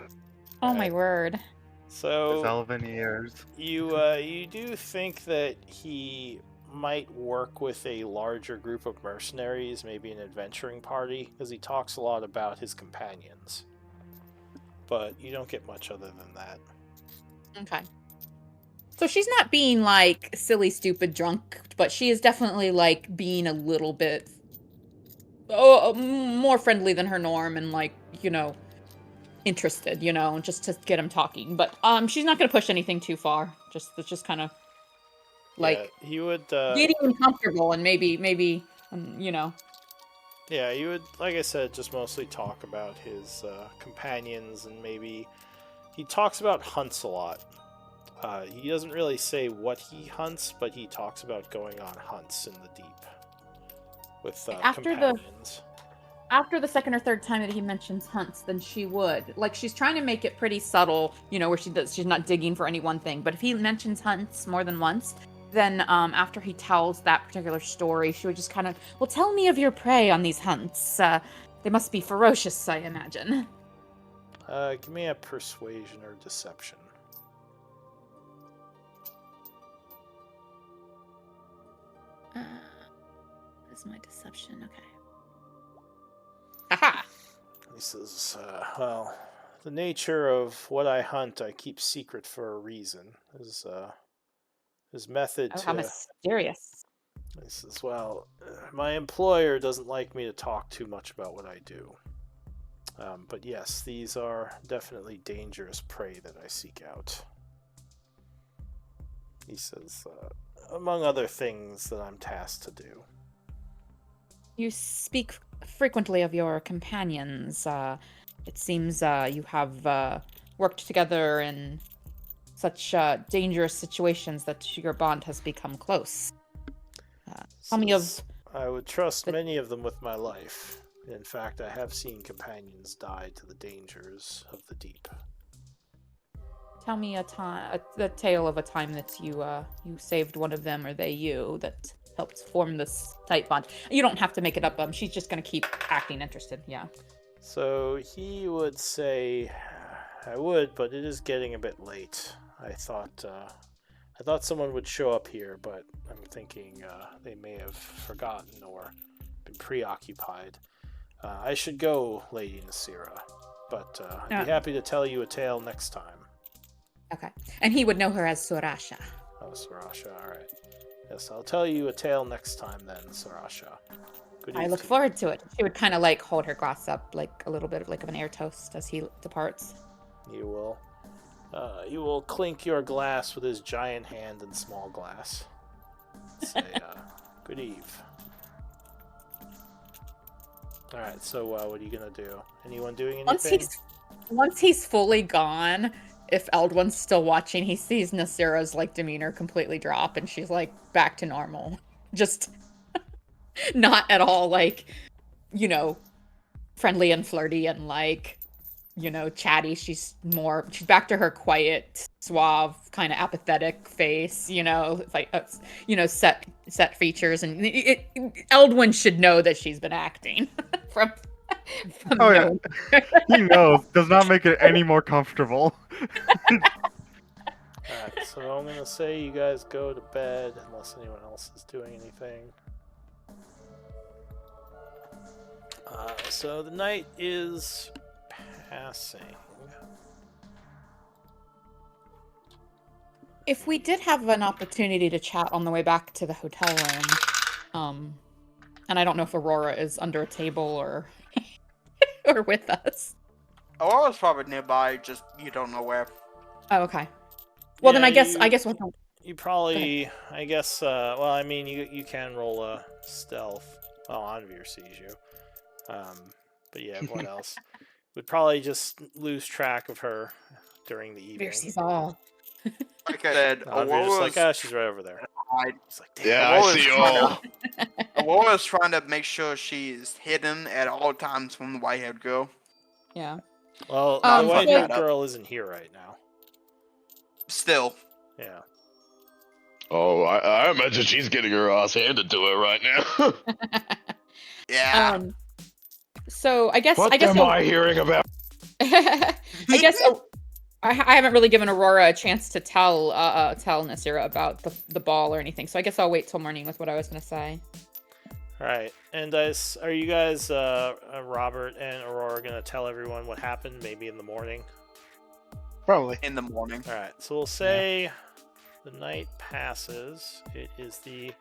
Oh my word. His So elven ears. you do think that he might work with a larger group of mercenaries, maybe an adventuring party, because he talks a lot about his companions. But you don't get much other than that. Okay. So she's not being like silly, stupid, drunk, but she is definitely like being a little bit more friendly than her norm and like, interested, just to get him talking. But she's not going to push anything too far. Just kind of like Yeah, he would. getting him comfortable and maybe Yeah, you would, like I said, just mostly talk about his companions, and maybe he talks about hunts a lot. He doesn't really say what he hunts, but he talks about going on hunts in the deep with companions. After the second or third time that he mentions hunts, then she would. Like, she's trying to make it pretty subtle, where she's not digging for any one thing. But if he mentions hunts more than once, then after he tells that particular story, she would just kind of, well, tell me of your prey on these hunts. They must be ferocious, I imagine. Give me a persuasion or deception. What is my deception? Okay. Aha! He says, well, the nature of what I hunt I keep secret for a reason. His method Oh, to... how mysterious. He says, well, my employer doesn't like me to talk too much about what I do. But yes, these are definitely dangerous prey that I seek out. He says, among other things that I'm tasked to do. You speak frequently of your companions. It seems you have worked together in such dangerous situations that your bond has become close. Tell me of... I would trust many of them with my life. In fact, I have seen companions die to the dangers of the deep. Tell me the tale of a time that you saved one of them, or they you, that helped form this tight bond. You don't have to make it up. She's just gonna keep acting interested. Yeah. So he would say, I would, but it is getting a bit late. I thought someone would show up here, but I'm thinking they may have forgotten or been preoccupied. I should go, Lady Nasira, but I'd be happy to tell you a tale next time. Okay. And he would know her as Sorasha. Oh, Sorasha, alright. Yes, I'll tell you a tale next time then, Sorasha. Good I look evening. forward to it. She would kind of like hold her glass up like a little bit of an air toast as he departs. You will clink your glass with his giant hand and small glass. Say, good eve. Alright, so what are you gonna do? Anyone doing anything? Once he's fully gone, if Eldwin's still watching, he sees Nasira's demeanor completely drop, and she's back to normal. Just not at all friendly and flirty and chatty. She's back to her quiet, suave, kind of apathetic face. Set features, and Eldwin should know that she's been acting from Oh yeah, he knows. Does not make it any more comfortable. Alright, so I'm gonna say you guys go to bed unless anyone else is doing anything. So the night is passing. If we did have an opportunity to chat on the way back to the hotel room, and I don't know if Aurora is under a table or or with us. Aurora's probably nearby, just you don't know where. Oh, okay. Well, then Yeah, I guess we'll... You probably, I guess, well, I mean, you can roll a stealth. Well, Anvir sees you. But yeah, what else? Would probably just lose track of her during the evening. sees all. Like I said, Anvir's Aurora's she's right over there. hide. It's like, damn. Yeah, I Aurora's see trying all. Aurora's trying to make sure she's hidden at all times from the white-haired girl. Yeah. Well, Um, the so- white-haired girl isn't here right now. Still, Yeah. Oh, I imagine she's getting her ass handed to her right now. yeah. So I guess what I guess am I hearing about? I guess I haven't really given Aurora a chance to tell Nasira about the ball or anything. So I guess I'll wait till morning with what I was gonna say. All right. And guys, are you guys, Robert and Aurora, gonna tell everyone what happened? Maybe in the morning. Probably. In the morning. All right. So we'll say the night passes. It is the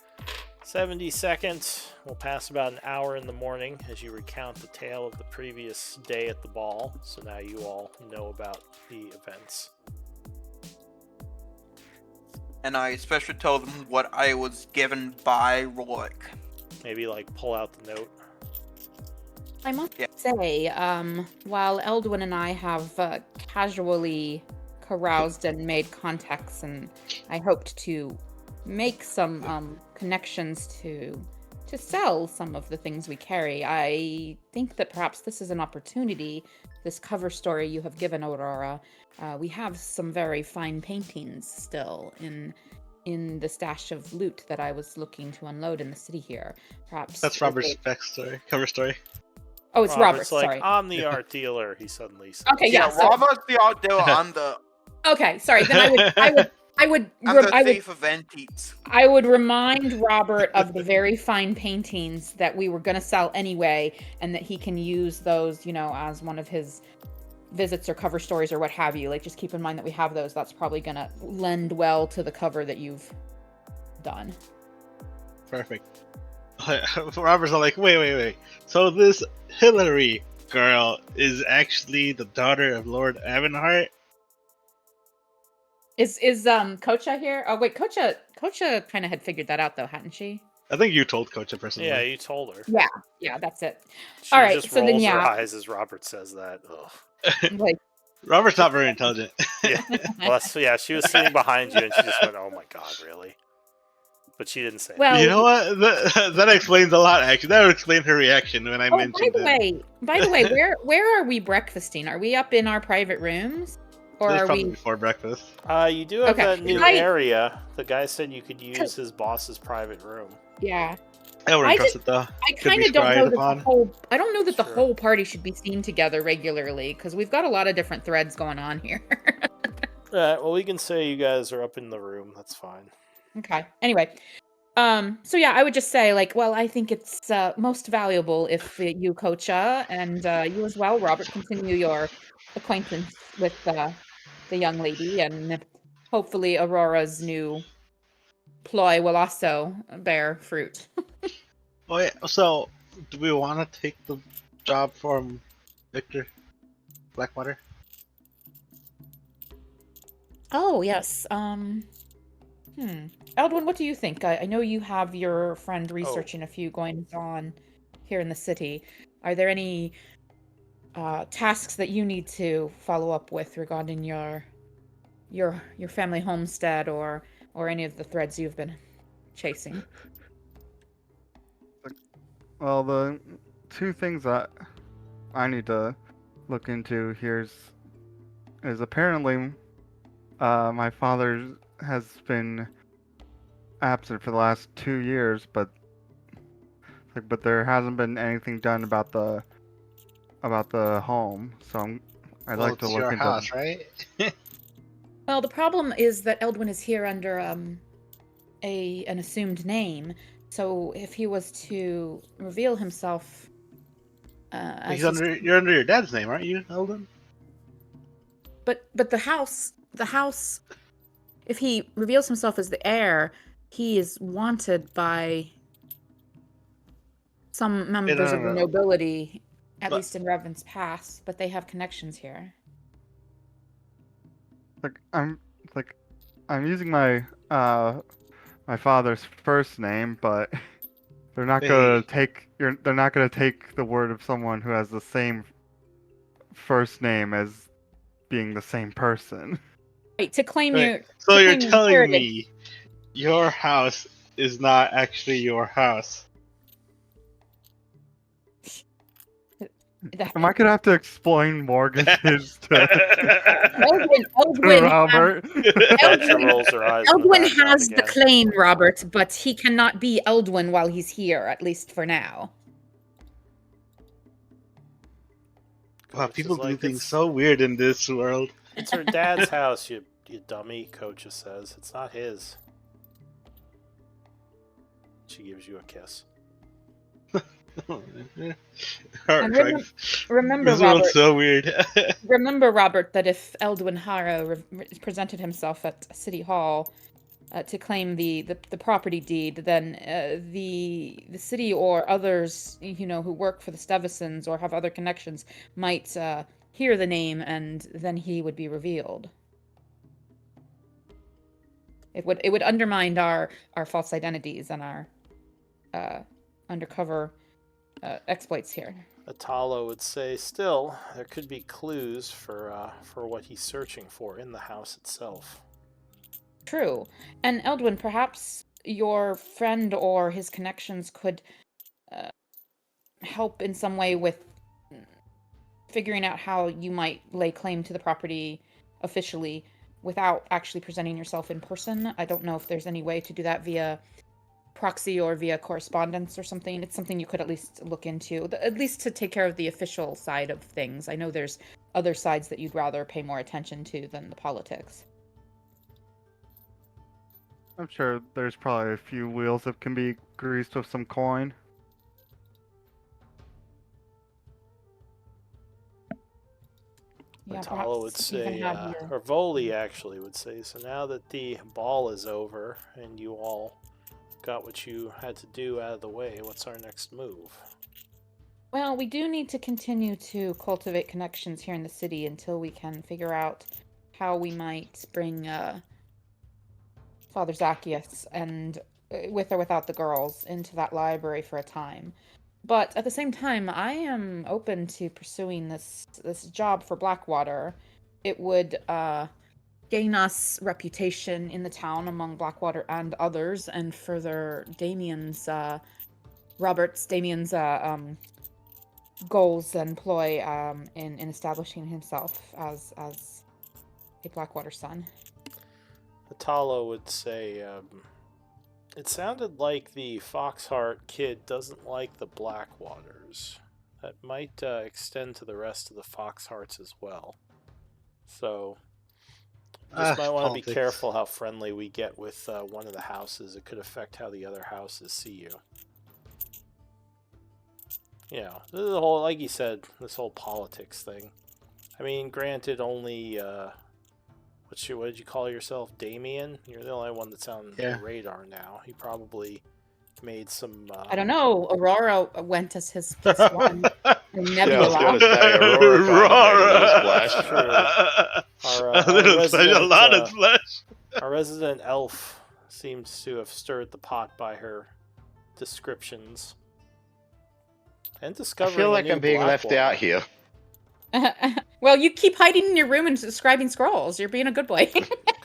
72nd. We'll pass about an hour in the morning as you recount the tale of the previous day at the ball. So now you all know about the events. And I especially told them what I was given by Rolik. Maybe like pull out the note. I must Yeah. say, while Eldwin and I have casually caroused and made contacts, and I hoped to make some connections to sell some of the things we carry, I think that perhaps this is an opportunity. This cover story you have given, Aurora, we have some very fine paintings still in the stash of loot that I was looking to unload in the city here. Perhaps That's Robert's backstory, cover story. Oh, it's Robert's. like, Sorry. I'm the art dealer, he suddenly said. Okay, yeah. So, Robert's the art dealer. I'm the okay, sorry. Then I would thief of antiques. I would remind Robert of the very fine paintings that we were going to sell anyway, and that he can use those, as one of his visits or cover stories or what have you. Like, just keep in mind that we have those. That's probably going to lend well to the cover that you've done. Perfect. Robert's all like, wait. So this Hillary girl is actually the daughter of Lord Avonheart? Is Kocha here? Oh wait, Kocha kind of had figured that out though, hadn't she? I think you told Kocha personally. Yeah, you told her. Yeah, that's it. She All right, just so then, rolls her yeah. eyes as Robert says that. Ugh. Like, Robert's not very intelligent. Yeah. Well, she was sitting behind you and she just went, "Oh my god, really?" But she didn't say. well, You know what? That explains a lot, actually. That would explain her reaction when I mentioned by the way, where are we breakfasting? Are we up in our private rooms, or It's are probably we? before breakfast. You do have Okay. a new area. The guy said you could use his boss's private room. Yeah, I wouldn't I trust it, though. I Could kind be of don't spied know that upon. the whole. I don't know that the Sure. whole party should be seen together regularly because we've got a lot of different threads going on here. Alright, well, we can say you guys are up in the room. That's fine. Okay. Anyway, so yeah, I would just say, like, well, I think it's most valuable if you, Kocha, and you as well, Robert, continue your acquaintance with the young lady, and hopefully Aurora's new ploy will also bear fruit. Oh, yeah. So, do we want to take the job from Victor Blackwater? Oh yes. Eldwin, what do you think? I know you have your friend researching a few goings on here in the city. Are there any tasks that you need to follow up with regarding your family homestead or any of the threads you've been chasing? Well, the two things that I need to look into here is apparently my father has been absent for the last 2 years, but there hasn't been anything done about the home. So I'd like to it's look your into. house, right? Well, the problem is that Eldwin is here under an assumed name. So if he was to reveal himself, as You're under your dad's name, aren't you, Eldon? but the house, if he reveals himself as the heir, he is wanted by some members of the no. nobility, at But- least in Revan's Pass, but they have connections here. I'm using my my father's first name, but they're not gonna take the word of someone who has the same first name as being the same person. Right, to claim Right. your So to you're claim your telling heritage. me your house is not actually your house? Am I gonna have to explain mortgages to Eldwin Robert? Gotcha rolls her eyes in the Eldwin background has the again. claim, Robert, but he cannot be Eldwin while he's here, at least for now. Wow, Coach people is do like, things "It's- so weird in this world. It's her dad's house, you dummy, Coach says. It's not his. She gives you a kiss. And remember, This Robert, world's so weird. remember, Robert, that if Eldwin Harrow presented himself at City Hall to claim the property deed, then the city or others, who work for the Stevensons or have other connections might hear the name, and then he would be revealed. It would undermine our false identities and our undercover exploits here. Atalo would say, still, there could be clues for what he's searching for in the house itself. True. And Eldwin, perhaps your friend or his connections could help in some way with figuring out how you might lay claim to the property officially without actually presenting yourself in person. I don't know if there's any way to do that via proxy or via correspondence or something. It's something you could at least look into, at least to take care of the official side of things. I know there's other sides that you'd rather pay more attention to than the politics. I'm sure there's probably a few wheels that can be greased with some coin. Yeah, Atalo would perhaps you can say, have your- or Voli actually would say, so now that the ball is over and you all got what you had to do out of the way, what's our next move? Well, we do need to continue to cultivate connections here in the city until we can figure out how we might bring Father Zacchaeus and with or without the girls into that library for a time. But at the same time, I am open to pursuing this job for Blackwater. It would gain us reputation in the town among Blackwater and others, and further Damien's goals and ploy in establishing himself as a Blackwater son. Atalo would say, it sounded like the Foxheart kid doesn't like the Blackwaters. That might extend to the rest of the Foxhearts as well. So, just might want to be Politics. careful how friendly we get with one of the houses. It could affect how the other houses see you. You know, this is the whole, like you said, this whole politics thing. I mean, granted, only what did you call yourself, Damien? You're the only one that's on the radar now. He probably made some. I don't know. Aurora went as his plus one. Yeah, I was gonna say Aurora kind of made a little splash. Our a lot of splash. Our resident elf seems to have stirred the pot by her descriptions. And I discovering feel a like new I'm being left Blackwater. out here. Well, you keep hiding in your room and describing scrolls. You're being a good boy.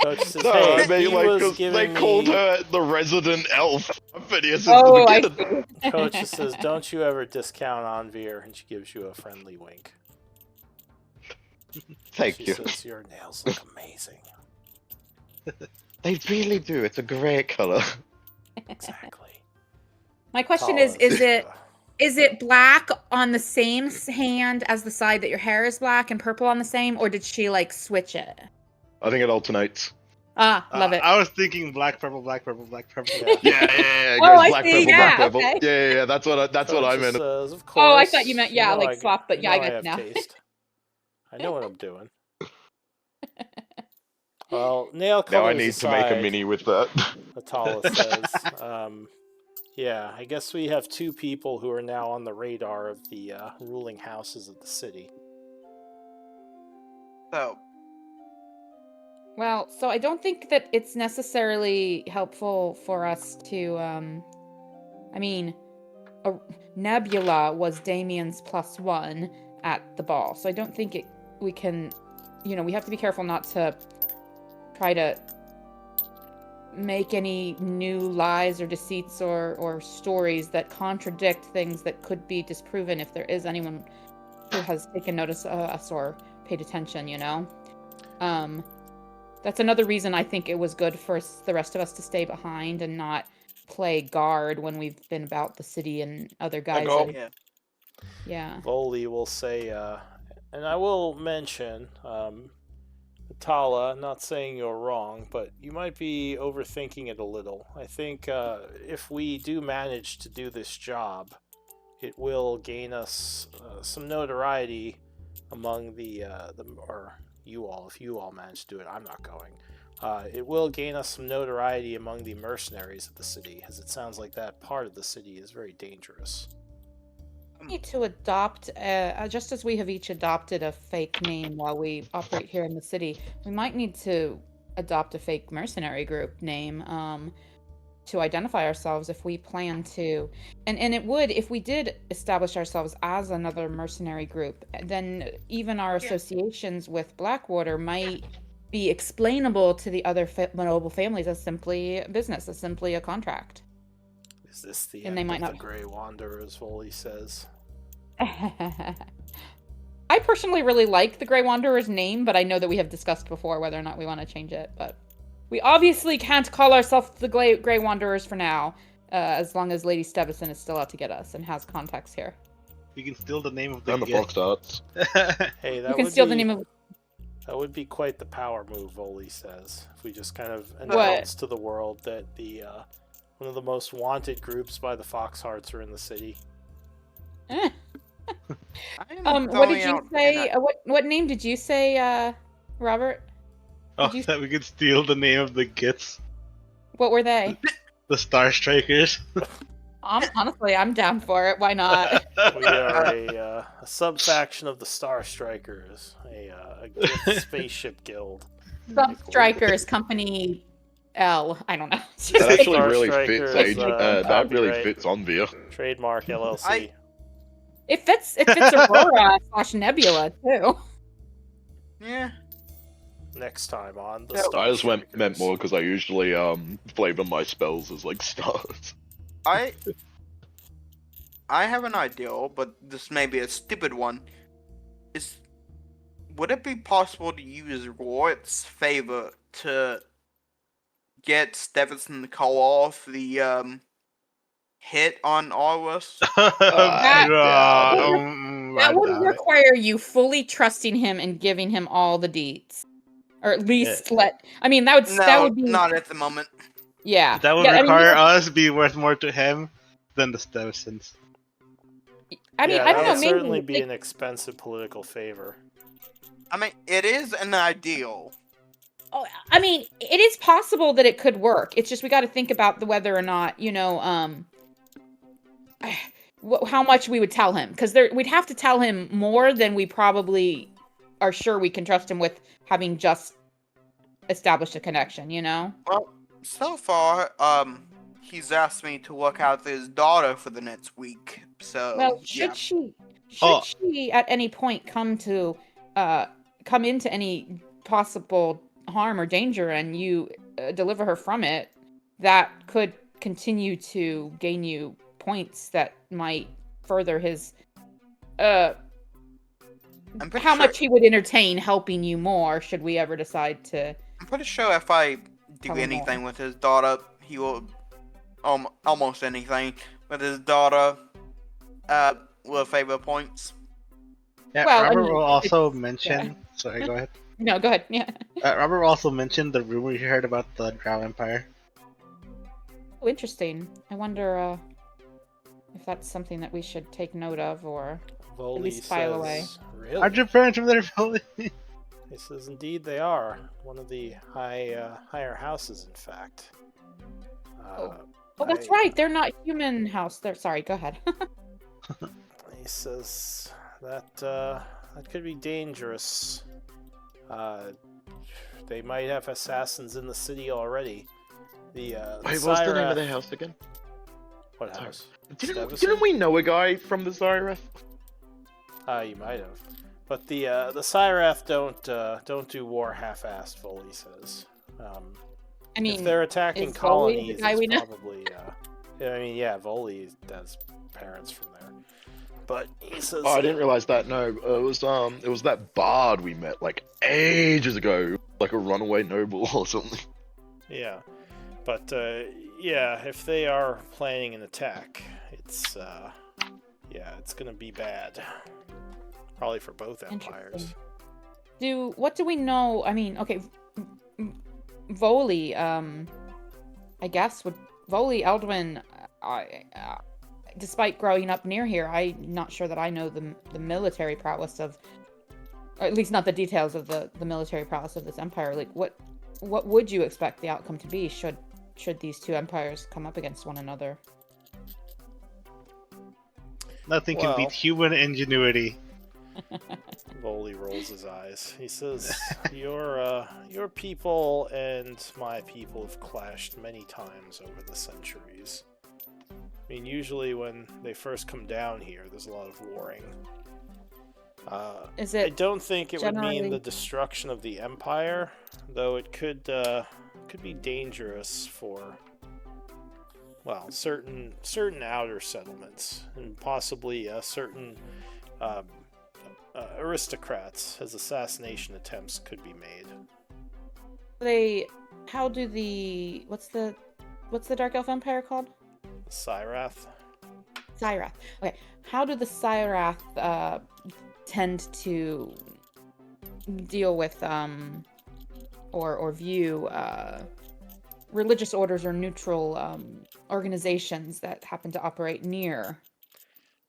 Coach says, No, hey, I mean, he like, was 'cause they giving called me... her the resident elf company since Oh, the I beginning. see. Coach says, don't you ever discount Anvir, and she gives you a friendly wink. Thank She you. says, your nails look amazing. They really do. It's a great color. Exactly. My question Tala is it black on the same hand as the side that your hair is black and purple on the same, or did she like switch it? I think it alternates. Ah, love it. I was thinking black, purple, black, purple, black, purple. Yeah. Yeah. It Oh, goes I black, see, purple, yeah, black, purple. okay. Yeah. That's what I Coach meant. says, of Oh, course. I thought you meant, yeah, know like swap, but yeah, I get have it now. taste. I know what I'm doing. Well, nail colors Now I need to make a aside, mini with that. Atala says, yeah, I guess we have two people who are now on the radar of the ruling houses of the city. So, Well, so I don't think that it's necessarily helpful for us to, I mean, Nebula was Damien's plus one at the ball, so I don't think we can, we have to be careful not to try to make any new lies or deceits or stories that contradict things that could be disproven if there is anyone who has taken notice of us or paid attention, you know? That's another reason I think it was good for the rest of us to stay behind and not play guard when we've been about the city and other guys. go. Yeah. Yeah. Voley will say, and I will mention, Tala, not saying you're wrong, but you might be overthinking it a little. I think if we do manage to do this job, it will gain us some notoriety among or you all. If you all manage to do it, I'm not going. It will gain us some notoriety among the mercenaries of the city, as it sounds like that part of the city is very dangerous. We need to adopt, just as we have each adopted a fake name while we operate here in the city, we might need to adopt a fake mercenary group name to identify ourselves if we plan to. And it would, if we did establish ourselves as another mercenary group, then even our associations with Blackwater might be explainable to the other noble families as simply business, as simply a contract. Is this the And end they might of not- the Grey Wanderers, Voley says? I personally really like the Grey Wanderer's name, but I know that we have discussed before whether or not we want to change it. But we obviously can't call ourselves the Grey Wanderers for now, as long as Lady Stevison is still out to get us and has contacts here. You can steal the name of the And the gift. fox darts. Hey, that You can would steal be, the name of. That would be quite the power move, Voley says. If we just kind of What? announce to the world that the one of the most wanted groups by the Foxhearts are in the city. Eh. I am What going did you out say? and What name did you say, Robert? Oh, you- that we could steal the name of the gits. What were they? The Star Strikers. Honestly, I'm down for it. Why not? We are a sub-faction of the Star Strikers, a gift spaceship guild. Some Strikers Company L. I don't know. That actually Star really Strikers, fits. that really copyright. fits on Via. Trademark LLC. I- It fits Aurora / Nebula too. yeah. Next time on the Yeah, Star I just meant Strikers. more because I usually flavor my spells as like stars. I have an idea, but this may be a stupid one. Would it be possible to use Roy's favor to get Stevison to call off the hit on Arliss? That would require you fully trusting him and giving him all the deeds, or at least that No, would be not at the moment. yeah. That would Yeah, require I us be worth more to him than the Stevisons. I Yeah, don't that know. would Maybe certainly be like, an expensive political favor. I mean, it is an ideal. it is possible that it could work. It's just we got to think about whether or not how much we would tell him, because we'd have to tell him more than we probably are sure we can trust him with, having just established a connection. Well, so far, he's asked me to look out for his daughter for the next week. So, Well, yeah. should Oh. she at any point come into any possible harm or danger, and you deliver her from it, that could continue to gain you points that might further his I'm pretty how sure, much he would entertain helping you more should we ever decide to. I'm pretty sure if I do Tell him anything with his daughter, he will almost anything with his daughter will favor points. Yeah, Well, I Robert mean, will also mention. Sorry, go ahead. No, go ahead. Yeah. Robert will also mentioned the rumor he heard about the Drow Empire. Oh, interesting. I wonder if that's something that we should take note of, or Voley least file away. says, really? Aren't your parents from there, Philly? He says, indeed they are. One of the higher houses, in fact. Oh, that's right. They're not human house. They're sorry. Go ahead. He says that could be dangerous. They might have assassins in the city already. The Wait, what's the name of Syrah- the house again? What Sorry. house? Didn't Stevison? we know a guy from the Zyreth? You might have. But the Syrath don't do war half-assed, Foley says. I mean, if they're attacking is Foley the colonies, guy we it's know? probably I mean, yeah, Voli has parents from there, but he says. Oh, I didn't realize that. No, it was that bard we met like ages ago, like a runaway noble or something. Yeah, but yeah, if they are planning an attack, it's it's gonna be bad. Probably for both empires. What do we know? I mean, okay, Voli, I guess would Voli Eldwin. Despite growing up near here, I'm not sure that I know the military prowess of, or at least not the details of the military prowess of this empire. Like, what would you expect the outcome to be should these two empires come up against one another? Nothing can beat human ingenuity. Voli rolls his eyes. He says, your people and my people have clashed many times over the centuries. I mean, usually when they first come down here, there's a lot of warring. Is it I don't think it would mean generally- the destruction of the empire, though it could be dangerous for, well, certain outer settlements and possibly certain aristocrats, as assassination attempts could be made. What's the Dark Elf Empire called? Syrath. Syrath. Okay. How do the Syrath tend to deal with or view religious orders or neutral organizations that happen to operate near?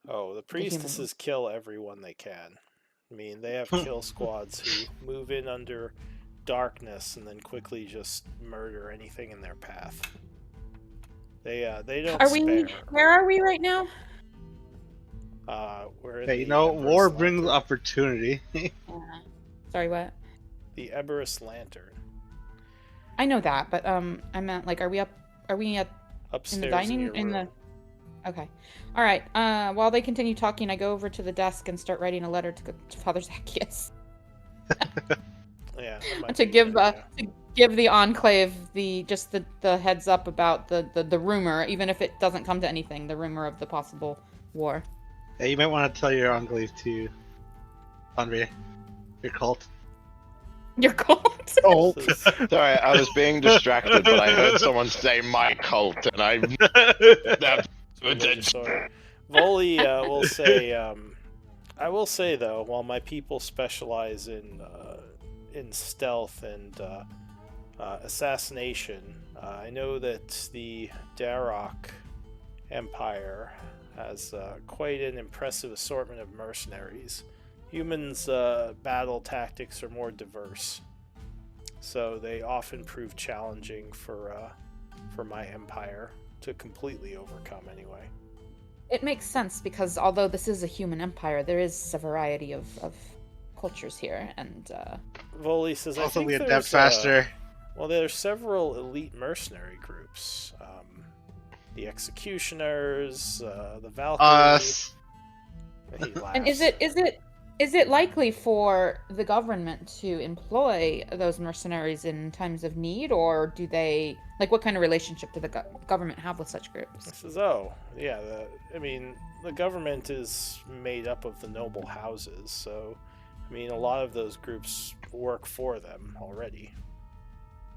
Oh, the priestesses kill everyone they can. I mean, they have kill squads who move in under darkness and then quickly just murder anything in their path. They don't spare. Where are we right now? We're in Hey, the Eberus war brings Lantern. opportunity. Sorry, what? The Eberus Lantern. I know that, but I meant like, are we at Upstairs in the dining your in the? room. Okay, all right. While they continue talking, I go over to the desk and start writing a letter to Father Zacchaeus Yeah. that might to be give good, yeah. to give the enclave the heads up about the rumor, even if it doesn't come to anything. The rumor of the possible war. Yeah, you might want to tell your enclave to Andre, your cult. Your cult. Oh, This is- sorry, I was being distracted, but I heard someone say my cult, and I snapped to religious attention. order. Voli will say, I will say though, while my people specialize in stealth and assassination, I know that the Darok Empire has quite an impressive assortment of mercenaries. Humans' battle tactics are more diverse, so they often prove challenging for my empire to completely overcome anyway. It makes sense because although this is a human empire, there is a variety of cultures here, and Voli says, I Also, think we adapt there's, faster. Well, there's several elite mercenary groups. The Executioners, the Valkyrie. Us. He laughs. and is it likely for the government to employ those mercenaries in times of need, or do they what kind of relationship do the government have with such He groups? says, oh, yeah, the government is made up of the noble houses, so, I mean, a lot of those groups work for them already.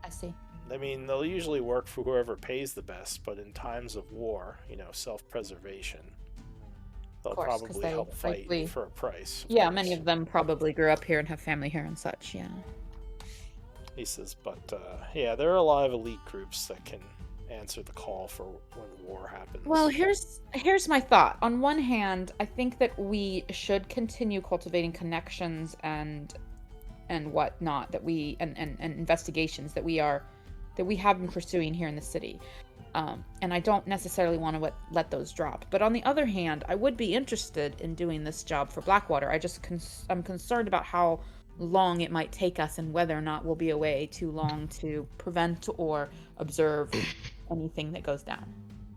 I see. I mean, they'll usually work for whoever pays the best, but in times of war, self-preservation, they'll course, 'cause probably they help fight likely- for a price. Yeah, many of them probably grew up here and have family here and such. Yeah. He says, but yeah, there are a lot of elite groups that can answer the call for when war happens. Well, here's my thought. On one hand, I think that we should continue cultivating connections and whatnot that we and investigations that we have been pursuing here in the city. And I don't necessarily want to let those drop. But on the other hand, I would be interested in doing this job for Blackwater. I'm concerned about how long it might take us and whether or not we'll be away too long to prevent or observe anything that goes down.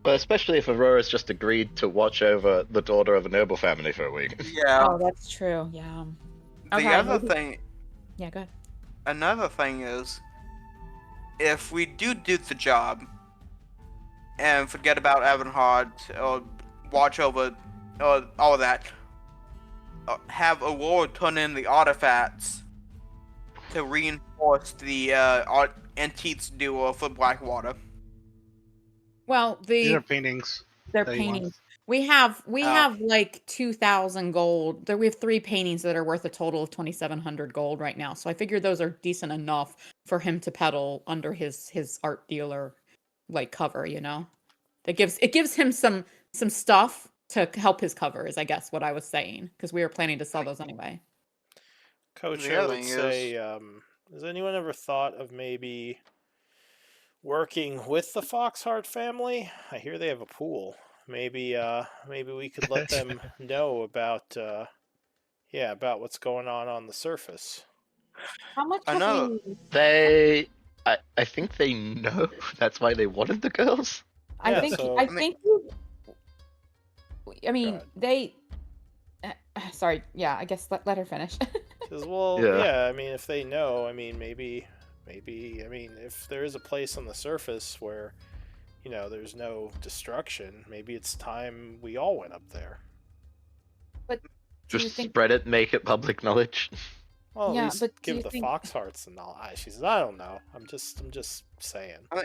But especially if Aurora's just agreed to watch over the daughter of a noble family for a week. Yeah. Oh, that's true. Yeah. The Okay, other maybe- thing, Yeah, go ahead. another thing is, if we do the job, and forget about Avonhard, or watch over all of that. Have Aurora turn in the artifacts to reinforce the antiques duo for Blackwater. Well, These are paintings. they're that he wants. paintings. We have Oh. like 2,000 gold. There we have 3 paintings that are worth a total of 2,700 gold right now. So I figure those are decent enough for him to peddle under his art dealer like cover, you know. It gives him some stuff to help his cover is I guess what I was saying because we were planning to sell those anyway. Coach, The I other would thing say, has anyone ever thought of maybe working with the Foxheart family? I hear they have a pool. Maybe we could let them know about about what's going on the surface. How much I have know. we I think they know. That's why they wanted the girls. I Yeah, think so- I I mean- think I mean ahead. they sorry, yeah, I guess let her finish. Says, well, Yeah. yeah. I mean, if they know, I mean, maybe, I mean, if there is a place on the surface where, there's no destruction, maybe it's time we all went up there. Do you Just think spread it, make it public knowledge. Well, at Yeah, least but do give you the think- Foxhearts the knowledge. She says, I don't know. I'm just saying. Oh,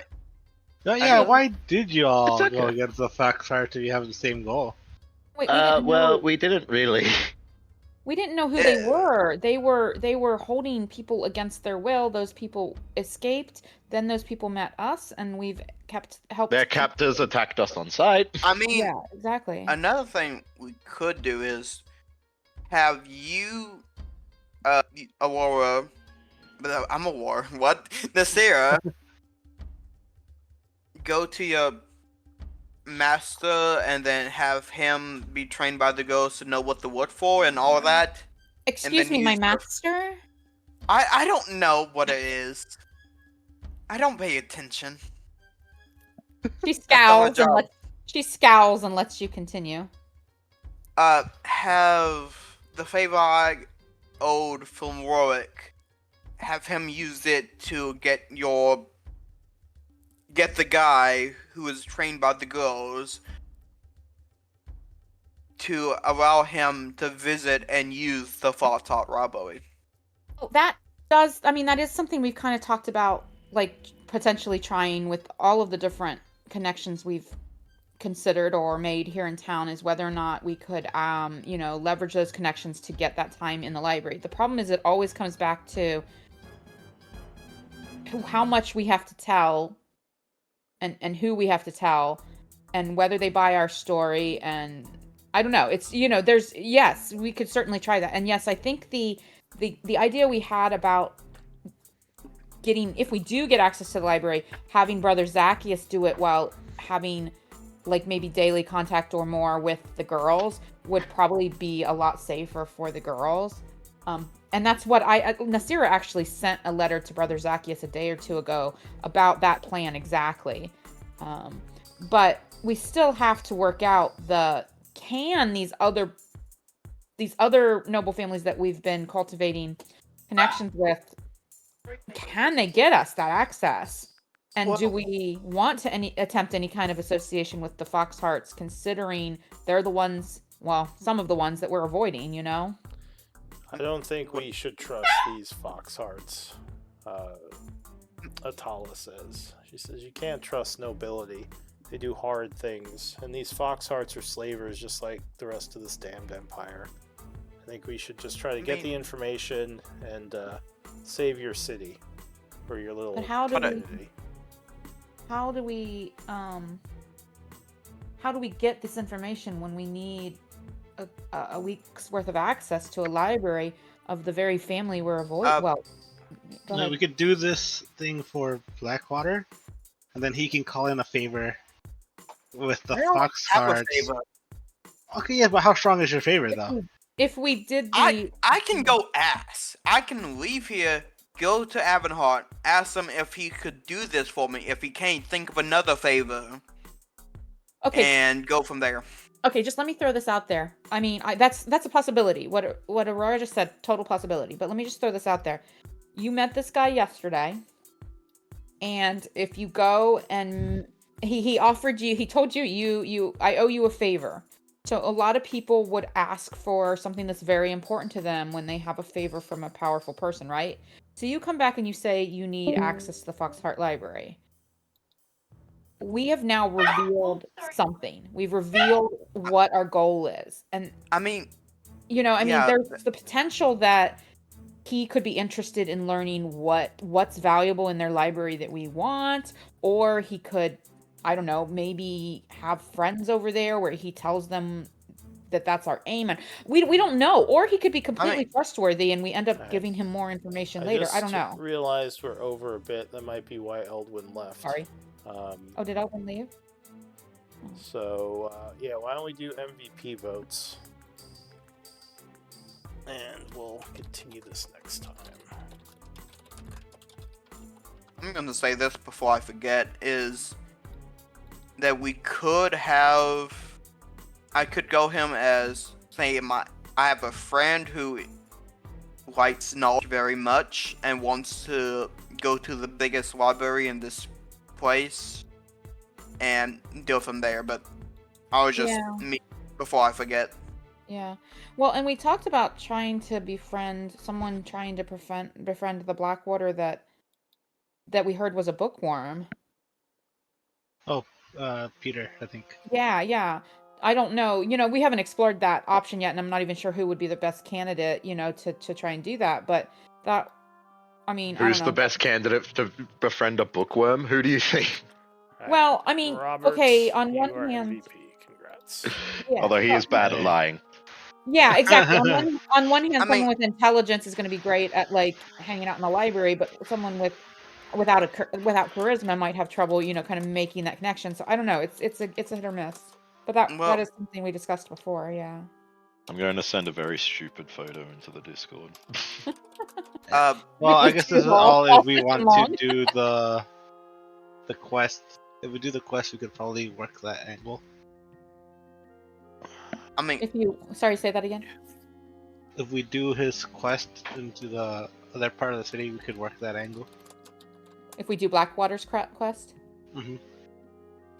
yeah, mean- why did you all It's go okay. against the Foxheart if you have the same goal? wait, we didn't Well, know, we didn't really. we didn't know who they Yeah. were. They were holding people against their will. Those people escaped. Then those people met us, and we've helped. Their captors attacked us on sight. I mean, Yeah, exactly. another thing we could do is have you, Aurora, I'm Aurora, what? Nasira, go to your master and then have him be trained by the girls to know what to look for and all of that. Excuse then me, my use the- master. I don't know what it is. I don't pay attention. She That's not my scowls and job. lets you continue. Have the favor I owed from Warwick, have him use it to get the guy who is trained by the girls to allow him to visit and use the Foxheart robbery. That does, I mean, that is something we've kind of talked about, like potentially trying with all of the different connections we've considered or made here in town is whether or not we could, leverage those connections to get that time in the library. The problem is it always comes back to how much we have to tell and who we have to tell and whether they buy our story. And I don't know. It's, yes, we could certainly try that. And yes, I think the idea we had about getting, if we do get access to the library, having Brother Zacchaeus do it while having like maybe daily contact or more with the girls would probably be a lot safer for the girls. And that's what Nasira actually sent a letter to Brother Zacchaeus a day or two ago about that plan exactly. But we still have to work out these other noble families that we've been cultivating connections with, can they get us that access? And do we want to attempt any kind of association with the Foxhearts, considering they're the ones, well, some of the ones that we're avoiding, I don't think we should trust these Foxhearts. Atala says. She says you can't trust nobility. They do hard things, and these Foxhearts are slavers just like the rest of this damned empire. I think we should just try to get the information and save your city or your little But how do community. how do we get this information when we need a week's worth of access to a library of the very family we're avoiding? Well, go No, ahead. we could do this thing for Blackwater, and then he can call in a favor with the I don't have a Foxhearts. favor. Okay, yeah, but how strong is your favor, though? If we did I can go ask. I can leave here, go to Avonheart, ask him if he could do this for me. If he can't, think of another favor, okay, and go from there. okay, just let me throw this out there. I mean, that's a possibility. What Aurora just said, total possibility. But let me just throw this out there. You met this guy yesterday, and if you go and he offered you, he told you, I owe you a favor. So a lot of people would ask for something that's very important to them when they have a favor from a powerful person, right? So you come back and you say you need access to the Foxheart Library. We have now revealed something. We've revealed what our goal is. And I mean, I mean, there's the potential that he could be interested in learning what's valuable in their library that we want, or he could, I don't know, maybe have friends over there where he tells them that that's our aim, and we don't know, or he could be completely trustworthy and we end up Alright. giving him more information later. I don't know. Realized we're over a bit. That might be why Eldwin left. Sorry. Oh, did Elvin leave? So yeah, why don't we do MVP votes? And we'll continue this next time. I'm gonna say this before I forget, is that we could have, I could go him as, say, I have a friend who likes knowledge very much and wants to go to the biggest library in this place and go from there, but I was just me before I forget. Yeah. Well, and we talked about trying to befriend someone, trying to befriend the Blackwater that we heard was a bookworm. Peter, I think. Yeah. I don't know. We haven't explored that option yet, and I'm not even sure who would be the best candidate, to try and do that. But that, I mean, I Who's don't the know. best candidate to befriend a bookworm? Who do you think? Alright, Well, I mean, Robert, okay, on you one are hand, MVP. Congrats. yeah, Although he is bad at lying. yeah, exactly. On one hand, I someone mean- with intelligence is going to be great at like hanging out in the library, but someone without charisma might have trouble, kind of making that connection. So I don't know. It's a hit or miss. But that Well- is something we discussed before. Yeah. I'm going to send a very stupid photo into the Discord. Well, I guess this is all if we want long. to do the quest. If we do the quest, we could probably work that angle. I mean, Sorry, say that again. If we do his quest into the other part of the city, we could work that angle. If we do Blackwater's quest. Mm-hmm.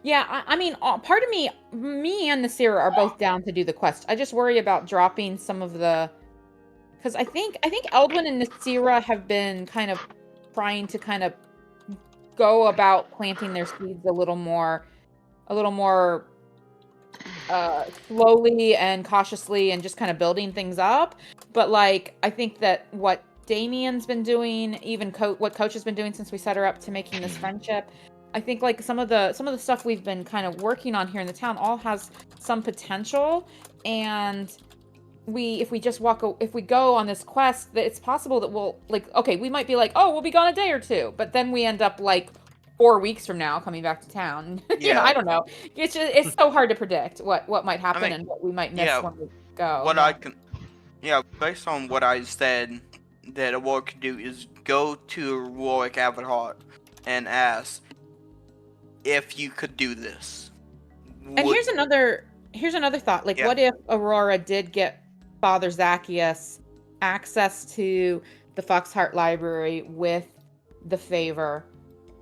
Yeah, I mean, part of me and Nasira are both down to do the quest. I just worry about dropping some of the, because I think Eldwin and Nasira have been kind of trying to kind of go about planting their seeds a little more slowly and cautiously, and just kind of building things up. But like, I think that what Damien's been doing, even what Coach has been doing since we set her up to making this friendship, I think like some of the stuff we've been kind of working on here in the town all has some potential. And if we go on this quest, that it's possible that we'll we might be like, oh, we'll be gone a day or two, but then we end up like 4 weeks from now coming back to town. Yeah. I don't know. It's so hard to predict what might happen and what we might miss when we go. Based on what I said, that Aurora could do is go to Rorik Avanhart and ask if you could do this. And here's another thought. Like, what if Aurora did get Father Zacchaeus access to the Foxheart Library with the favor,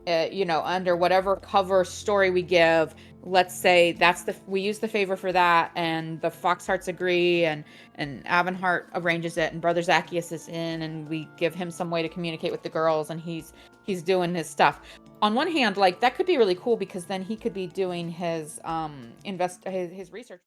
under whatever cover story we give. Let's say we use the favor for that, and the Foxhearts agree, and Avanhart arranges it, and Brother Zacchaeus is in, and we give him some way to communicate with the girls, and he's doing his stuff. On one hand, like, that could be really cool, because then he could be doing his his research.